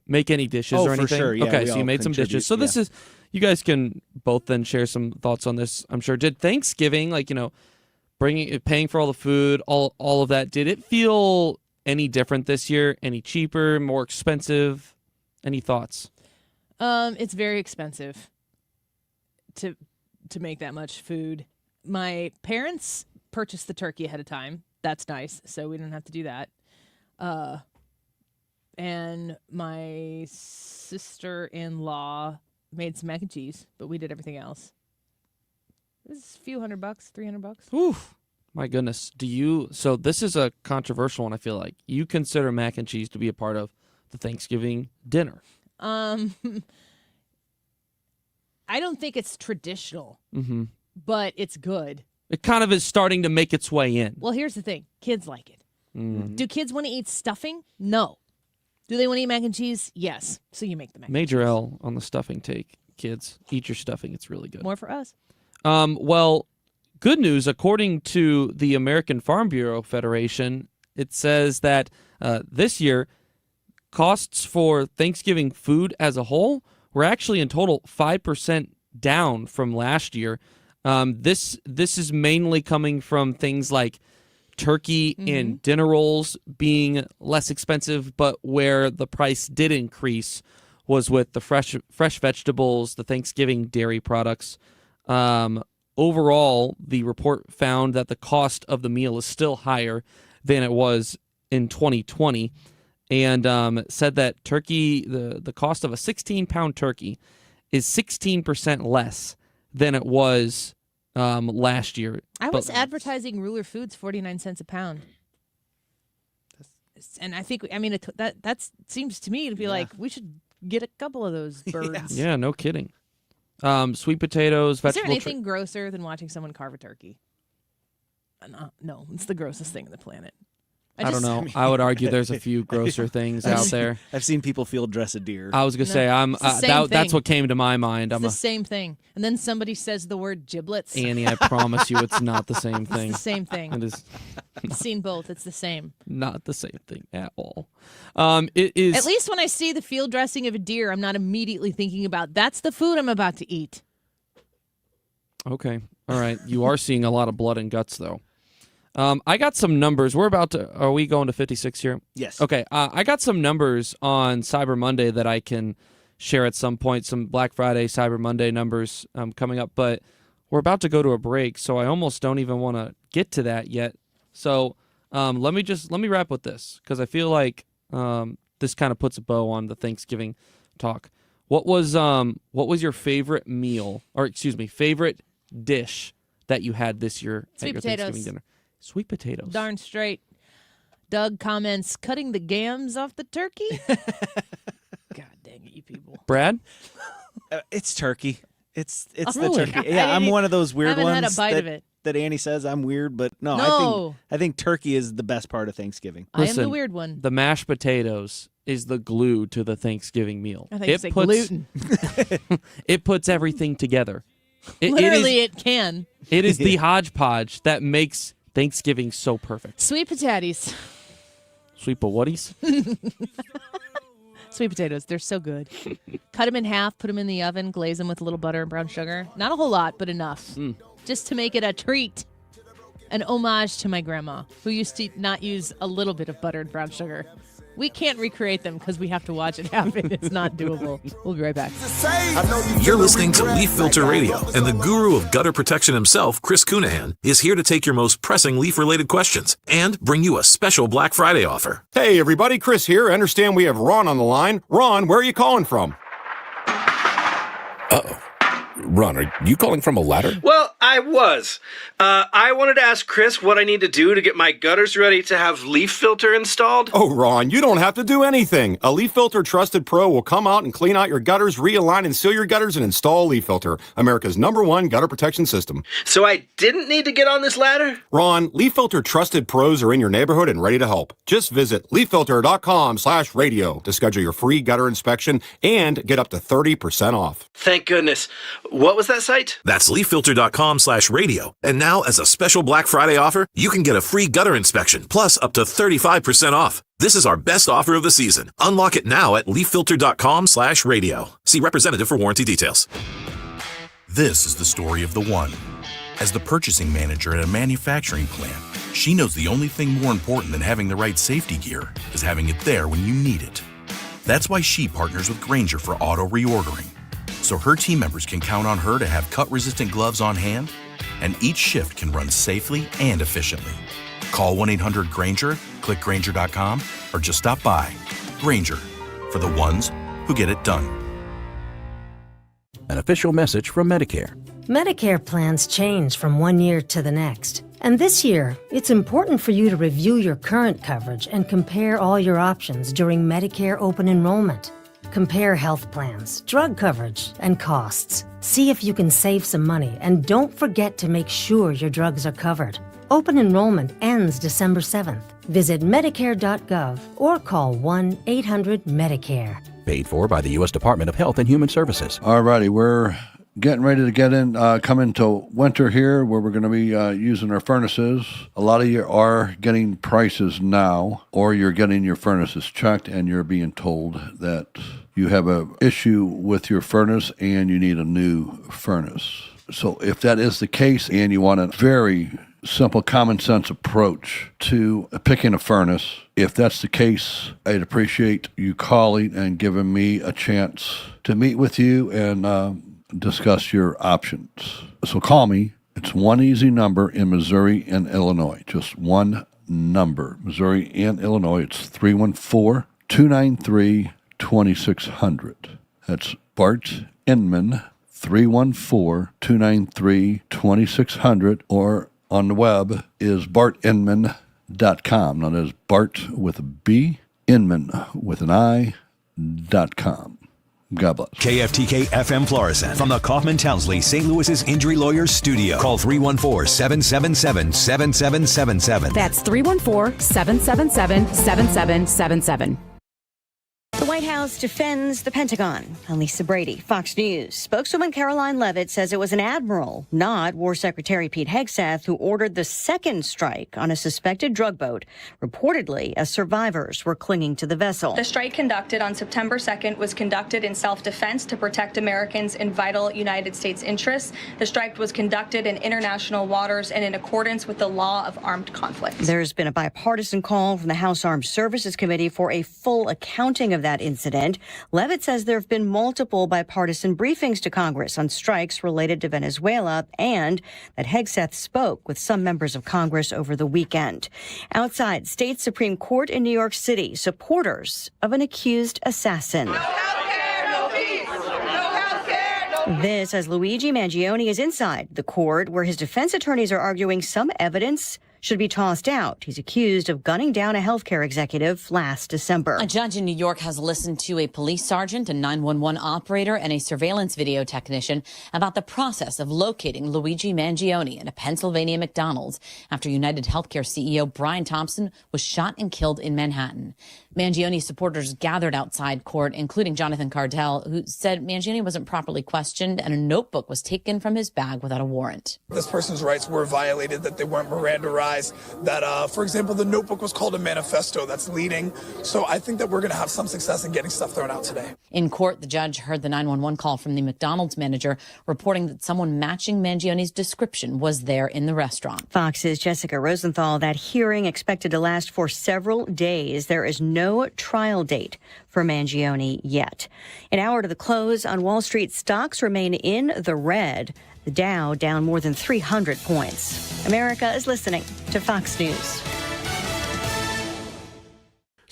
make any dishes or anything? For sure. Yeah, okay, so you made some dishes. So this is, you guys can both then share some thoughts on this. I'm sure. Did Thanksgiving, paying for all the food, all of that, did it feel any different this year? Any cheaper, more expensive? Any thoughts? It's very expensive to make that much food. My parents purchased the turkey ahead of time. That's nice, so we didn't have to do that. And my sister-in-law made some mac and cheese, but we did everything else. It was a few $100, $300. Oof. My goodness. So this is a controversial one, I feel like. You consider mac and cheese to be a part of the Thanksgiving dinner. I don't think it's traditional, but it's good. It kind of is starting to make its way in. Well, here's the thing. Kids like it. Do kids want to eat stuffing? No. Do they want to eat mac and cheese? Yes. So you make the mac and cheese. Major L on the stuffing take. Kids, eat your stuffing. It's really good. More for us. Well, good news. According to the American Farm Bureau Federation, it says that this year, costs for Thanksgiving food as a whole were actually in total 5% down from last year. This is mainly coming from things like turkey and dinner rolls being less expensive, but where the price did increase was with the fresh vegetables, the Thanksgiving dairy products. Overall, the report found that the cost of the meal is still higher than it was in 2020. And said that turkey, the cost of a 16-pound turkey is 16% less than it was last year. I was advertising Ruler Foods 49 cents a pound. And I think, that seems to me to be like, we should get a couple of those birds. Yeah, no kidding. Sweet potatoes, vegetable. Is there anything grosser than watching someone carve a turkey? No, it's the grossest thing on the planet. I don't know. I would argue there's a few grosser things out there. I've seen people field dress a deer. I was gonna say that's what came to my mind. It's the same thing. And then somebody says the word giblets. Annie, I promise you, it's not the same thing. It's the same thing. It is. I've seen both. It's the same. Not the same thing at all. It is. At least when I see the field dressing of a deer, I'm not immediately thinking about that's the food I'm about to eat. Okay. All right. You are seeing a lot of blood and guts, though. I got some numbers. Are we going to 56 here? Yes. Okay. I got some numbers on Cyber Monday that I can share at some point, some Black Friday, Cyber Monday numbers coming up, but we're about to go to a break, so I almost don't even want to get to that yet. So let me wrap with this, because I feel like this kind of puts a bow on the Thanksgiving talk. What was your favorite meal, or excuse me, favorite dish that you had this year at your Thanksgiving dinner? Sweet potatoes. Darn straight. Doug comments, cutting the gams off the turkey? God dang it, you people. Brad? It's turkey. It's really? the turkey. Yeah, I'm one of those weird I haven't ones had a bite of it. that Annie says I'm weird, but no. I think turkey is the best part of Thanksgiving. Listen, I am the weird one. The mashed potatoes is the glue to the Thanksgiving meal. I think it's gluten. It puts everything together. It can. It is the hodgepodge that makes Thanksgiving so perfect. Sweet potatoes. Sweet potatoes? Sweet potatoes. They're so good. Cut them in half, put them in the oven, glaze them with a little butter and brown sugar. Not a whole lot, but enough. Just to make it a treat. An homage to my grandma, who used to not use a little bit of butter and brown sugar. We can't recreate them because we have to watch it happen. It's not doable. We'll be right back. You're listening to Leaf Filter Radio, and the guru of gutter protection himself, Chris Cunahan, is here to take your most pressing leaf-related questions and bring you a special Black Friday offer. Hey, everybody, Chris here. I understand we have Ron on the line. Ron, where are you calling from? Uh-oh. Ron, are you calling from a ladder? Well, I was. I wanted to ask Chris what I need to do to get my gutters ready to have leaf filter installed. Oh, Ron, you don't have to do anything. A Leaf Filter Trusted Pro will come out and clean out your gutters, realign and seal your gutters, and install Leaf Filter, America's #1 gutter protection system. So I didn't need to get on this ladder? Ron, Leaf Filter Trusted Pros are in your neighborhood and ready to help. Just visit leaffilter.com/radio to schedule your free gutter inspection and get up to 30% off. Thank goodness. What was that site? That's leaffilter.com/radio. And now, as a special Black Friday offer, you can get a free gutter inspection, plus up to 35% off. This is our best offer of the season. Unlock it now at leaffilter.com/radio. See representative for warranty details. This is the story of the one. As the purchasing manager at a manufacturing plant, she knows the only thing more important than having the right safety gear is having it there when you need it. That's why she partners with Grainger for auto reordering, so her team members can count on her to have cut-resistant gloves on hand, and each shift can run safely and efficiently. Call 1-800-GRAINGER, click Grainger.com, or just stop by. Grainger, for the ones who get it done. An official message from Medicare. Medicare plans change from one year to the next. And this year, it's important for you to review your current coverage and compare all your options during Medicare open enrollment. Compare health plans, drug coverage, and costs. See if you can save some money, and don't forget to make sure your drugs are covered. Open enrollment ends December 7th. Visit Medicare.gov or call 1-800-MEDICARE. Paid for by the U.S. Department of Health and Human Services. All righty, we're getting ready to come into winter here, where we're going to be using our furnaces. A lot of you are getting prices now, or you're getting your furnaces checked and you're being told that you have an issue with your furnace and you need a new furnace. So if that is the case and you want a very simple common sense approach to picking a furnace, if that's the case, I'd appreciate you calling and giving me a chance to meet with you and discuss your options. So call me. It's one easy number in Missouri and Illinois. Just one number. Missouri and Illinois. It's 314-293-2600. That's Bart Inman, 314-293-2600, or on the web is bartinman.com. Now there's Bart with a B, Inman with an I.com. God bless. KFTK FM Florissant from the Kaufman Townsley St. Louis's Injury Lawyers Studio. Call 314-777-7777. That's 314-777-7777. The White House defends the Pentagon. I'm Lisa Brady, Fox News. Spokeswoman Caroline Leavitt says it was an admiral, not War Secretary Pete Hegseth, who ordered the second strike on a suspected drug boat, reportedly as survivors were clinging to the vessel. The strike conducted on September 2nd was conducted in self-defense to protect Americans in vital United States interests. The strike was conducted in international waters and in accordance with the law of armed conflict. There's been a bipartisan call from the House Armed Services Committee for a full accounting of that incident. Leavitt says there have been multiple bipartisan briefings to Congress on strikes related to Venezuela, and that Hegseth spoke with some members of Congress over the weekend. Outside State Supreme Court in New York City, supporters of an accused assassin. This as Luigi Mangione is inside the court, where his defense attorneys are arguing some evidence should be tossed out. He's accused of gunning down a healthcare executive last December. A judge in New York has listened to a police sergeant, a 911 operator, and a surveillance video technician about the process of locating Luigi Mangione in a Pennsylvania McDonald's after United Healthcare CEO Brian Thompson was shot and killed in Manhattan. Mangione supporters gathered outside court, including Jonathan Cardell, who said Mangione wasn't properly questioned and a notebook was taken from his bag without a warrant. This person's rights were violated, that they weren't Mirandaized, that, for example, the notebook was called a manifesto. That's leading. So I think that we're going to have some success in getting stuff thrown out today. In court, the judge heard the 911 call from the McDonald's manager reporting that someone matching Mangione's description was there in the restaurant. Fox's Jessica Rosenthal. That hearing expected to last for several days. There is no trial date for Mangione yet. An hour to the close on Wall Street, stocks remain in the red. The Dow down more than 300 points. America is listening to Fox News.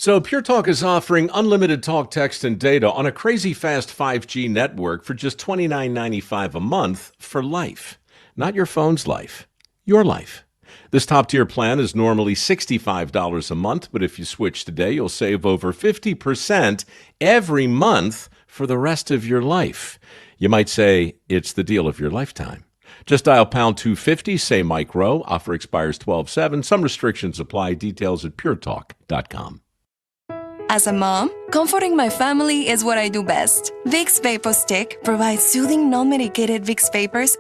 So Pure Talk is offering unlimited talk, text, and data on a crazy fast 5G network for just $29.95 a month for life. Not your phone's life, your life. This top-tier plan is normally $65 a month, but if you switch today, you'll save over 50% every month for the rest of your life. You might say it's the deal of your lifetime. Just dial pound 250, say Mike Rowe. Offer expires 12/7. Some restrictions apply. Details at puretalk.com. As a mom, comforting my family is what I do best. Vicks Vapor Stick provides soothing, non-medicated Vicks vapors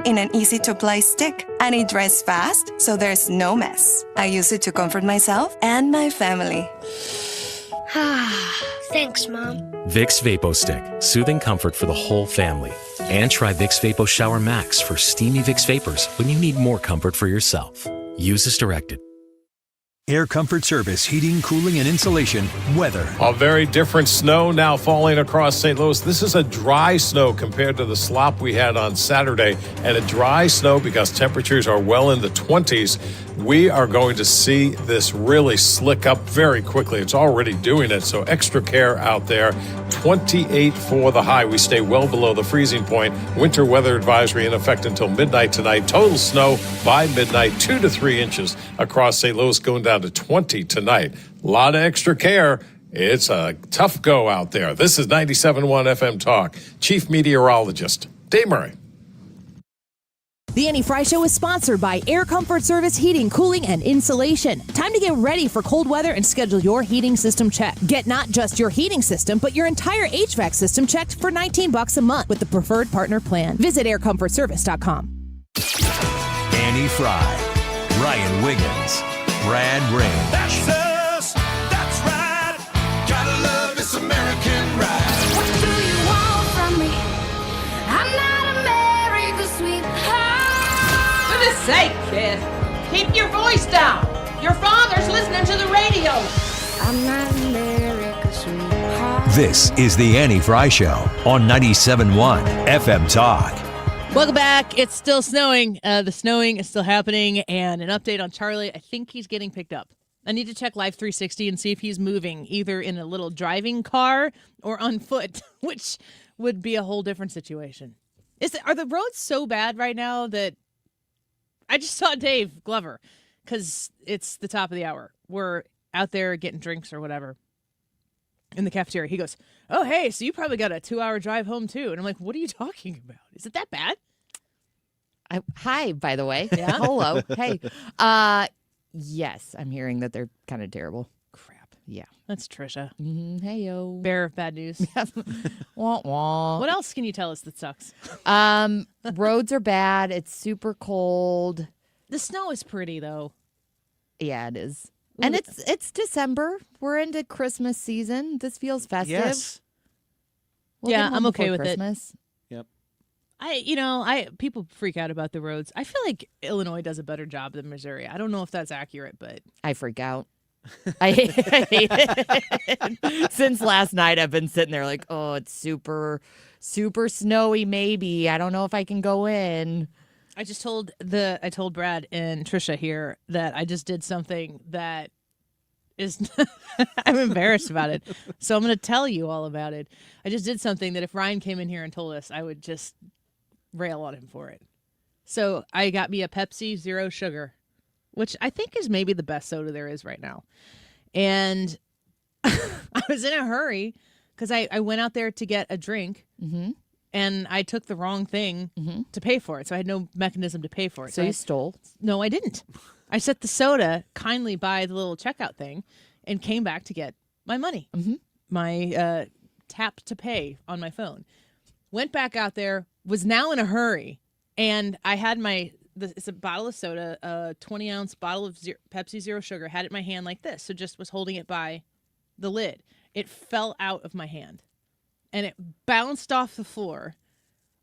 in an easy-to-apply stick, and it dries fast, so there's no mess. I use it to comfort myself and my family. Thanks, Mom. Vicks Vapo Stick, soothing comfort for the whole family. And try Vicks Vapo Shower Max for steamy Vicks vapors when you need more comfort for yourself. Use as directed. Air Comfort Service, heating, cooling, and insulation, weather. A very different snow now falling across St. Louis. This is a dry snow compared to the slop we had on Saturday, and a dry snow because temperatures are well in the 20s. We are going to see this really slick up very quickly. It's already doing it, so extra care out there. 28 for the high. We stay well below the freezing point. Winter weather advisory in effect until midnight tonight. Total snow by midnight, 2 to 3 inches across St. Louis, going down to 20 tonight. A lot of extra care. It's a tough go out there. This is 97.1 FM Talk. Chief Meteorologist Dave Murray. The Annie Fry Show is sponsored by Air Comfort Service Heating, Cooling, and Insulation. Time to get ready for cold weather and schedule your heating system check. Get not just your heating system, but your entire HVAC system checked for $19 a month with the preferred partner plan. Visit aircomfortservice.com. Annie Fry, Ryan Wiggins, Brad Rain. That's us. That's right. Gotta love this American ride. What do you want from me? I'm not America's sweetheart. For goodness sake, kid. Keep your voice down. Your father's listening to the radio. I'm not America's sweetheart. This is the Annie Fry Show on 97.1 FM Talk. Welcome back. It's still snowing. The snowing is still happening. And an update on Charlie. I think he's getting picked up. I need to check Live 360 and see if he's moving either in a little driving car or on foot, which would be a whole different situation. Are the roads so bad right now that I just saw Dave Glover because it's the top of the hour. We're out there getting drinks or whatever in the cafeteria. He goes, "Oh, hey, so you probably got a 2-hour drive home too." And I'm like, "What are you talking about? Is it that bad?" Hi, by the way. Yeah. Hello. Hey. Yes, I'm hearing that they're kind of terrible. Crap. Yeah. That's Trisha. Mm-hmm. Hey, yo. Bearer of bad news. Wah, wah. What else can you tell us that sucks? Roads are bad. It's super cold. The snow is pretty, though. Yeah, it is. And it's December. We're into Christmas season. This feels festive. Yes. We'll yeah, get home I'm okay before with Christmas. Yep. People freak out about the roads. I feel like Illinois does a better job than Missouri. I don't know if that's accurate, but I freak out. I hate it. Since last night, I've been sitting there like, oh, it's super, super snowy. Maybe I don't know if I can go in. I told Brad and Trisha here that I just did something that is I'm embarrassed about it. So I'm going to tell you all about it. I just did something that if Ryan came in here and told us, I would just rail on him for it. So I got me a Pepsi Zero Sugar, which I think is maybe the best soda there is right now. And I was in a hurry because I went out there to get a drink. Mm-hmm. And I took the wrong thing to pay for it. So I had no mechanism to pay for it. So you stole? No, I didn't. I set the soda kindly by the little checkout thing and came back to get my money, my tap to pay on my phone. Went back out there, was now in a hurry, and I had it's a bottle of soda, a 20-ounce bottle of Pepsi Zero Sugar, had it in my hand like this, so just was holding it by the lid. It fell out of my hand. And it bounced off the floor,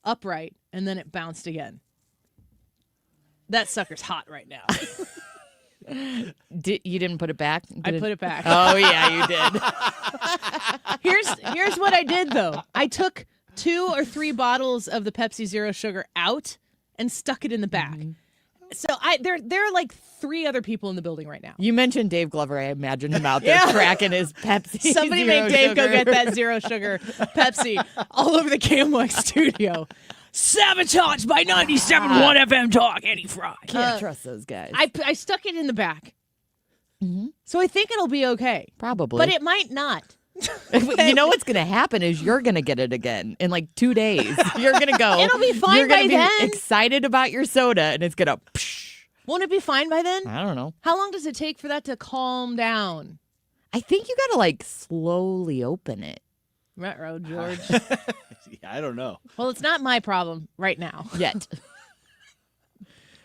upright, and then it bounced again. That sucker's hot right now. You didn't put it back? I put it back. Oh, yeah, you did. Here's what I did, though. I took 2 or 3 bottles of the Pepsi Zero Sugar out and stuck it in the back. So there are like 3 other people in the building right now. You mentioned Dave Glover. I imagine him out there cracking his Pepsi. Somebody make Dave go get that zero sugar Pepsi all over the KMOX studio. Sabotaged by 97.1 FM Talk, Eddie Fry. Can't trust those guys. I stuck it in the back. So I think it'll be okay. Probably. But it might not. You know what's going to happen is you're going to get it again in like 2 days. You're going to go. It'll be fine You're by gonna be then. excited about your soda, and it's going to. Won't it be fine by then? I don't know. How long does it take for that to calm down? I think you got to like slowly open it. Ruh-roh, George. I don't know. Well, it's not my problem right now. Yet.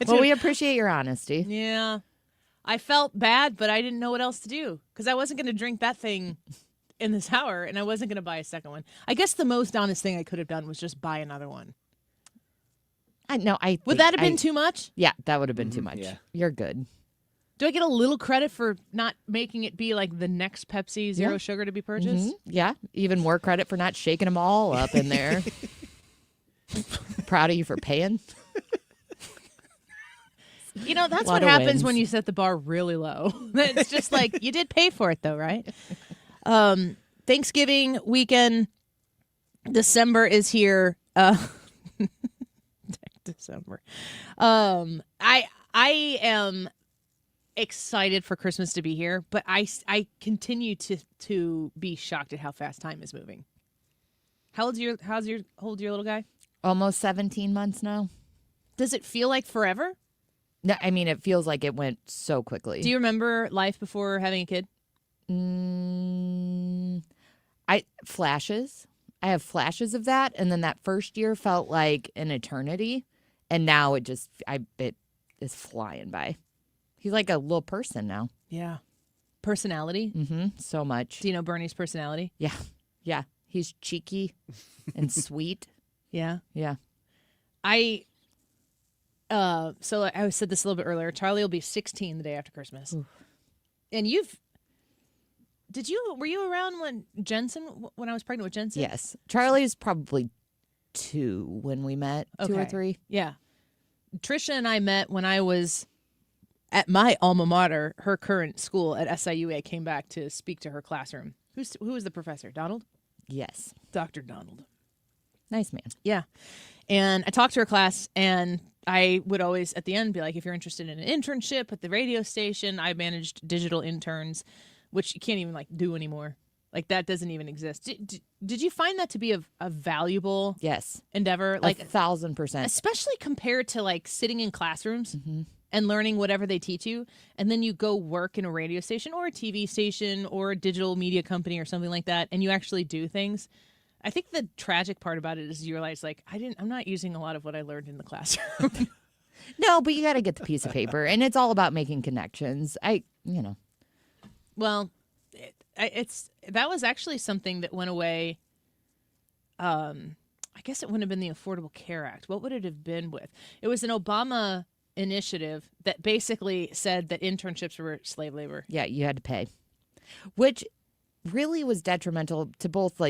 Well, we appreciate your honesty. Yeah. I felt bad, but I didn't know what else to do because I wasn't going to drink that thing in this hour, and I wasn't going to buy a second one. I guess the most honest thing I could have done was just buy another one. Would that have been too much? Yeah, that would have been too much. Yeah. You're good. Do I get a little credit for not making it be like the next Pepsi Zero Sugar to be purchased? Yeah, even more credit for not shaking them all up in there. Proud of you for paying. You know, that's Lot what of happens wins. when you set the bar really low. It's just like, you did pay for it though, right? Thanksgiving weekend, December is here. December. I am excited for Christmas to be here, but I continue to be shocked at how fast time is moving. How old's your little guy? Almost 17 months now. Does it feel like forever? No, I mean, it feels like it went so quickly. Do you remember life before having a kid? Flashes. I have flashes of that, and then that first year felt like an eternity, and now it is flying by. He's like a little person now. Yeah. Personality? So much. Do you know Bernie's personality? Yeah. Yeah. He's cheeky and sweet. Yeah. Yeah. So I said this a little bit earlier. Charlie will be 16 the day after Christmas. Oof. And were you around when I was pregnant with Jensen? Yes. Charlie's probably 2 when we met, 2 or 3. Yeah. Trisha and I met when I was at my alma mater, her current school at SIUA came back to speak to her classroom. Who was the professor? Donald? Yes. Dr. Donald. Nice man. Yeah. And I talked to her class, and I would always, at the end, be like, if you're interested in an internship at the radio station, I managed digital interns, which you can't even, do anymore. Like, that doesn't even exist. Did you find that to be a valuable endeavor? 1,000%. Especially compared to, sitting in classrooms and learning whatever they teach you, and then you go work in a radio station or a TV station or a digital media company or something like that, and you actually do things. I think the tragic part about it is you realize, I'm not using a lot of what I learned in the classroom. No, but you got to get the piece of paper, and it's all about making connections. Well, that was actually something that went away. I guess it wouldn't have been the Affordable Care Act. What would it have been with? It was an Obama initiative that basically said that internships were slave labor. Yeah, you had to pay, which really was detrimental to both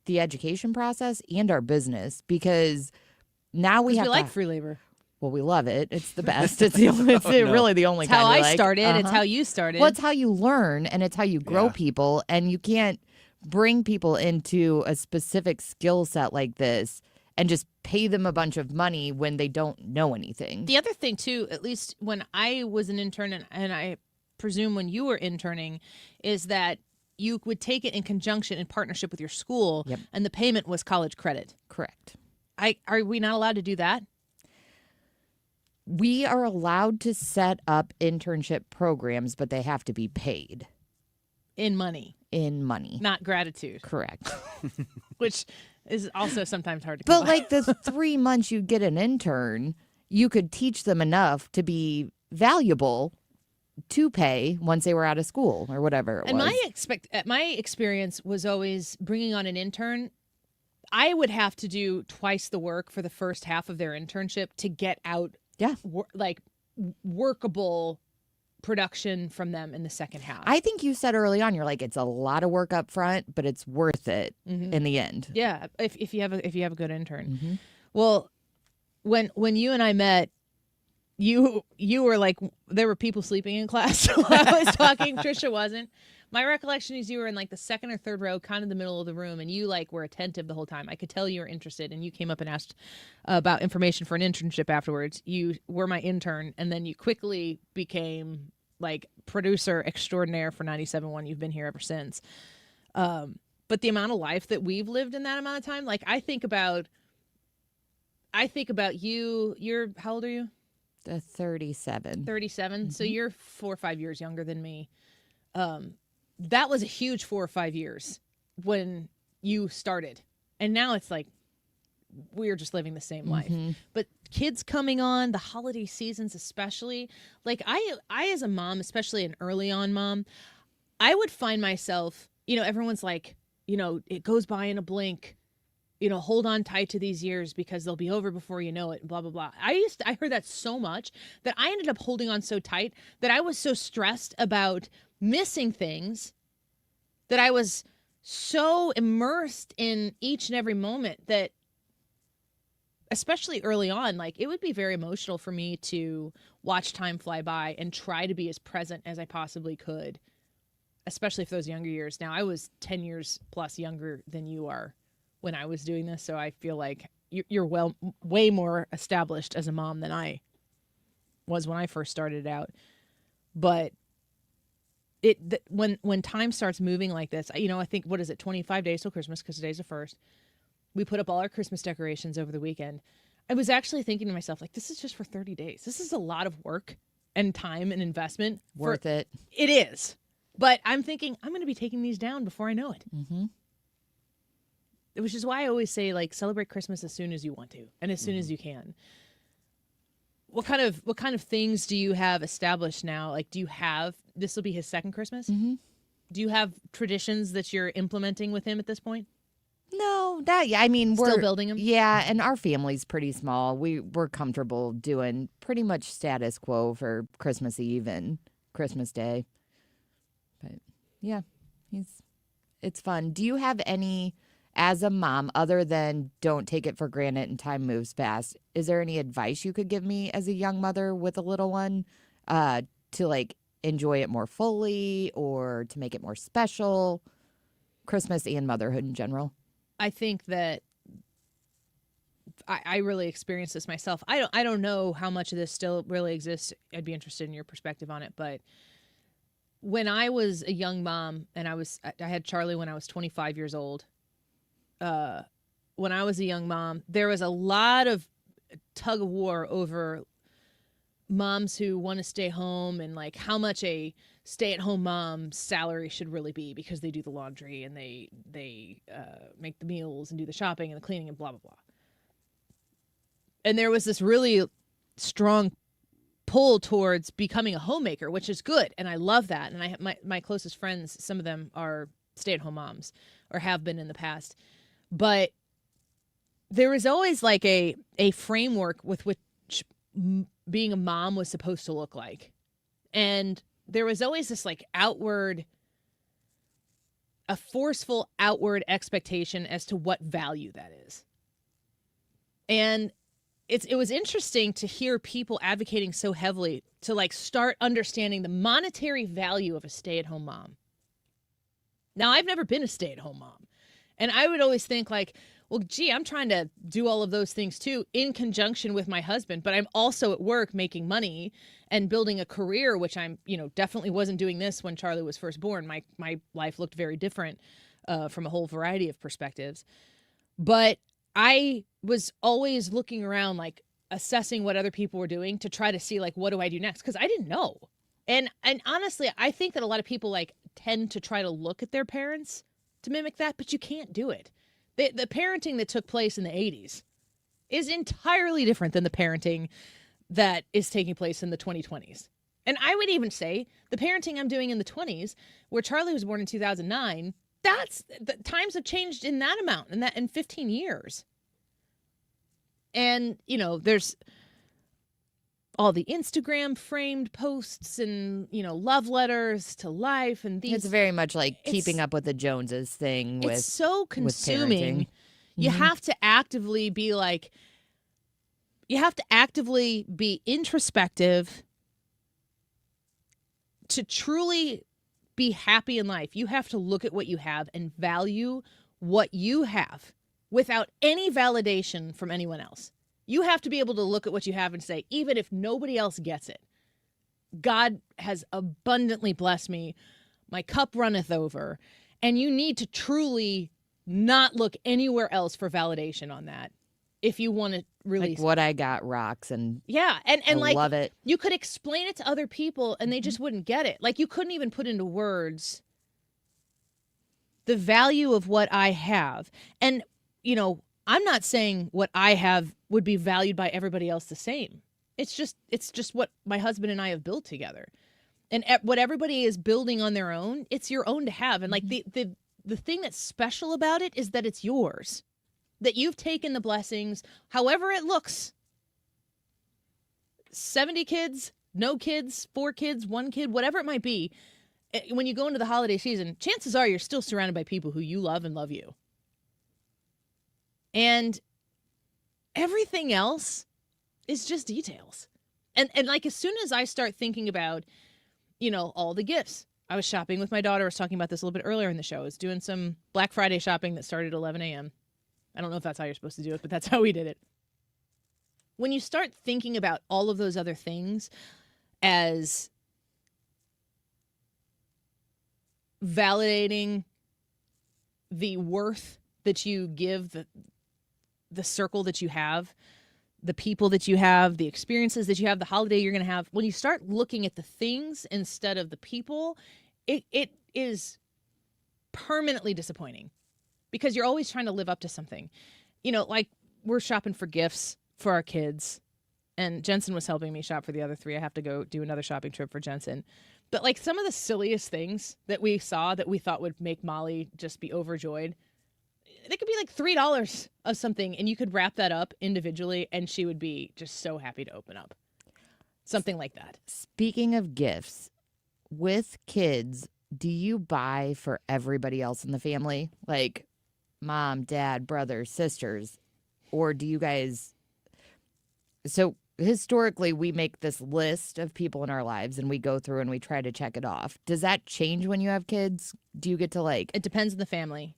the education process and our business, because now we have free labor. Well, we love it. It's the best. It's really the only It's kind how we I like. started. It's how you started. Well, it's how you learn, and it's how you grow people, and you can't bring people into a specific skill set like this and just pay them a bunch of money when they don't know anything. The other thing, too, at least when I was an intern, and I presume when you were interning, is that you would take it in conjunction, in partnership with your school, and the payment was college credit. Correct. Are we not allowed to do that? We are allowed to set up internship programs, but they have to be paid. In money. In money. Not gratitude. Correct. Which is also sometimes hard to come But by. the 3 months you get an intern, you could teach them enough to be valuable to pay once they were out of school or whatever it and was. my experience was always bringing on an intern. I would have to do twice the work for the first half of their internship to get out workable production from them in the second half. I think you said early on, you're like, it's a lot of work up front, but it's worth it in the end. Yeah, if you have a good intern. Well, when you and I met, you were like, there were people sleeping in class while I was talking. Trisha wasn't. My recollection is you were in like the second or third row, kind of the middle of the room, and you like were attentive the whole time. I could tell you were interested, and you came up and asked about information for an internship afterwards. You were my intern, and then you quickly became like producer extraordinaire for 97.1. You've been here ever since. But the amount of life that we've lived in that amount of time, like I think about you. You're, how old are you? 37. 37. So you're 4 or 5 years younger than me. That was a huge 4 or 5 years when you started. And now it's like we're just living the same life. But kids coming on, the holiday seasons especially, like I as a mom, especially an early on mom, I would find myself, everyone's like, it goes by in a blink. Hold on tight to these years because they'll be over before you know it, and blah, blah, blah. I heard that so much that I ended up holding on so tight that I was so stressed about missing things that I was so immersed in each and every moment that, especially early on, like it would be very emotional for me to watch time fly by and try to be as present as I possibly could, especially for those younger years. Now, I was 10 years plus younger than you are when I was doing this, so I feel like you're way more established as a mom than I was when I first started out. But when time starts moving like this, I think, what is it, 25 days till Christmas, because today's the 1st. We put up all our Christmas decorations over the weekend. I was actually thinking to myself, like, this is just for 30 days. This is a lot of work and time and investment. Worth it. It is. But I'm thinking, I'm going to be taking these down before I know it. Which is why I always say, like, celebrate Christmas as soon as you want to and as soon as you can. What kind of things do you have established now? Like, this will be his second Christmas? Do you have traditions that you're implementing with him at this point? No, we're still building them. Yeah, and our family's pretty small. We're comfortable doing pretty much status quo for Christmas Eve and Christmas Day. But yeah, it's fun. Do you have any, as a mom, other than don't take it for granted and time moves fast, is there any advice you could give me as a young mother with a little one to like enjoy it more fully or to make it more special? Christmas and motherhood in general. I think that I really experienced this myself. I don't know how much of this still really exists. I'd be interested in your perspective on it. But when I was a young mom, and I had Charlie when I was 25 years old. When I was a young mom, there was a lot of tug of war over moms who want to stay home and like how much a stay-at-home mom's salary should really be because they do the laundry and they make the meals and do the shopping and the cleaning and blah, blah, blah. And there was this really strong pull towards becoming a homemaker, which is good. And I love that. And I have my closest friends, some of them are stay-at-home moms or have been in the past. But there was always like a framework with which being a mom was supposed to look like. And there was always this like a forceful outward expectation as to what value that is. And it was interesting to hear people advocating so heavily to like start understanding the monetary value of a stay-at-home mom. Now, I've never been a stay-at-home mom. And I would always think like, well, gee, I'm trying to do all of those things too in conjunction with my husband, but I'm also at work making money and building a career, which I'm, definitely wasn't doing this when Charlie was first born. My life looked very different from a whole variety of perspectives. But I was always looking around, like assessing what other people were doing to try to see like, what do I do next? Because I didn't know. And honestly, I think that a lot of people like tend to try to look at their parents to mimic that, but you can't do it. The parenting that took place in the 80s is entirely different than the parenting that is taking place in the 2020s. And I would even say the parenting I'm doing in the 20s, where Charlie was born in 2009, the times have changed in that amount, in 15 years. And, there's all the Instagram framed posts and, love letters to life. And these. It's very much like keeping up with the Joneses thing. It's so consuming. With you have to actively be like, You have to actively be introspective to truly be happy in life. You have to look at what you have and value what you have without any validation from anyone else. You have to be able to look at what you have and say, even if nobody else gets it, God has abundantly blessed me. My cup runneth over. And you need to truly not look anywhere else for validation on that if you want to really. Like what I got rocks and yeah, and I like love it. You could explain it to other people and they just wouldn't get it. Like you couldn't even put into words the value of what I have. And, I'm not saying what I have would be valued by everybody else the same. It's just what my husband and I have built together. And what everybody is building on their own, it's your own to have. And like the thing that's special about it is that it's yours. That you've taken the blessings, however it looks. 70 kids, no kids, 4 kids, 1 kid, whatever it might be. When you go into the holiday season, chances are you're still surrounded by people who you love and love you. And everything else is just details. And like as soon as I start thinking about, all the gifts. I was shopping with my daughter. I was talking about this a little bit earlier in the show. I was doing some Black Friday shopping that started at 11 a.m. I don't know if that's how you're supposed to do it, but that's how we did it. When you start thinking about all of those other things as validating the worth that you give the circle that you have, the people that you have, the experiences that you have, the holiday you're going to have, when you start looking at the things instead of the people, it is permanently disappointing because you're always trying to live up to something. Like we're shopping for gifts for our kids, and Jensen was helping me shop for the other 3. I have to go do another shopping trip for Jensen. But like some of the silliest things that we saw that we thought would make Molly just be overjoyed, they could be like $3 of something, and you could wrap that up individually, and she would be just so happy to open up. Something like that. Speaking of gifts, with kids, do you buy for everybody else in the family? Like mom, dad, brothers, sisters? Or do you guys... So historically, we make this list of people in our lives, and we go through and we try to check it off. Does that change when you have kids? Do you get to like... It depends on the family.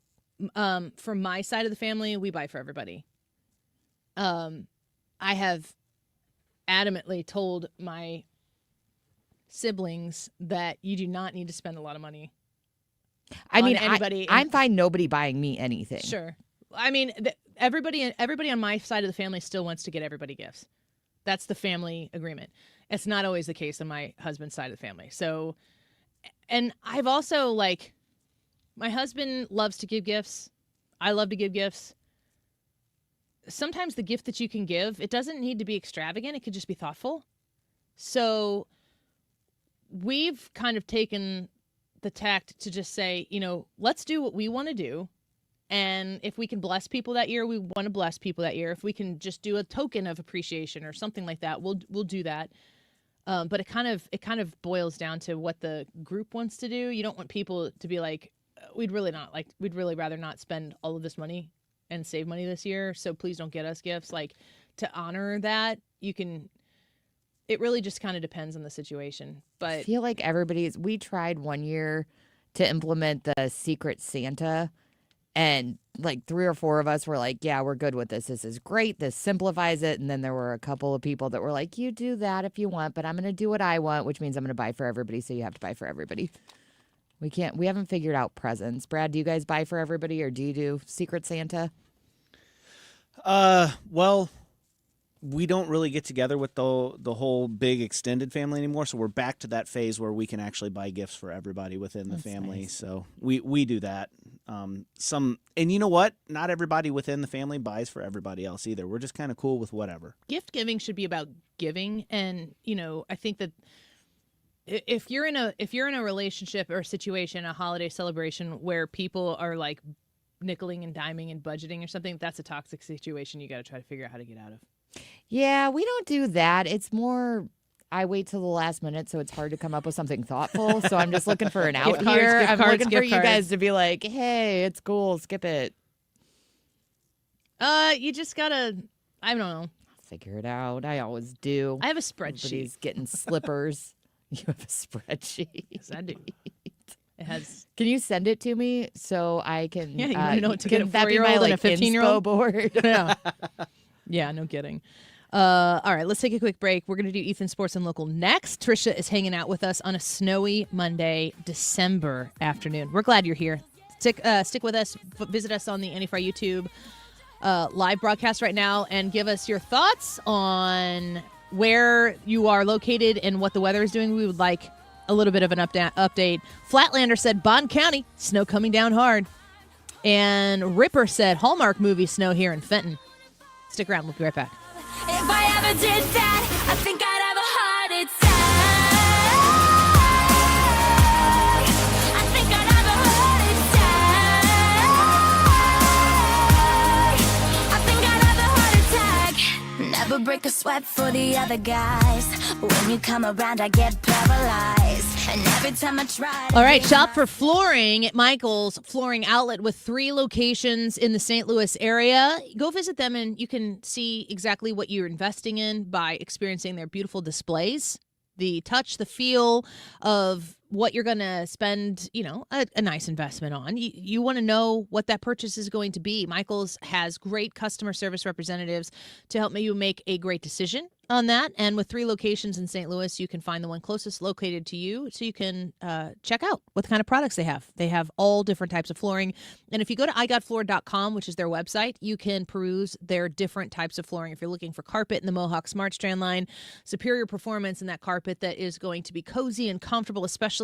For my side of the family, we buy for everybody. I have adamantly told my siblings that you do not need to spend a lot of money. I mean, anybody. I'm fine nobody buying me anything. Sure. I mean, everybody on my side of the family still wants to get everybody gifts. That's the family agreement. It's not always the case on my husband's side of the family. So, and I've also my husband loves to give gifts. I love to give gifts. Sometimes the gift that you can give, it doesn't need to be extravagant. It could just be thoughtful. So we've kind of taken the tact to just say, let's do what we want to do. And if we can bless people that year, we want to bless people that year. If we can just do a token of appreciation or something like that, we'll do that. But it kind of boils down to what the group wants to do. You don't want people to be like, we'd really rather not spend all of this money and save money this year. So please don't get us gifts. Like, to honor that, it really just kind of depends on the situation. But I feel like we tried one year to implement the Secret Santa, and like 3 or 4 of us were like, yeah, we're good with this. This is great. This simplifies it. And then there were a couple of people that were like, you do that if you want, but I'm going to do what I want, which means I'm going to buy for everybody. So you have to buy for everybody. We haven't figured out presents. Brad, do you guys buy for everybody, or do you do Secret Santa? Well, we don't really get together with the whole big extended family anymore, so we're back to that phase where we can actually buy gifts for everybody within the family. Nice. So we do that. And you know what? Not everybody within the family buys for everybody else either. We're just kind of cool with whatever. Gift giving should be about giving, and I think that if you're in a relationship or a situation, a holiday celebration where people are like nickeling and diming and budgeting or something, that's a toxic situation you got to try to figure out how to get out of. Yeah, we don't do that. It's more, I wait till the last minute, so it's hard to come up with something thoughtful. So I'm just looking for an out here. I'm looking for you guys to be like, hey, it's cool, skip it. You just gotta, I don't know. figure it out. I always do. I have a spreadsheet. He's getting slippers. You have a spreadsheet. Yes, I do. It has. Can you send it to me so I can? Yeah, you want to know what to get a can that be 4-year-old my, and a 15-year-old board? Yeah. Yeah, no kidding. All right, let's take a quick break. We're going to do Ethan Sports and Local next. Trisha is hanging out with us on a snowy Monday, December afternoon. We're glad you're here. Stick with us. Visit us on the Annie Fry YouTube live broadcast right now and give us your thoughts on where you are located and what the weather is doing. We would like a little bit of an update. Flatlander said Bond County, snow coming down hard. And Ripper said Hallmark movie snow here in Fenton. Stick around. We'll be right back. If I ever did that, I think I'd have a heart attack. I think I'd have a heart attack. I think I'd have a heart attack. Never break a sweat for the other guys. When you come around, I get paralyzed. And every time I try. All right, shop for flooring at Michael's Flooring Outlet with 3 locations in the St. Louis area. Go visit them and you can see exactly what you're investing in by experiencing their beautiful displays, the touch, the feel of what you're going to spend, a nice investment on. You want to know what that purchase is going to be. Michael's has great customer service representatives to help you make a great decision on that. And with 3 locations in St. Louis, you can find the one closest located to you so you can check out what kind of products they have. They have all different types of flooring. And if you go to igotfloor.com, which is their website, you can peruse their different types of flooring. If you're looking for carpet in the Mohawk Smart Strand line, superior performance in that carpet that is going to be cozy and comfortable, especially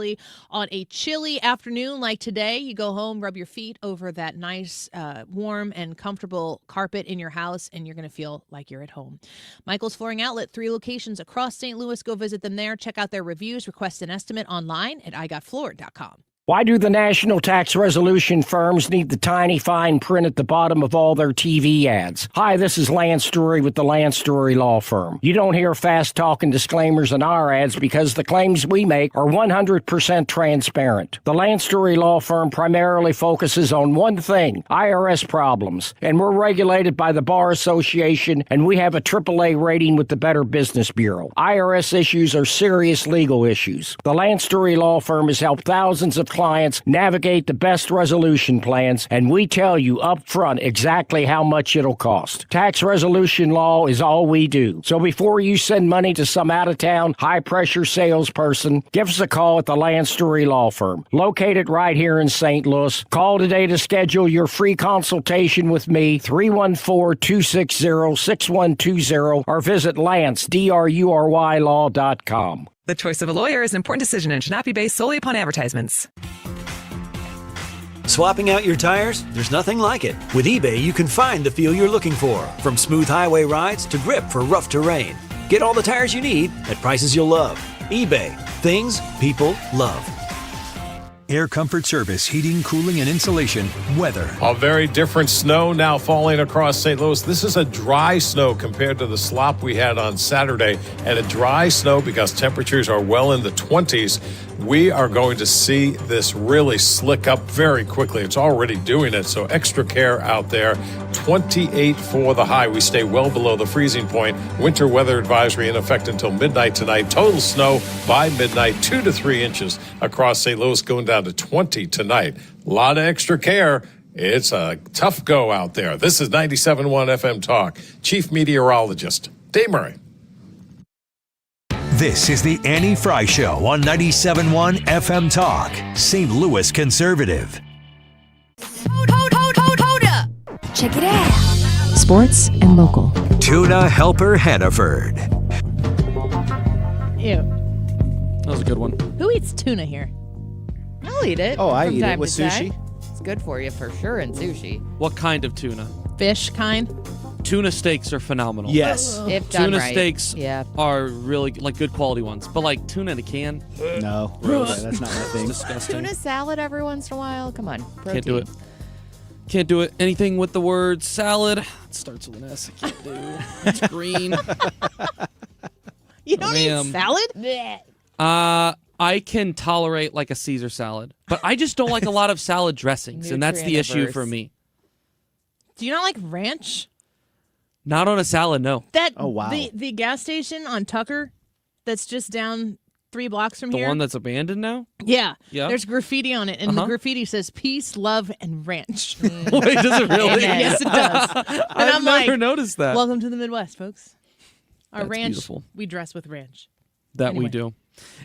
on a chilly afternoon like today. You go home, rub your feet over that nice, warm and comfortable carpet in your house, and you're going to feel like you're at home. Michael's Flooring Outlet, 3 locations across St. Louis. Go visit them there. Check out their reviews. Request an estimate online at igotfloor.com. Why do the national tax resolution firms need the tiny fine print at the bottom of all their TV ads? Hi, this is Lance Drury with the Lance Drury Law Firm. You don't hear fast-talking disclaimers in our ads because the claims we make are 100% transparent. The Lance Drury Law Firm primarily focuses on one thing, IRS problems, and we're regulated by the Bar Association, and we have a AAA rating with the Better Business Bureau. IRS issues are serious legal issues. The Lance Drury Law Firm has helped thousands of clients navigate the best resolution plans, and we tell you up front exactly how much it'll cost. Tax resolution law is all we do. So before you send money to some out-of-town, high-pressure salesperson, give us a call at the Lance Drury Law Firm, located right here in St. Louis. Call today to schedule your free consultation with me, 314-260-6120, or visit LanceDruryLaw.com. The choice of a lawyer is an important decision and should not be based solely upon advertisements. Swapping out your tires? There's nothing like it. With eBay, you can find the feel you're looking for, from smooth highway rides to grip for rough terrain. Get all the tires you need at prices you'll love. eBay. Things people love. Air Comfort Service, heating, cooling, and insulation. Weather. A very different snow now falling across St. Louis. This is a dry snow compared to the slop we had on Saturday, and a dry snow because temperatures are well in the 20s. We are going to see this really slick up very quickly. It's already doing it, so extra care out there. 28 for the high. We stay well below the freezing point. Winter weather advisory in effect until midnight tonight. Total snow by midnight, 2 to 3 inches across St. Louis, going down to 20 tonight. A lot of extra care. It's a tough go out there. This is 97.1 FM Talk. Chief Meteorologist Dave Murray. This is the Annie Fry Show on 97.1 FM Talk, St. Louis Conservative. Hold up. Check it out. Sports and local. Tuna Helper Hannaford. Ew. That was a good one. Who eats tuna here? I'll eat it. Oh, I from eat it time with to time. sushi. It's good for you for sure in sushi. What kind of tuna? Fish kind? Tuna steaks are phenomenal. Yes. If done Tuna right. steaks Yeah. are really like good quality ones. But like tuna in a can? No, Gross. that's not my thing. Disgusting. Tuna salad every once in a while. Come on. Protein. Can't do it. Can't do it. Anything with the word salad. It starts with an S. I can't do. It's green. You don't eat salad? I can tolerate like a Caesar salad, but I just don't like a lot of salad dressings, and that's the issue for me. Do you not like ranch? Not on a salad, no. Oh, wow. The gas station on Tucker that's just down 3 blocks from The here. one that's abandoned now? Yeah. Yeah. There's graffiti on it, and the graffiti says peace, love, and ranch. Wait, does it really? Yes, it does. And I've I'm never like, noticed that. welcome to the Midwest, folks. Our That's ranch, beautiful. we dress with ranch. That we Anyway. do.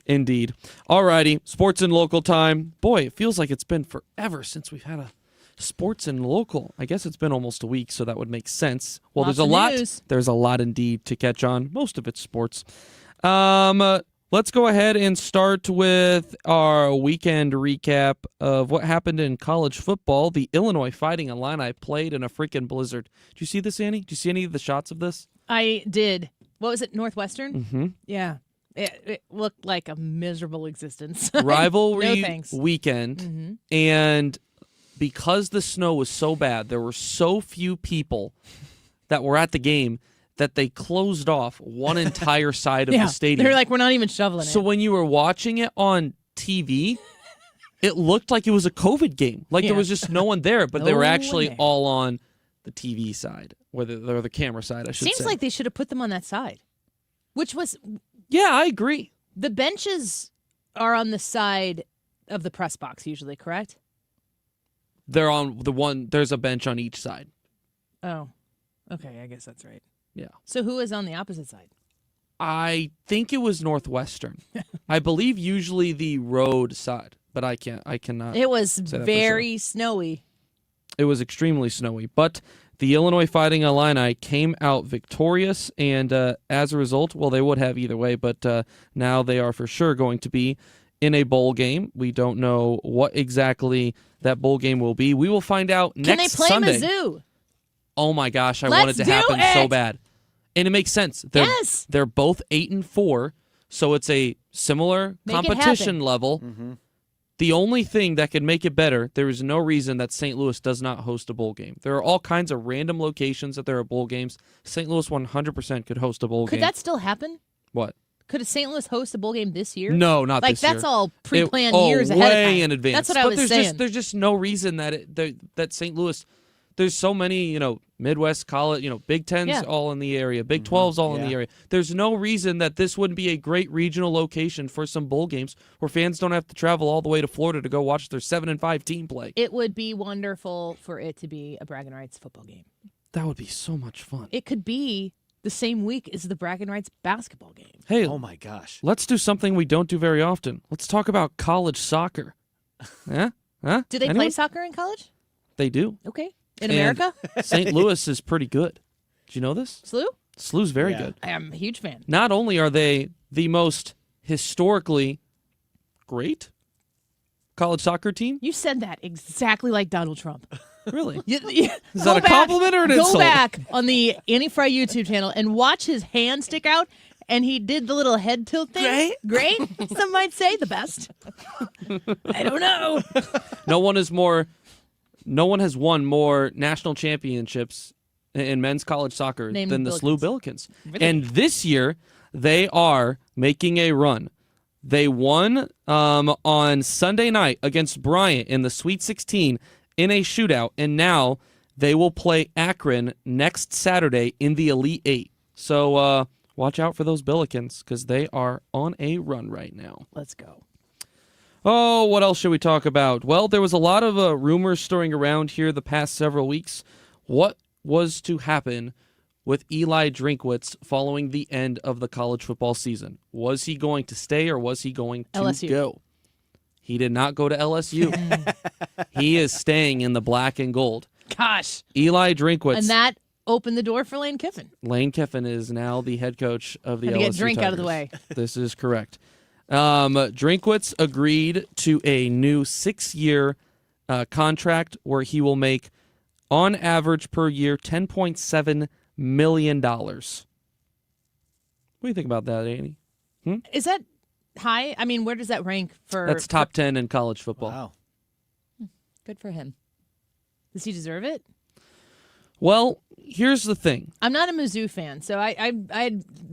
Indeed. Alrighty, sports and local time. Boy, it feels like it's been forever since we've had a sports and local. I guess it's been almost a week, so that would make sense. Well, Lots there's a of lot. news. There's a lot indeed to catch on. Most of it's sports. Let's go ahead and start with our weekend recap of what happened in college football. The Illinois Fighting Illini played in a freaking blizzard. Did you see this, Annie? Did you see any of the shots of this? I did. What was it, Northwestern? Mm-hmm. Yeah. It looked like a miserable existence. Rivalry No thanks. weekend, Mhm. and because the snow was so bad, there were so few people that were at the game that they closed off one entire side of Yeah, the stadium. they're like, we're not even shoveling So it. when you were watching it on TV, it looked like it was a COVID game. Like Yeah. there was just no one there, but they No were one actually there. all on the TV side, or the camera side, I should Seems say. like they should have put them on that side, which was Yeah, I agree. the benches are on the side of the press box usually, correct? They're on the one, there's a bench on each side. Oh, okay. I guess that's right. Yeah. So who is on the opposite side? I think it was Northwestern. I believe usually the road side, but I cannot. It was say that for very snowy. It was extremely snowy, but the Illinois Fighting Illini came out victorious, and as a result, well, they would have either way, but now they are for sure going to be in a bowl game. We don't know what exactly that bowl game will be. We will find out Can next they play Sunday. Mizzou? Oh my gosh, I Let's want it to do happen so it! bad. And it makes sense. They're both 8-4, so it's a similar Make it competition happen. level. Mm-hmm. The only thing that could make it better, there is no reason that St. Louis does not host a bowl game. There are all kinds of random locations that there are bowl games. St. Louis 100% could host a bowl Could game. that still happen? What? Could St. Louis host a bowl game this year? No, not like this year. that's all pre-planned It- years ahead of way time. in advance. That's what I but was there's saying. there's just no reason that that St. Louis. There's so many, Midwest college, Big Tens Yeah. all in the area, Big 12s all in the Yeah. area. There's no reason that this wouldn't be a great regional location for some bowl games where fans don't have to travel all the way to Florida to go watch their 7-5 team play. It would be wonderful for it to be a Bragging Rights football game. That would be so much fun. It could be the same week as the Bragging Rights basketball game. Hey, Oh my gosh. let's do something we don't do very often. Let's talk about college soccer. Yeah? Huh? Do they play Anyone? soccer in college? They do. Okay. In And America? St. Louis is pretty good. Do you know this? SLU? SLU's very Yeah. good. I am a huge fan. Not only are they the most historically great college soccer team, You said that exactly like Donald Trump. really? Is Is that a compliment or an insult? Go back on the Annie Fry YouTube channel and watch his hand stick out, and he did the little head tilt thing. Great? Some might say the best. I don't know. No one has won more national championships in men's college soccer Name than the SLU Billikens. Billikens. Really? And this year, they are making a run. They won on Sunday night against Bryant in the Sweet 16 in a shootout, and now they will play Akron next Saturday in the Elite Eight. So watch out for those Billikens because they are on a run right now. Let's go. Oh, what else should we talk about? Well, there was a lot of rumors stirring around here the past several weeks. What was to happen with Eli Drinkwitz following the end of the college football season? Was he going to stay or was he going to LSU. go? He did not go to LSU. He is staying in the black and gold. Gosh. Eli Drinkwitz. And that opened the door for Lane Kiffin. Lane Kiffin is now the head coach of the Had to LSU get drink out of the Tigers. way. This is correct. Drinkwitz agreed to a new 6-year contract where he will make, on average per year, $10.7 million. What do you think about that, Annie? Is that high? I mean, where does that rank for? That's top 10 in college football. Wow. Good for him. Does he deserve it? Well, here's the thing. I'm not a Mizzou fan, so I'm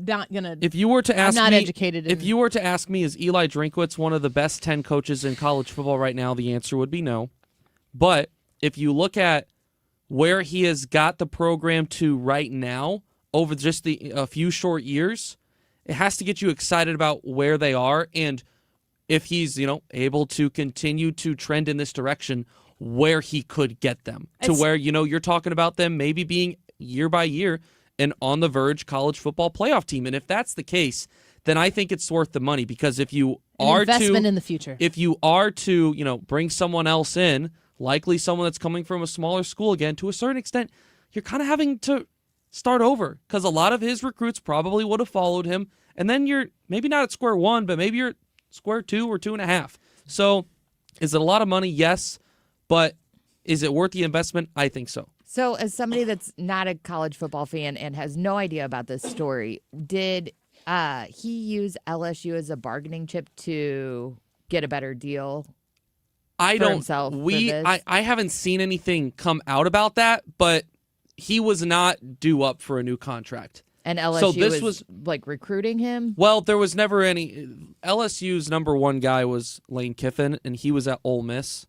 not gonna. If you were to ask I'm not me, educated. if you were to ask me, is Eli Drinkwitz one of the best 10 coaches in college football right now? The answer would be no. But if you look at where he has got the program to right now over just a few short years, it has to get you excited about where they are, and if he's, able to continue to trend in this direction, where he could get them to where, you're talking about them maybe being year by year an on the verge college football playoff team. And if that's the case, then I think it's worth the money, because if you are investment in the future, if you are to, bring someone else in, likely someone that's coming from a smaller school again, to a certain extent, you're kind of having to start over, because a lot of his recruits probably would have followed him. And then you're maybe not at square one, but maybe you're at square 2 or 2.5. So is it a lot of money? Yes. But is it worth the investment? I think so. So as somebody that's not a college football fan and has no idea about this story, did he use LSU as a bargaining chip to get a better deal? I haven't seen anything come out about that, but he was not due up for a new contract. And LSU was like recruiting him? Well, there was never any. LSU's number one guy was Lane Kiffin, and he was at Ole Miss.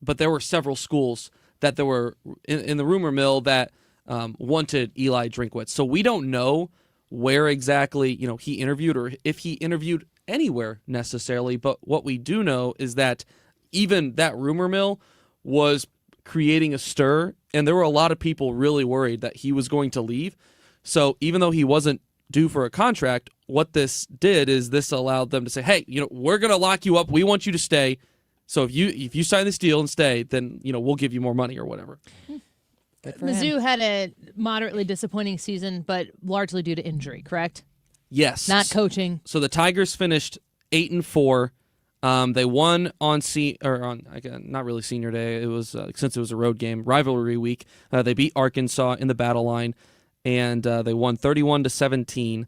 But there were several schools that there were in the rumor mill that wanted Eli Drinkwitz. So we don't know where exactly he interviewed, or if he interviewed anywhere necessarily. But what we do know is that even that rumor mill was creating a stir, and there were a lot of people really worried that he was going to leave. So even though he wasn't due for a contract, what this did is this allowed them to say, hey, we're going to lock you up. We want you to stay. So if you sign this deal and stay, then, we'll give you more money or whatever. Mizzou had a moderately disappointing season, but largely due to injury, correct? Yes. Not coaching. So the Tigers finished 8-4. They won not really senior day. It was since it was a road game, rivalry week. They beat Arkansas in the battle line, and they won 31-17.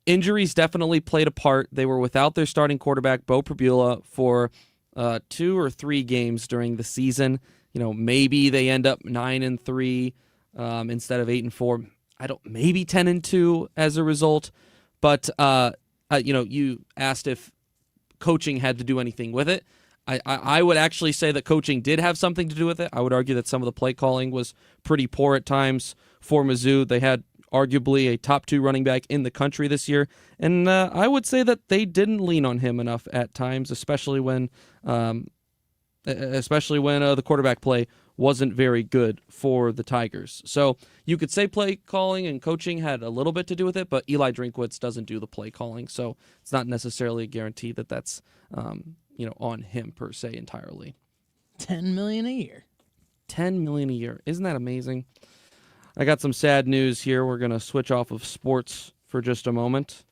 Injuries definitely played a part. They were without their starting quarterback, Bo Pribula, for 2 or 3 games during the season. Maybe they end up 9-3 instead of 8-4. Maybe 10-2 as a result. But you asked if coaching had to do anything with it. I would actually say that coaching did have something to do with it. I would argue that some of the play calling was pretty poor at times for Mizzou. They had arguably a top 2 running back in the country this year, and I would say that they didn't lean on him enough at times, especially when the quarterback play wasn't very good for the Tigers. So you could say play calling and coaching had a little bit to do with it, but Eli Drinkwitz doesn't do the play calling, so it's not necessarily a guarantee that that's on him per se entirely. $10 million a year. $10 million a year. Isn't that amazing? I got some sad news here. We're going to switch off of sports for just a moment.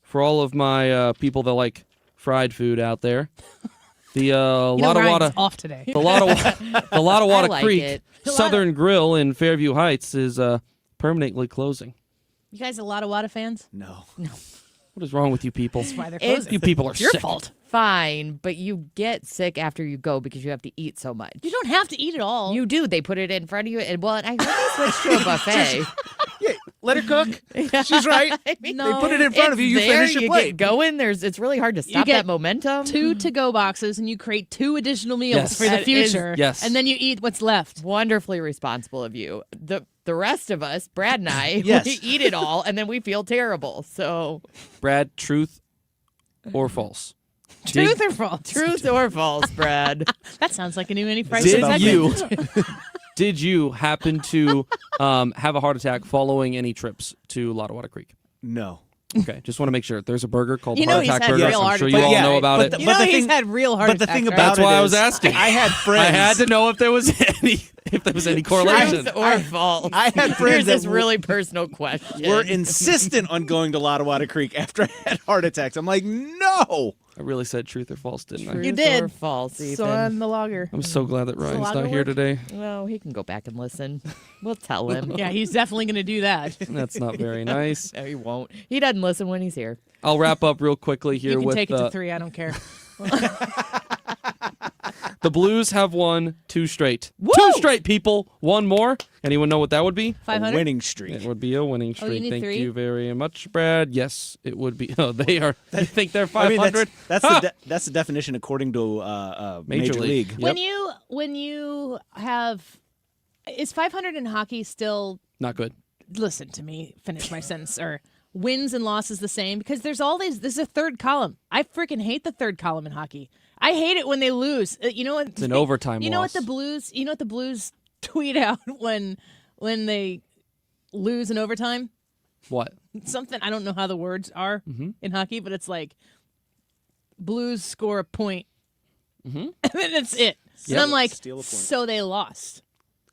For all of my people that like fried food out there, the Lottawada off today. The Lottawada Creek Southern Grill in Fairview Heights is permanently closing. You guys a Lottawada fans? No. What is wrong with you people? That's why they're closing. You people are your sick. fault. Fine, but you get sick after you go because you have to eat so much. You don't have to eat it all. You do. They put it in front of you. And I heard they switched to a buffet. Yeah, let her cook. She's right. They put it in front of you. You finish your plate. Get going. It's really hard to stop that momentum. 2 to-go boxes, and you create 2 additional meals for the future. Yes. And then you eat what's left. Wonderfully responsible of you. The rest of us, Brad and I, Yes. we eat it all, and then we feel terrible. So, Brad, truth or false? Truth or false? Truth or false, Brad? That sounds like a new Any Price Did you happen to have a heart attack following any trips to Lottawada Creek? No. Okay, just want to make sure. There's a burger called You know Heart he's Attack had Burger. real I'm heart sure you attacks. all know about it. He's had real heart But the attacks, thing right? about That's why it I was is, asking. I had friends. I had to know if there was any correlation. Truth or false? I had friends Here's that this really personal question. were insistent on going to Lottawada Creek after I had heart attacks. I'm like, no. I really said truth or false, didn't I? Truth You did. or false, Ethan? So on the logger. I'm so glad that Ryan's logger not here work? today. Well, he can go back and listen. We'll tell him. Yeah, he's definitely going to do that. That's not very nice. No, he won't. He doesn't listen when he's here. I'll wrap up real quickly here You can with take it to 3. I don't care. the Blues have won 2 straight. Woo! 2 straight, people. 1 more. Anyone know what that would be? 500? A winning streak. It would be a winning Oh, you streak. need Thank 3? you very much, Brad. Yes, it would be. Oh, they are. You think they're I mean, 500? that's the definition according to Major League. Yep. When you have Is 500 in hockey still... Not good. Listen to me finish my sentence. Or wins and losses the same? Because there's all these... This is a third column. I freaking hate the third column in hockey. I hate it when they lose. You know what? It's an overtime You know loss. what the Blues... You know what the Blues tweet out when they lose in overtime? What? Something, I don't know how the words are in hockey, but it's like Blues score a point, and then that's it. And I'm like, so they lost.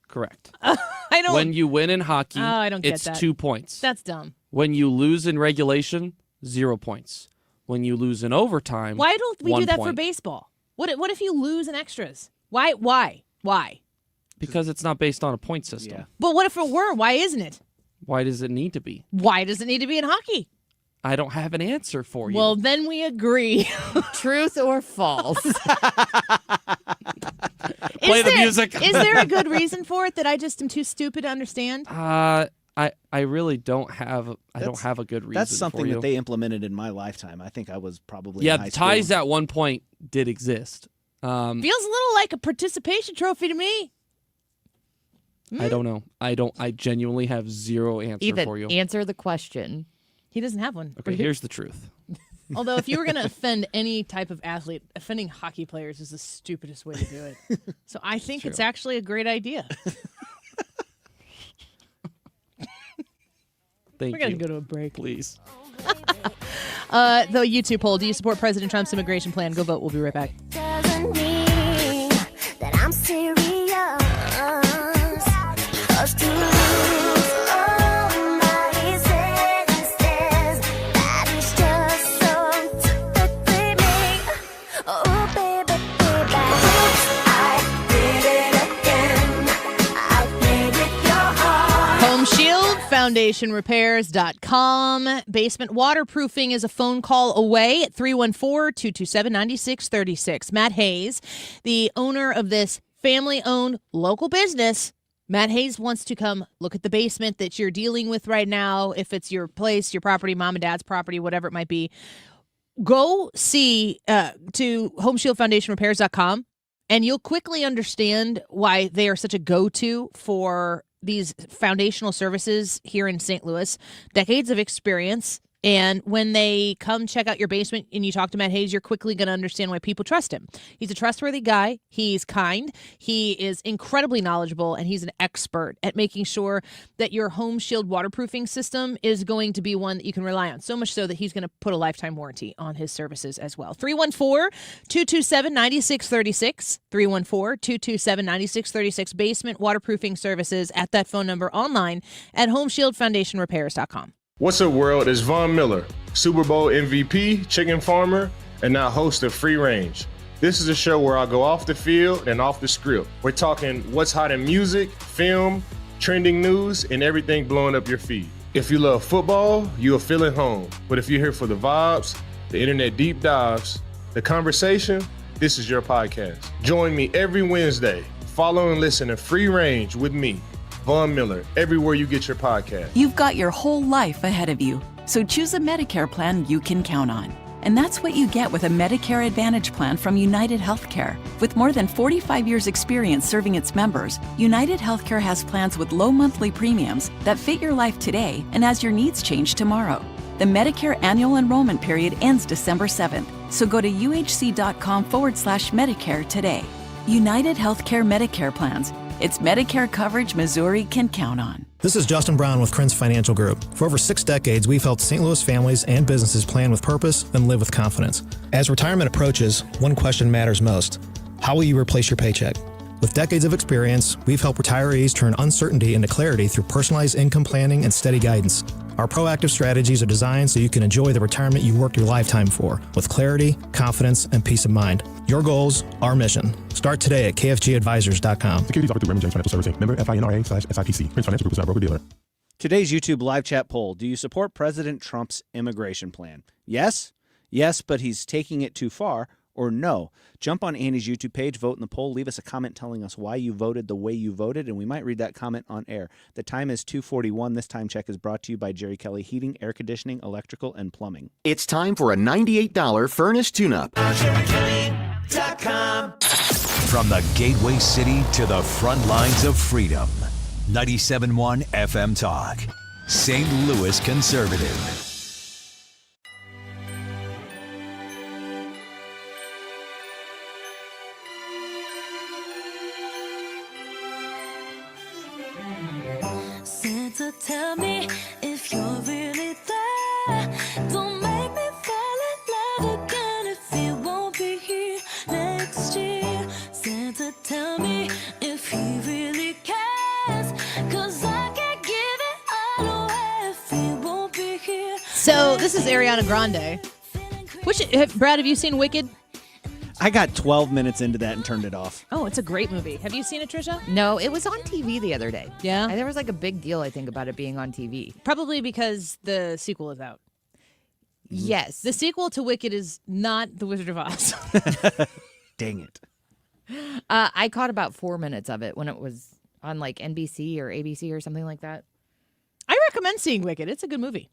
Correct. I don't. When you win in hockey, I don't get it's that. 2 points. That's dumb. When you lose in regulation, 0 points. When you lose in overtime, Why don't we 1 do that point. for baseball? What if you lose in extras? Why? Because it's not based on a point system. Yeah. But what if it were? Why isn't it? Why does it need to be? Why does it need to be in hockey? I don't have an answer for you. Well, then we agree. Truth or false? Play the music. Is there a good reason for it that I just am too stupid to understand? I really don't have. I don't have a good reason. That's something for you. that they implemented in my lifetime. I think I was probably Yeah, in high the ties school. at one point did exist. Feels a little like a participation trophy to me. I don't know. I genuinely have zero answer for you. Answer the question. He doesn't have one. Okay, here's the truth. Although, if you were going to offend any type of athlete, offending hockey players is the stupidest way to do it. So I think it's actually a great idea. Thank We're going you. to go to a break. Please. The YouTube poll, do you support President Trump's immigration plan? Go vote. We'll be right back. Doesn't mean that I'm serious. 'Cause to lose all my senses, that is just so typically me. Oh, baby, I did it again. I played with your heart. Home Shield, FoundationRepairs.com. Basement waterproofing is a phone call away at 314-227-9636. Matt Hayes, the owner of this family-owned local business. Matt Hayes wants to come look at the basement that you're dealing with right now. If it's your place, your property, mom and dad's property, whatever it might be, go see to HomeshieldFoundationRepairs.com, and you'll quickly understand why they are such a go-to for these foundational services here in St. Louis. Decades of experience. And when they come check out your basement and you talk to Matt Hayes, you're quickly going to understand why people trust him. He's a trustworthy guy. He's kind. He is incredibly knowledgeable, and he's an expert at making sure that your Home Shield waterproofing system is going to be one that you can rely on. So much so that he's going to put a lifetime warranty on his services as well. 314-227-9636. 314-227-9636. Basement waterproofing services at that phone number, online at HomeshieldFoundationRepairs.com. What's up, world? It's Von Miller, Super Bowl MVP, chicken farmer, and now host of Free Range. This is a show where I go off the field and off the script. We're talking what's hot in music, film, trending news, and everything blowing up your feed. If you love football, you'll feel at home. But if you're here for the vibes, the internet deep dives, the conversation, this is your podcast. Join me every Wednesday. Follow and listen to Free Range with me, Von Miller, everywhere you get your podcast. You've got your whole life ahead of you, so choose a Medicare plan you can count on. And that's what you get with a Medicare Advantage plan from United Healthcare. With more than 45 years' experience serving its members, United Healthcare has plans with low monthly premiums that fit your life today and as your needs change tomorrow. The Medicare annual enrollment period ends December 7th, so go to uhc.com/Medicare today. United Healthcare Medicare plans. It's Medicare coverage Missouri can count on. This is Justin Brown with Krentz Financial Group. For over 6 decades, we've helped St. Louis families and businesses plan with purpose and live with confidence. As retirement approaches, one question matters most. How will you replace your paycheck? With decades of experience, we've helped retirees turn uncertainty into clarity through personalized income planning and steady guidance. Our proactive strategies are designed so you can enjoy the retirement you worked your lifetime for, with clarity, confidence, and peace of mind. Your goals, our mission. Start today at kfgadvisors.com. Securities offered through Raymond James Financial Servicing. Member FINRA/SIPC. Prince Financial Group is not a broker-dealer. Today's YouTube live chat poll. Do you support President Trump's immigration plan? Yes? Yes, but he's taking it too far. Or no? Jump on Annie's YouTube page, vote in the poll, leave us a comment telling us why you voted the way you voted, and we might read that comment on air. The time is 2:41. This time check is brought to you by Jerry Kelly Heating, Air Conditioning, Electrical, and Plumbing. It's time for a $98 furnace tune-up. Wicked.com. From the gateway city to the front lines of freedom. 97.1 FM Talk. St. Louis Conservative. Santa, tell me if you're really there. Don't make me fall in love again if you won't be here next year. Santa, tell me if he really cares. 'Cause I can't give it all away if he won't be here. So this is Ariana Grande. Brad, have you seen Wicked? I got 12 minutes into that and turned it off. Oh, it's a great movie. Have you seen it, Trisha? No, it was on TV the other day. Yeah? And there was like a big deal, I think, about it being on TV. Probably because the sequel is out. Yes. The sequel to Wicked is not The Wizard of Oz. Dang it. I caught about 4 minutes of it when it was on like NBC or ABC or something like that. I recommend seeing Wicked. It's a good movie.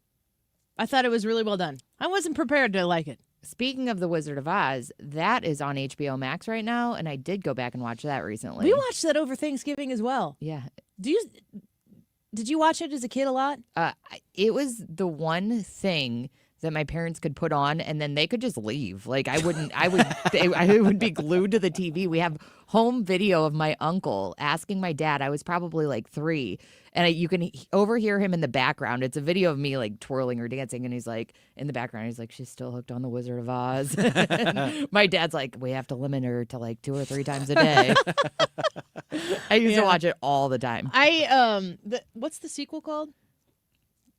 I thought it was really well done. I wasn't prepared to like it. Speaking of The Wizard of Oz, that is on HBO Max right now, and I did go back and watch that recently. We watched that over Thanksgiving as well. Yeah. Did you watch it as a kid a lot? It was the one thing that my parents could put on and then they could just leave. Like I would be glued to the TV. We have home video of my uncle asking my dad. I was probably like 3, and you can overhear him in the background. It's a video of me like twirling or dancing, and he's like in the background. He's like, "She's still hooked on The Wizard of Oz." My dad's like, "We have to limit her to like 2 or 3 times a day." I used to watch it all the time. What's the sequel called?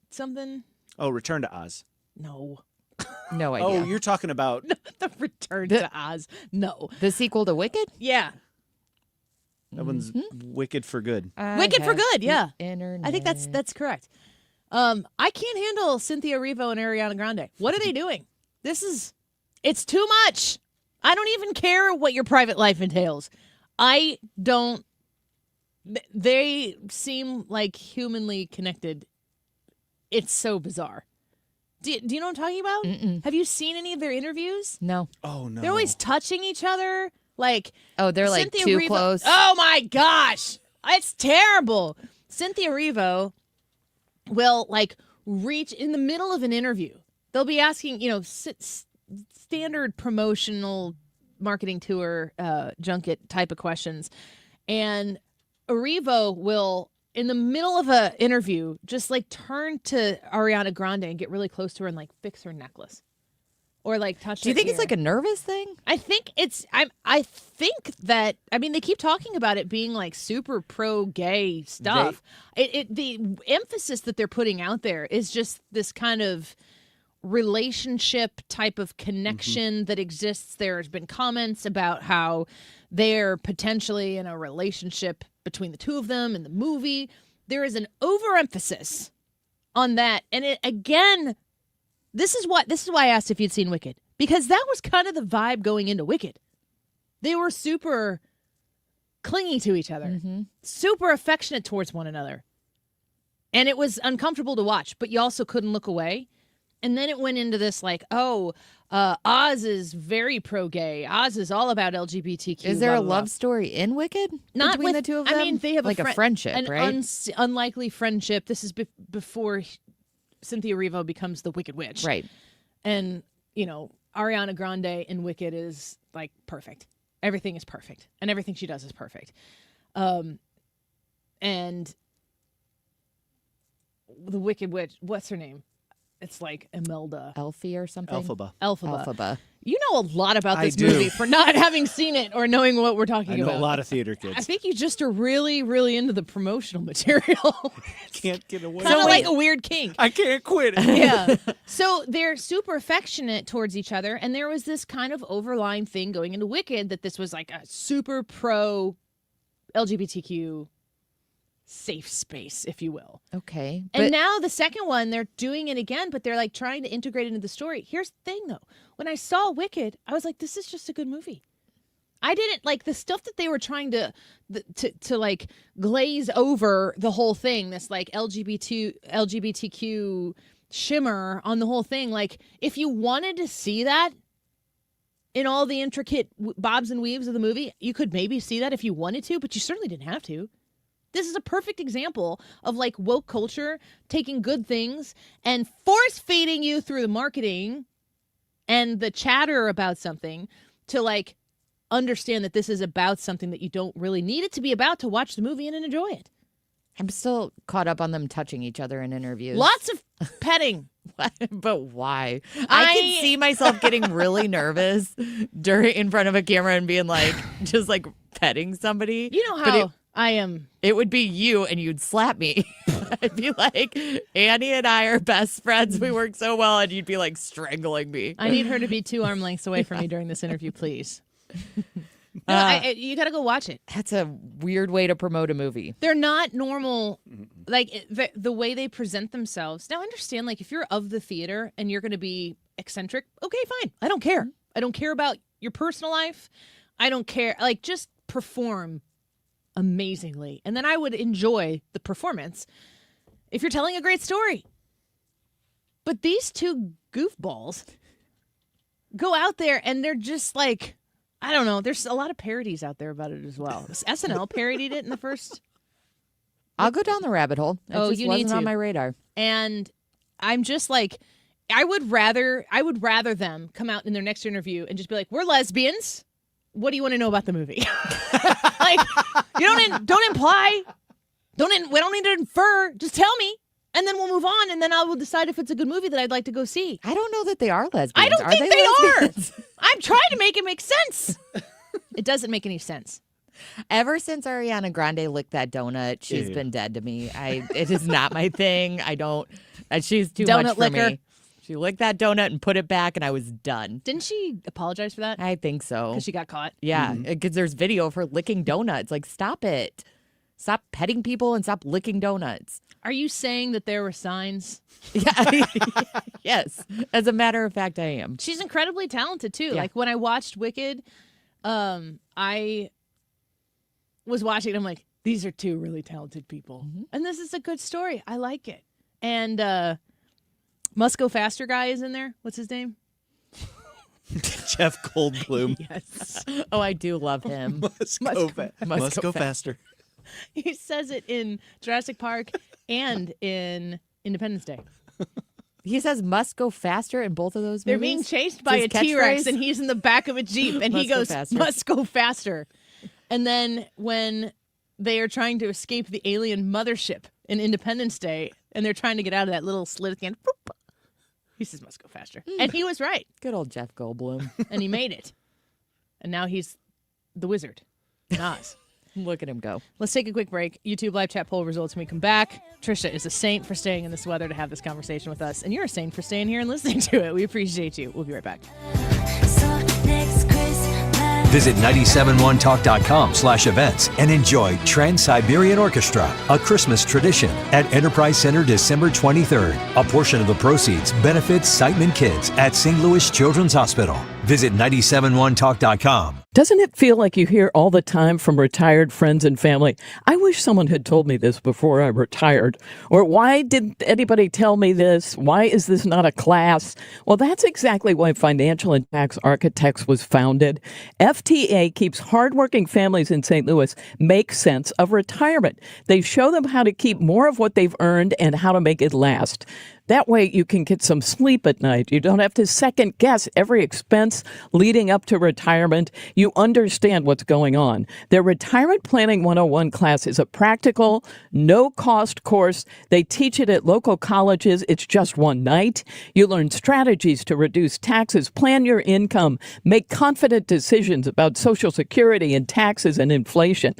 Something. Oh, Return to Oz. No. No idea. Oh, you're talking about The Return to Oz. No. The sequel to Wicked? Yeah. That one's Wicked for Good. Wicked for Good, yeah. Internet. I think that's correct. I can't handle Cynthia Erivo and Ariana Grande. What are they doing? It's too much. I don't even care what your private life entails. They seem like humanly connected. It's so bizarre. Do you know what I'm talking about? Mm-mm. Have you seen any of their interviews? No. Oh, no. They're always touching each other. Like, they're like Cynthia too Erivo- close. Oh my gosh. It's terrible. Cynthia Erivo will like reach in the middle of an interview. They'll be asking, standard promotional marketing tour junket type of questions. And Erivo will, in the middle of an interview, just like turn to Ariana Grande and get really close to her and like fix her necklace. Or like touch. Do you her think it's ear. like a nervous thing? I think I think that they keep talking about it being like super pro gay stuff. The emphasis that they're putting out there is just this kind of relationship type of connection that exists. There's been comments about how they're potentially in a relationship between the two of them in the movie. There is an overemphasis on that, and it again. This is why I asked if you'd seen Wicked, because that was kind of the vibe going into Wicked. They were super clingy to each other, super affectionate towards one another. And it was uncomfortable to watch, but you also couldn't look away. And then it went into this like, Oz is very pro-gay. Oz is all about LGBTQ. Is there blah, a blah, love blah. story in Wicked Not between with, the two of them? I mean, they have like a friendship, an right? unlikely friendship. This is before Cynthia Erivo becomes the Wicked Witch. Right. And, Ariana Grande in Wicked is like perfect. Everything is perfect. And everything she does is perfect. And the Wicked Witch, what's her name? It's like Imelda. Elfie or something? Elphaba. You know a lot about this I do. movie for not having seen it or knowing what we're talking I know about. a lot of theater I kids. think you just are really, really into the promotional material. Can't get away. Kind of like a weird kink. I can't quit it. Yeah. So they're super affectionate towards each other. And there was this kind of overlying thing going into Wicked that this was like a super pro LGBTQ safe space, if you will. Okay. And now the second one, they're doing it again, but they're like trying to integrate it into the story. Here's the thing, though. When I saw Wicked, I was like, this is just a good movie. I didn't like the stuff that they were trying to like glaze over the whole thing, this like LGBTQ shimmer on the whole thing. Like, if you wanted to see that, in all the intricate bobs and weaves of the movie. You could maybe see that if you wanted to, but you certainly didn't have to. This is a perfect example of like woke culture taking good things and force feeding you through the marketing and the chatter about something to like understand that this is about something that you don't really need it to be about to watch the movie and enjoy it. I'm still caught up on them touching each other in interviews. Lots of petting. But why? I can see myself getting really nervous in front of a camera and being like, just like petting somebody. You know how I am. It would be you and you'd slap me. I'd be like, Annie and I are best friends. We work so well. And you'd be like strangling me. I need her to be 2 arm lengths away from me during this interview, please. You got to go watch it. That's a weird way to promote a movie. They're not normal. Like the way they present themselves. Now, understand, like if you're of the theater and you're going to be eccentric, okay, fine. I don't care. I don't care about your personal life. I don't care. Like just perform amazingly. And then I would enjoy the performance if you're telling a great story. But these two goofballs go out there and they're just like, I don't know. There's a lot of parodies out there about it as well. SNL parodied it in the first. I'll go down the rabbit hole. It just wasn't on my radar. And I'm just like, I would rather them come out in their next interview and just be like, we're lesbians. What do you want to know about the movie? Like, you don't imply. We don't need to infer. Just tell me. And then we'll move on, and then I will decide if it's a good movie that I'd like to go see. I don't know that they are lesbians. I don't think they lesbians? are. I'm trying to make it make sense. It doesn't make any sense. Ever since Ariana Grande licked that donut, she's been dead to me. It is not my thing. She's too Donut much for licker. me. She licked that donut and put it back, and I was done. Didn't she apologize for that? I think so. Because she got caught? Yeah, because there's video of her licking donuts. Like, stop it. Stop petting people and stop licking donuts. Are you saying that there were signs? Yeah. Yes. As a matter of fact, I am. She's incredibly talented, too. Yeah. Like, when I watched Wicked, I was watching it. I'm like, these are two really talented people. Mm-hmm. And this is a good story. I like it. And Must Go Faster guy is in there. What's his name? Jeff Goldblum. Yes. Oh, I do love him. Must go faster. He says it in Jurassic Park and in Independence Day. He says must go faster in both of those movies? They're being chased by a T-Rex and he's in the back of a Jeep and he goes, must go faster. And then when they are trying to escape the alien mothership in Independence Day and they're trying to get out of that little slit at the end, boop, he says must go faster. And he was right. Good old Jeff Goldblum. And he made it. And now he's the wizard. Oz. Look at him go. Let's take a quick break. YouTube live chat poll results when we come back. Trisha is a saint for staying in this weather to have this conversation with us. And you're a saint for staying here and listening to it. We appreciate you. We'll be right back. Visit 971talk.com/events and enjoy Trans-Siberian Orchestra, a Christmas tradition at Enterprise Center December 23rd. A portion of the proceeds benefits Siteman Kids at St. Louis Children's Hospital. Visit 971talk.com. Doesn't it feel like you hear all the time from retired friends and family, I wish someone had told me this before I retired? Or why didn't anybody tell me this? Why is this not a class? Well, that's exactly why Financial and Tax Architects was founded. FTA keeps hardworking families in St. Louis make sense of retirement. They show them how to keep more of what they've earned and how to make it last. That way you can get some sleep at night. You don't have to second guess every expense leading up to retirement. You understand what's going on. Their Retirement Planning 101 class is a practical, no-cost course. They teach it at local colleges. It's just one night. You learn strategies to reduce taxes, plan your income, make confident decisions about Social Security and taxes and inflation.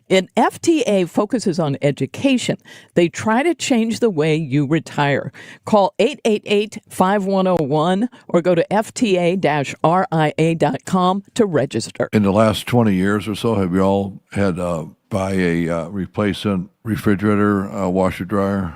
And FTA focuses on education. They try to change the way you retire. Call 888-5101 or go to fta-ria.com to register. In the last 20 years or so, have you all had buy a replacement refrigerator, washer, dryer,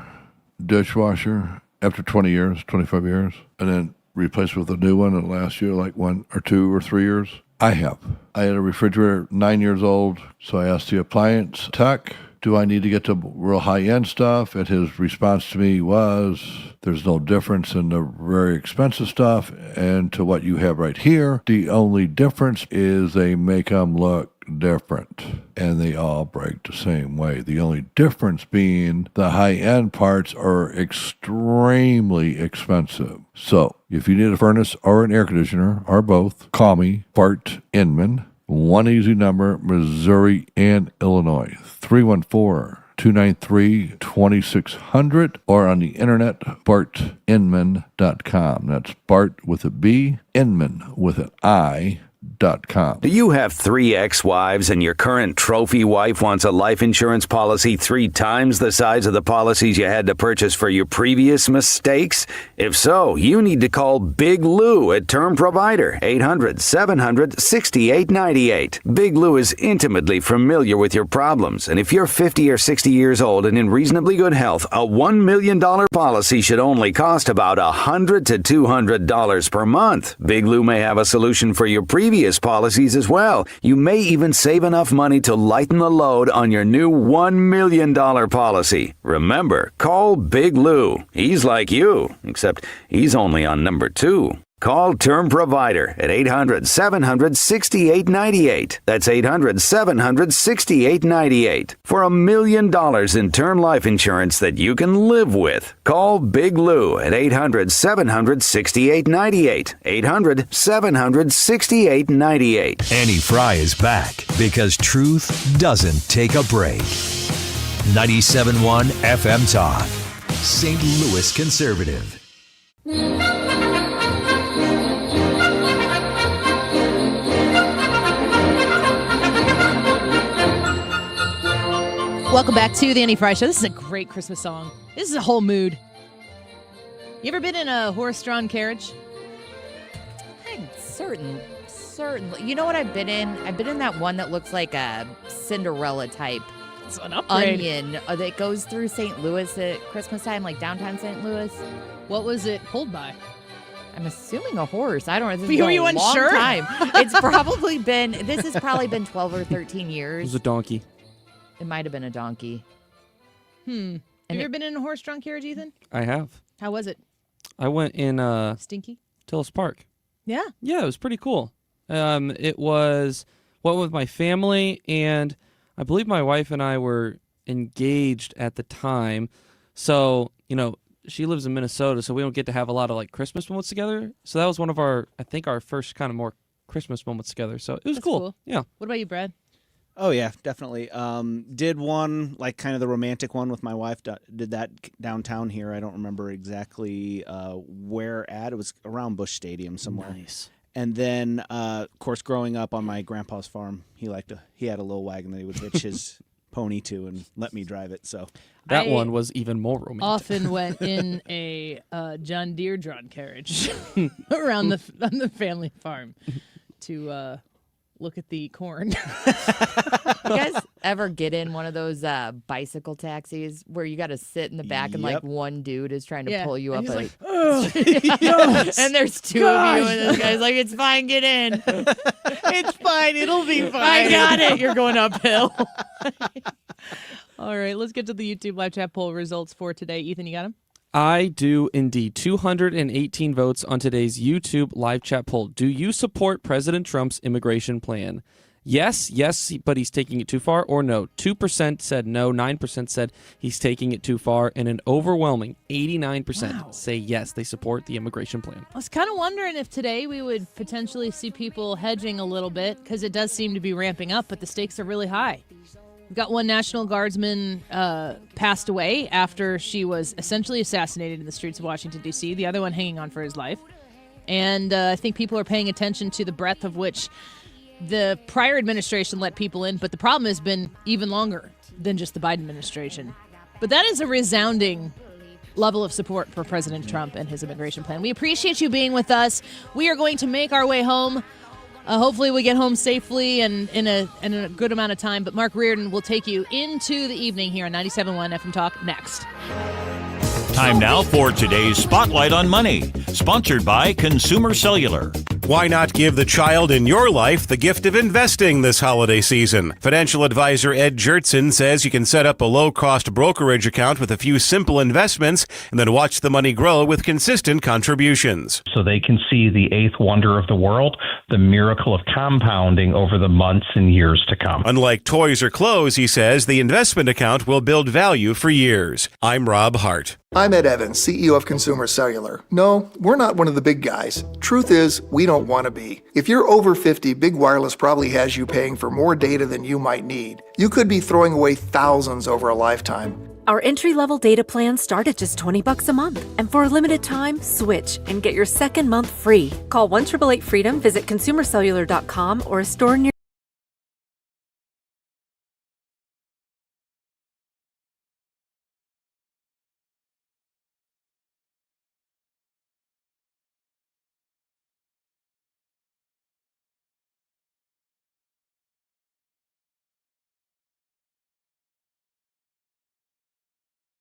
dishwasher after 20 years, 25 years, and then replace with a new one in the last year, like 1 or 2 or 3 years? I have. I had a refrigerator 9 years old, so I asked the appliance tech do I need to get to real high-end stuff? And his response to me was, there's no difference in the very expensive stuff and to what you have right here. The only difference is they make them look different, and they all break the same way. The only difference being the high-end parts are extremely expensive. So if you need a furnace or an air conditioner or both, call me, Bart Inman. One easy number, Missouri and Illinois, 314-293-2600, or on the internet, bartinman.com. That's Bart with a B, Inman with an I. Do you have 3 ex-wives and your current trophy wife wants a life insurance policy 3 times the size of the policies you had to purchase for your previous mistakes? If so, you need to call Big Lou at Term Provider, 800-700-6898. Big Lou is intimately familiar with your problems, and if you're 50 or 60 years old and in reasonably good health, a $1 million policy should only cost about $100 to $200 per month. Big Lou may have a solution for your previous policies as well. You may even save enough money to lighten the load on your new $1 million policy. Remember, call Big Lou. He's like you, except he's only on number 2. Call Term Provider at 800-700-6898. That's 800-700-6898. For $1 million in term life insurance that you can live with. Call Big Lou at 800-700-6898. 800-700-6898. Annie Fry is back because truth doesn't take a break. 97.1 FM Talk, St. Louis Conservative. Welcome back to the Annie Fry Show. This is a great Christmas song. This is a whole mood. You ever been in a horse-drawn carriage? Certainly. You know what I've been in? I've been in that one that looks like a Cinderella type It's an upgrade. onion that goes through St. Louis at Christmas time, like downtown St. Louis. What was it pulled by? I'm assuming a horse. I don't know. This Were has you been a long unsure? time. This has probably been 12 or 13 It years. was a donkey. It might have been a donkey. Have you ever been in a horse-drawn carriage, Ethan? I have. How was it? I went in Stinky? Tillis Park. Yeah. Yeah, it was pretty cool. Went with my family, and I believe my wife and I were engaged at the time. So, she lives in Minnesota, so we don't get to have a lot of like Christmas moments together. So that was one of our first kind of more Christmas moments together. So it was cool. Yeah. What about you, Brad? Oh, yeah, definitely. Did one, like kind of the romantic one with my wife, did that downtown here. I don't remember exactly where at. It was around Busch Stadium somewhere. Nice. And then, of course, growing up on my grandpa's farm, he had a little wagon that he would hitch his pony to and let me drive it. So that one was even more romantic. Often went in a John Deere drawn carriage around on the family farm to look at the corn. You guys ever get in one of those bicycle taxis where you got to sit in the back and like one dude is trying to pull you up? And he's like, yes, and there's two of you, and this guy's like, "It's fine, get in. It's fine, it'll be fine. I got it." You're going uphill. All right, let's get to the YouTube live chat poll results for today. Ethan, you got them? I do indeed. 218 votes on today's YouTube live chat poll. Do you support President Trump's immigration plan? Yes, but he's taking it too far, or no. 2% said no, 9% said he's taking it too far, and an overwhelming 89% say yes, they support the immigration plan. I was kind of wondering if today we would potentially see people hedging a little bit, because it does seem to be ramping up, but the stakes are really high. We've got one National Guardsman passed away after she was essentially assassinated in the streets of Washington, D.C., the other one hanging on for his life. And I think people are paying attention to the breadth of which the prior administration let people in, but the problem has been even longer than just the Biden administration. But that is a resounding level of support for President Trump and his immigration plan. We appreciate you being with us. We are going to make our way home. Hopefully we get home safely and in a good amount of time. But Mark Reardon will take you into the evening here on 97.1 FM Talk next. Time now for today's Spotlight on Money, sponsored by Consumer Cellular. Why not give the child in your life the gift of investing this holiday season? Financial advisor Ed Jertson says you can set up a low-cost brokerage account with a few simple investments and then watch the money grow with consistent contributions. So they can see the eighth wonder of the world, the miracle of compounding over the months and years to come. Unlike toys or clothes, he says, the investment account will build value for years. I'm Rob Hart. I'm Ed Evans, CEO of Consumer Cellular. No, we're not one of the big guys. Truth is, we don't want to be. If you're over 50, Big Wireless probably has you paying for more data than you might need. You could be throwing away thousands over a lifetime. Our entry-level data plans start at just $20 a month. And for a limited time, switch and get your second month free. Call 1-888-FREEDOM, visit consumercellular.com or a store near